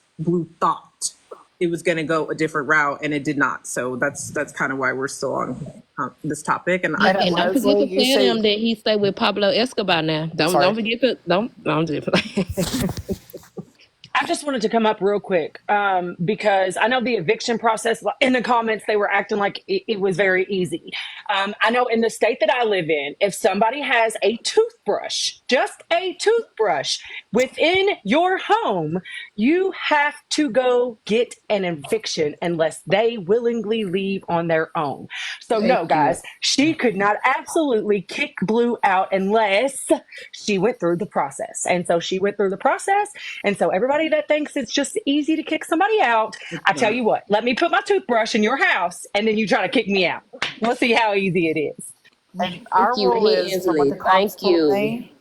it was going to go a different route, and it did not. So that's kind of why we're still on this topic. And And don't forget to tell him that he stay with Pablo Escobar now. Don't forget to don't just I just wanted to come up real quick because I know the eviction process in the comments, they were acting like it was very easy. I know in the state that I live in, if somebody has a toothbrush, just a toothbrush within your home, you have to go get an eviction unless they willingly leave on their own. So no, guys, she could not absolutely kick Blue out unless she went through the process. And so she went through the process. And so everybody that thinks it's just easy to kick somebody out, I tell you what, let me put my toothbrush in your house and then you try to kick me out. We'll see how easy it is. and our you, rule is from what the cops Thank told you. me,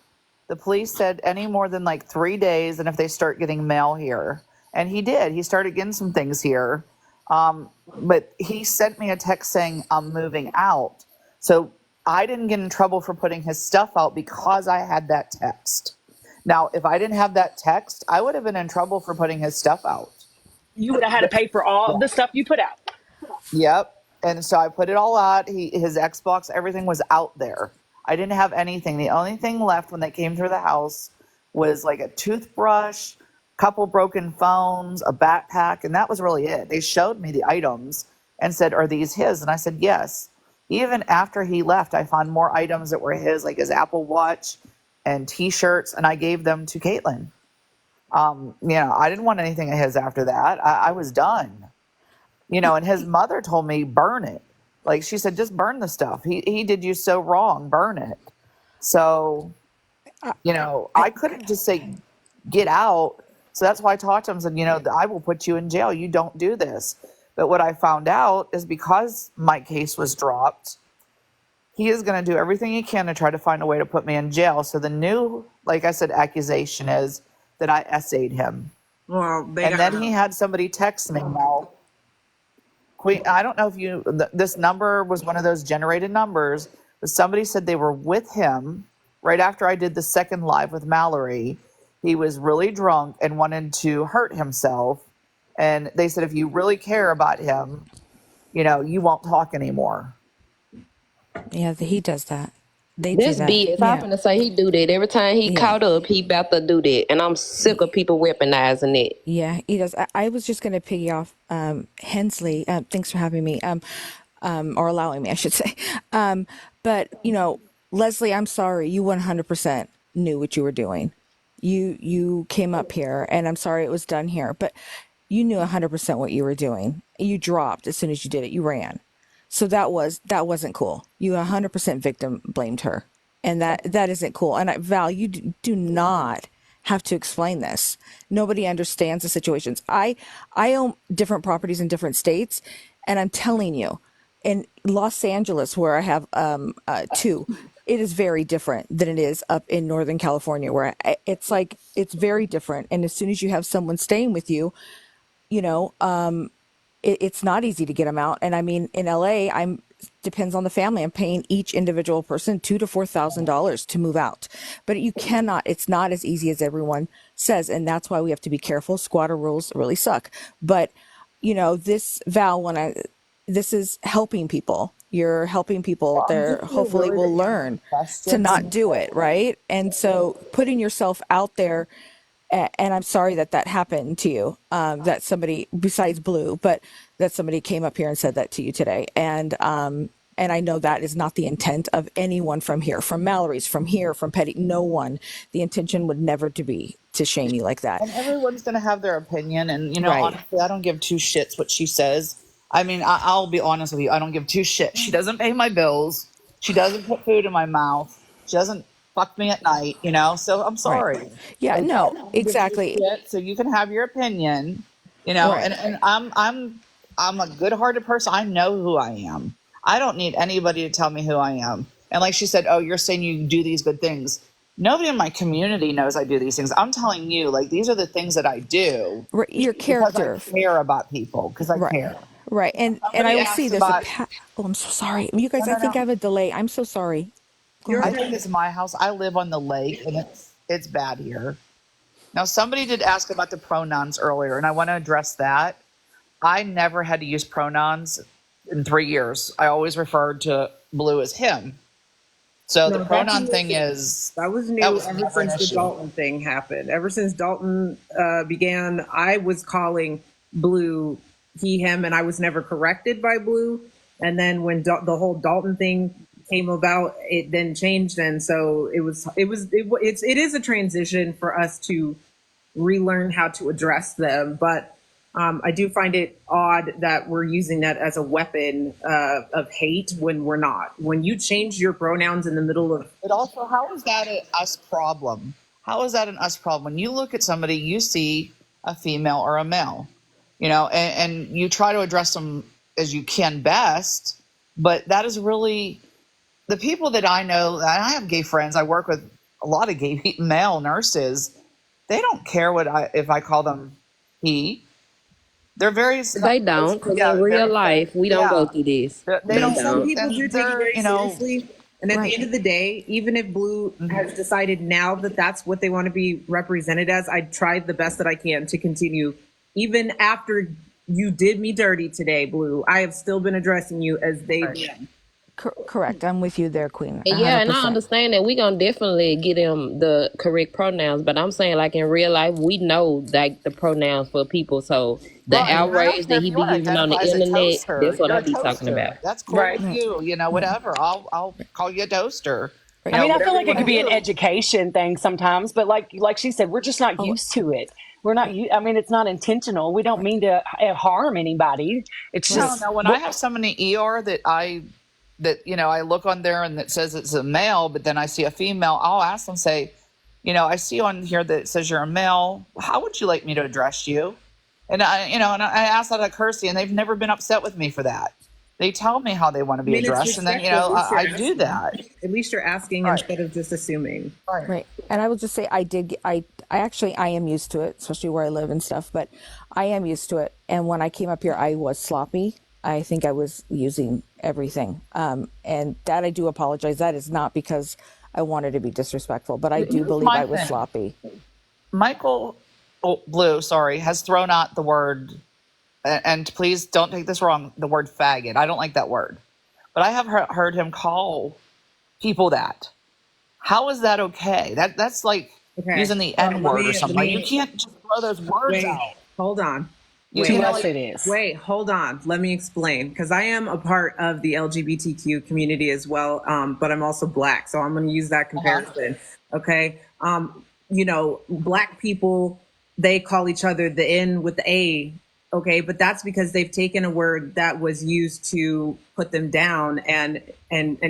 the police said any more than like 3 days, and if they start getting mail here. And he did. He started getting some things here. But he sent me a text saying, I'm moving out. So I didn't get in trouble for putting his stuff out because I had that text. Now, if I didn't have that text, I would have been in trouble for putting his stuff out. You would have had to pay for all of the stuff you put out. Yep. And so I put it all out. His Xbox, everything was out there. I didn't have anything. The only thing left when they came through the house was like a toothbrush, couple broken phones, a backpack, and that was really it. They showed me the items and said, are these his? And I said, yes. Even after he left, I found more items that were his, like his Apple Watch and t-shirts, and I gave them to Caitlin. You know, I didn't want anything of his after that. I was done. You know, and his mother told me, burn it. Like she said, just burn the stuff. He did you so wrong, burn it. So, you know, I couldn't just say, get out. So that's why I talked to him and said, you know, I will put you in jail. You don't do this. But what I found out is because my case was dropped, he is going to do everything he can to try to find a way to put me in jail. So the new, like I said, accusation is that I essayed him. Well, And then he had somebody text me, now, Queen, I don't know if you, this number was one of those generated numbers, but somebody said they were with him right after I did the second live with Mallory. He was really drunk and wanted to hurt himself. And they said, if you really care about him, you know, you won't talk anymore. Yeah, he does that. They do This that. BS. I'm Yeah. finna say he do that. Every time he Yeah. caught up, he about to do that. And I'm sick of people weaponizing it. Yeah, he does. I was just going to piggy off Hensley. Thanks for having me, or allowing me, I should say. But, you know, Leslie, I'm sorry. You 100% knew what you were doing. You came up here, and I'm sorry it was done here. But you knew 100% what you were doing. You dropped as soon as you did it. You ran. So that wasn't cool. You 100% victim blamed her. and that isn't cool. And Val, you do not have to explain this. Nobody understands the situations. I own different properties in different states, and I'm telling you, in Los Angeles, where I have two, it is very different than it is up in Northern California, where it's like it's very different. And as soon as you have someone staying with you, you know, it's not easy to get them out. And I mean, in LA, depends on the family. I'm paying each individual person $2,000 to $4,000 to move out. But you cannot. It's not as easy as everyone says, and that's why we have to be careful. Squatter rules really suck. But you know, this Val, this is helping people. You're helping people. They're hopefully will learn to not do it, right? And so putting yourself out there. And I'm sorry that happened to you, that somebody besides Blue, but that somebody came up here and said that to you today. And I know that is not the intent of anyone from here, from Mallory's, from here, from Petty, no one. The intention would never be to shame you like that. And everyone's going to have their opinion. And, you know, Right. honestly, I don't give two shits what she says. I mean, I'll be honest with you. I don't give two shits. She doesn't pay my bills. She doesn't put food in my mouth. She doesn't fuck me at night, you know? So I'm sorry. Right. Yeah, Like, I no, don't give two exactly. shits, so you can have your opinion, you know, Right. and I'm a good-hearted person. I know who I am. I don't need anybody to tell me who I am. And like she said, oh, you're saying you do these good things. Nobody in my community knows I do these things. I'm telling you, like, these are the things that I do. Your character. Because I care about people, because I care. Right. And Somebody I will asked see there's about- oh, I'm so sorry. You guys, I think I have a delay. I'm so sorry. Go I ahead. think it's my house. I live on the lake, and it's bad here. Now, somebody did ask about the pronouns earlier, and I want to address that. I never had to use pronouns in 3 years. I always referred to Blue as him. So the No, pronoun that's thing new. is That was new that was ever never an since the issue. Dalton thing happened. Ever since Dalton began, I was calling Blue he, him, and I was never corrected by Blue. And then when the whole Dalton thing came about, it then changed, and so it is a transition for us to relearn how to address them. But I do find it odd that we're using that as a weapon of hate when we're not. When you change your pronouns in the middle of But also, how is that an us problem? How is that an us problem? When you look at somebody, you see a female or a male, you know, and you try to address them as you can best. But that is really the people that I know. And I have gay friends. I work with a lot of gay male nurses. They don't care if I call them he. They're very. They don't, because Yeah, in real very- life, we don't yeah. go through this. They don't. Some people and do take it they're, very you know, seriously. And at the end of the day, even if Blue has decided now that that's what they want to be represented as, I tried the best that I can to continue. Even after you did me dirty today, Blue, I have still been addressing you as they did. Correct. I'm with you there, Queen. And yeah, and I 100%. understand that we gonna definitely get them the correct pronouns, but I'm saying like in real life, we know like the pronouns for people. So the Right. outrage that he be using on the Identify as a internet, toaster. that's what You're I a be talking toaster. about. That's cool Right. with you. You know, whatever. I'll call you a toaster. You I know, mean, I whatever feel like you it could wanna be an do. education thing sometimes, but like she said, we're just not used to it. We're not. I mean, it's not intentional. We don't mean to harm anybody. It's just No. When I have someone in the ER that you know, I look on there and it says it's a male, but then I see a female, I'll ask them, say, you know, I see on here that it says you're a male. How would you like me to address you? And I ask that out of courtesy, and they've never been upset with me for that. They tell me how they want to be it's addressed, and then you respectful. know, At least I you're do asking. that. At least you're asking instead of just assuming. Right. And I will just say I am used to it, especially where I live and stuff, but I am used to it. And when I came up here, I was sloppy. I think I was using everything. And that I do apologize. That is not because I wanted to be disrespectful, but I do Here's believe my I was thing. sloppy. Michael Blue, sorry, has thrown out the word, and please don't take this wrong, the word faggot. I don't like that word. But I have heard him call people that. How is that okay? That's like using the N word or something. Like, you can't just throw those words Wait, out. hold on. You Wait, know, yes, it is. Wait, hold on. Let me explain. Because I am a part of the LGBTQ community as well, but I'm also Black. So I'm going to use that comparison. Okay. You know, Black people, they call each other the N with the A Okay, but that's because they've taken a word that was used to put them down and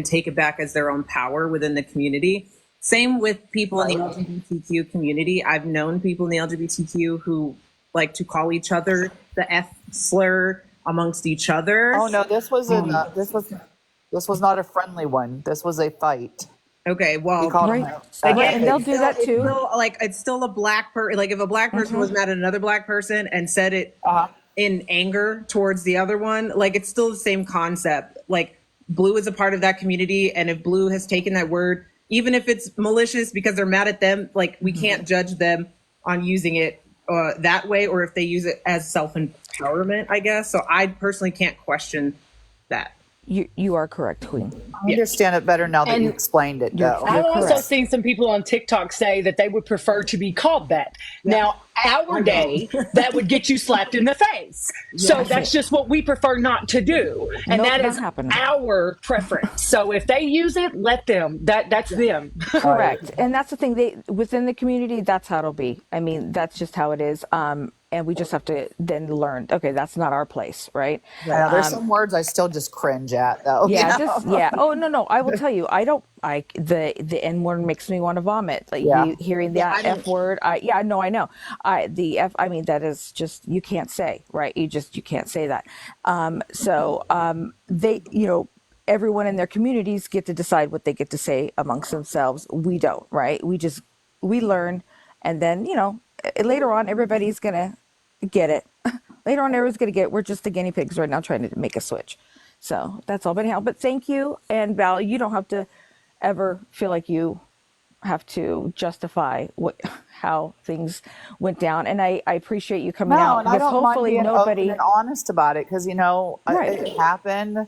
take it back as their own power within the community. Same with people in the LGBTQ community. I've known people in the LGBTQ who like to call each other the F slur amongst each other. Oh no, this was not a friendly one. This was a fight. Okay, well, He called him Right. out. Right, and they'll do that it's too. still, like, it's still a black person. Like, if a black person was mad at another black person and said it in anger towards the other one, like, it's still the same concept. Like, Blue is a part of that community, and if Blue has taken that word, even if it's malicious because they're mad at them, like, we can't judge them on using it that way, or if they use it as self-empowerment, I guess. So I personally can't question that. You are correct, Queen. I understand it better now that you explained it, though. I've also seen some people on TikTok say that they would prefer to be called that. Now, our day, that would get you slapped in the face. So that's just what we prefer not to do. And Nope, that not is happening. our preference. So if they use it, let them. That's them. Correct. And that's the thing, they within the community, that's how it'll be. I mean, that's just how it is. And we just have to then learn, okay, that's not our place, right? Yeah, there's some words I still just cringe at, though. Yeah, you know? just yeah. Oh no, I will tell you, the N word makes me want to vomit. Like you hearing that F word, I know. The F, I mean, that is just, you can't say, right? You can't say that. They, everyone in their communities get to decide what they get to say amongst themselves. We don't, right? We learn, and then, later on, everybody's gonna get it. Later on, everyone's gonna get it. We're just the guinea pigs right now trying to make a switch. So that's all. But anyhow, but thank you. And Val, you don't have to ever feel like you have to justify how things went down. And I appreciate you coming out. And I because don't mind hopefully being nobody open and honest about it because, it happened.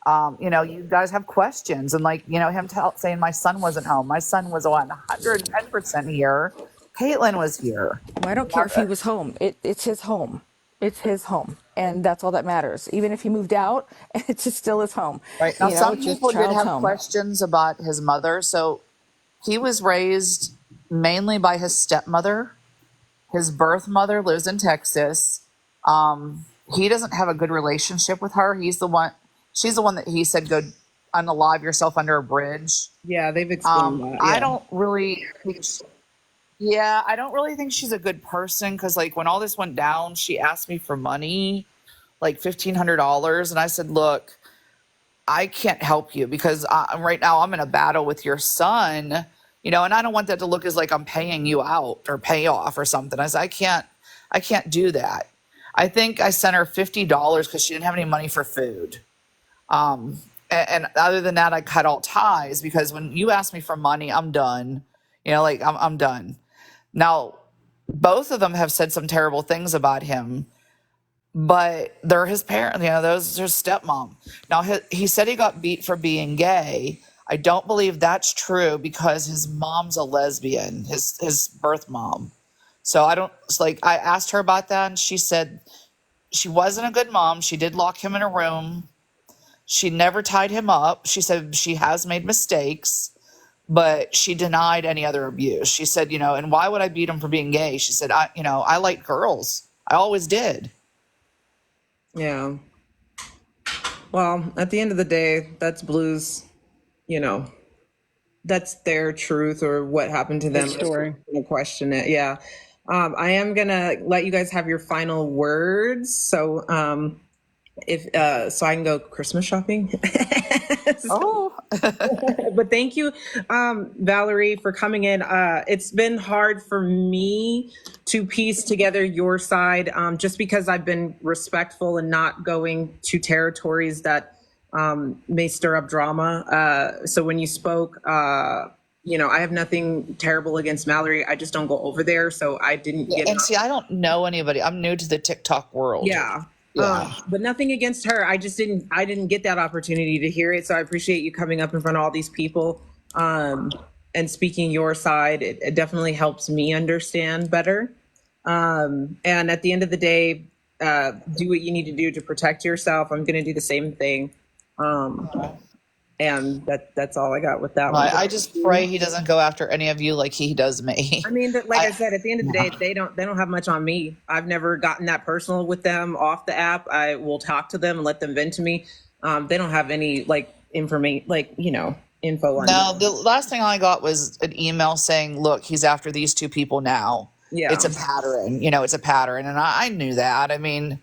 You guys have questions. And him saying my son wasn't home. My son was 110% here. Caitlin was here. Well, I don't care if he was home. It's his home. It's his home. And that's all that matters. Even if he moved out, it's just still his home. Right. Now, some it's just people did child's have home. questions about his mother. So he was raised mainly by his stepmother. His birth mother lives in Texas. He doesn't have a good relationship with her. She's the one that he said, go unalive yourself under a bridge. Yeah, they've explained that. I don't really think she's a good person because, when all this went down, she asked me for money, like $1,500. And I said, look, I can't help you because right now I'm in a battle with your son, and I don't want that to look as like I'm paying you out or pay off or something. I said, I can't do that. I think I sent her $50 because she didn't have any money for food. And other than that, I cut all ties because when you ask me for money, I'm done. I'm done. Now, both of them have said some terrible things about him, but they're his parents. Those are his stepmom. Now, he said he got beat for being gay. I don't believe that's true because his mom's a lesbian, his birth mom. So I asked her about that, and she said she wasn't a good mom. She did lock him in a room. She never tied him up. She said she has made mistakes, but she denied any other abuse. She said, and why would I beat him for being gay? She said, I like girls. I always did. Yeah. Well, at the end of the day, that's Blue's, that's their truth or what happened to them. Story. No question it. Yeah. I am going to let you guys have your final words. So, so I can go Christmas shopping. But thank you, Valerie, for coming in. It's been hard for me to piece together your side, just because I've been respectful and not going to territories that may stir up drama. So when you spoke, I have nothing terrible against Mallory. I just don't go over there. So I didn't get. And see, I don't know anybody. I'm new to the TikTok world. Yeah. Yeah. But nothing against her. I didn't get that opportunity to hear it. So I appreciate you coming up in front of all these people and speaking your side. It definitely helps me understand better. And at the end of the day, do what you need to do to protect yourself. I'm going to do the same thing. And that's all I got with that Well, one. I just pray he doesn't go after any of you like he does me. I mean, like I said, at the end of the day, they don't have much on me. I've never gotten that personal with them off the app. I will talk to them and let them vent to me. They don't have any like information, like, you know, info on No, me. the last thing I got was an email saying, look, he's after these two people now. Yeah. It's a pattern, you know, it's a pattern. And I knew that. I mean,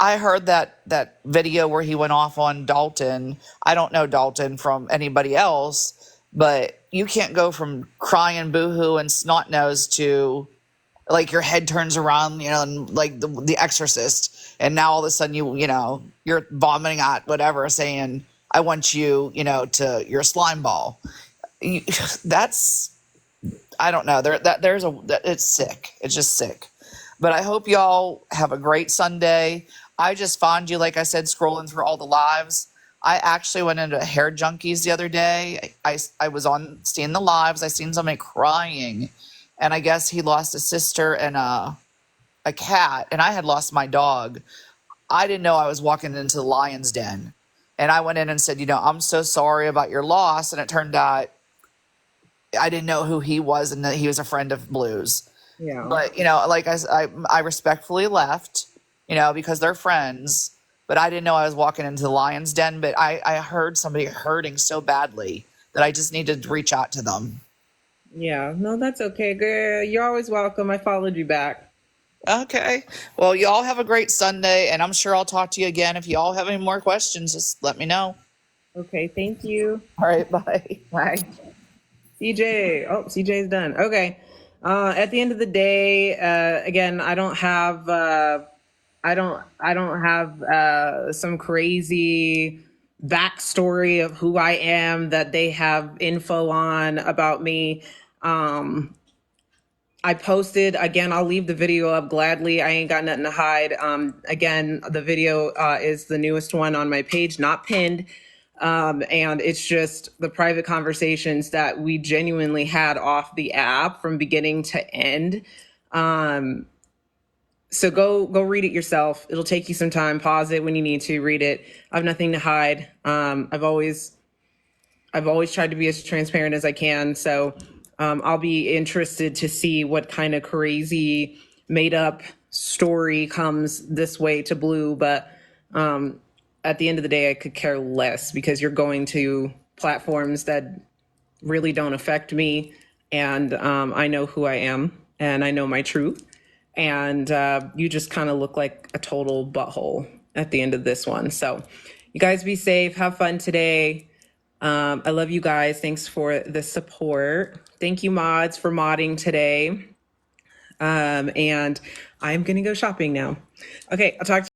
I heard that video where he went off on Dalton. I don't know Dalton from anybody else, but you can't go from crying boohoo and snot nose to like your head turns around, you know, and like the Exorcist, and now all of a sudden you're vomiting at whatever, saying, "I want you, you know, to your slime ball." That's I don't know. It's sick. It's just sick. But I hope y'all have a great Sunday. I just found you, like I said, scrolling through all the lives. I actually went into Hair Junkies the other day. I was on seeing the lives. I seen somebody crying, and I guess he lost a sister and a cat, and I had lost my dog. I didn't know I was walking into the lion's den, and I went in and said, you know, I'm so sorry about your loss. And it turned out I didn't know who he was, and that he was a friend of Blue's. Yeah. But, you know, like I respectfully left, you know, because they're friends. But I didn't know I was walking into the lion's den. But I heard somebody hurting so badly that I just needed to reach out to them. Yeah, no, that's okay, girl. You're always welcome. I followed you back. Okay. Well, y'all have a great Sunday, and I'm sure I'll talk to you again. If y'all have any more questions, just let me know. Okay, thank you. All right, bye. Bye. CJ. Oh, CJ's done. Okay. At the end of the day, again, I don't have some crazy backstory of who I am that they have info on about me. I posted, again, I'll leave the video up gladly. I ain't got nothing to hide. Again, the video is the newest one on my page, not pinned. And it's just the private conversations that we genuinely had off the app from beginning to end. So go read it yourself. It'll take you some time. Pause it when you need to. Read it. I have nothing to hide. I've always tried to be as transparent as I can. So I'll be interested to see what kind of crazy made up story comes this way to Blue. But at the end of the day, I could care less, because you're going to platforms that really don't affect me. And I know who I am, and I know my truth. And you just kind of look like a total butthole at the end of this one. So you guys be safe. Have fun today. I love you guys. Thanks for the support. Thank you, mods, for modding today. And I'm going to go shopping now. Okay, I'll talk to you.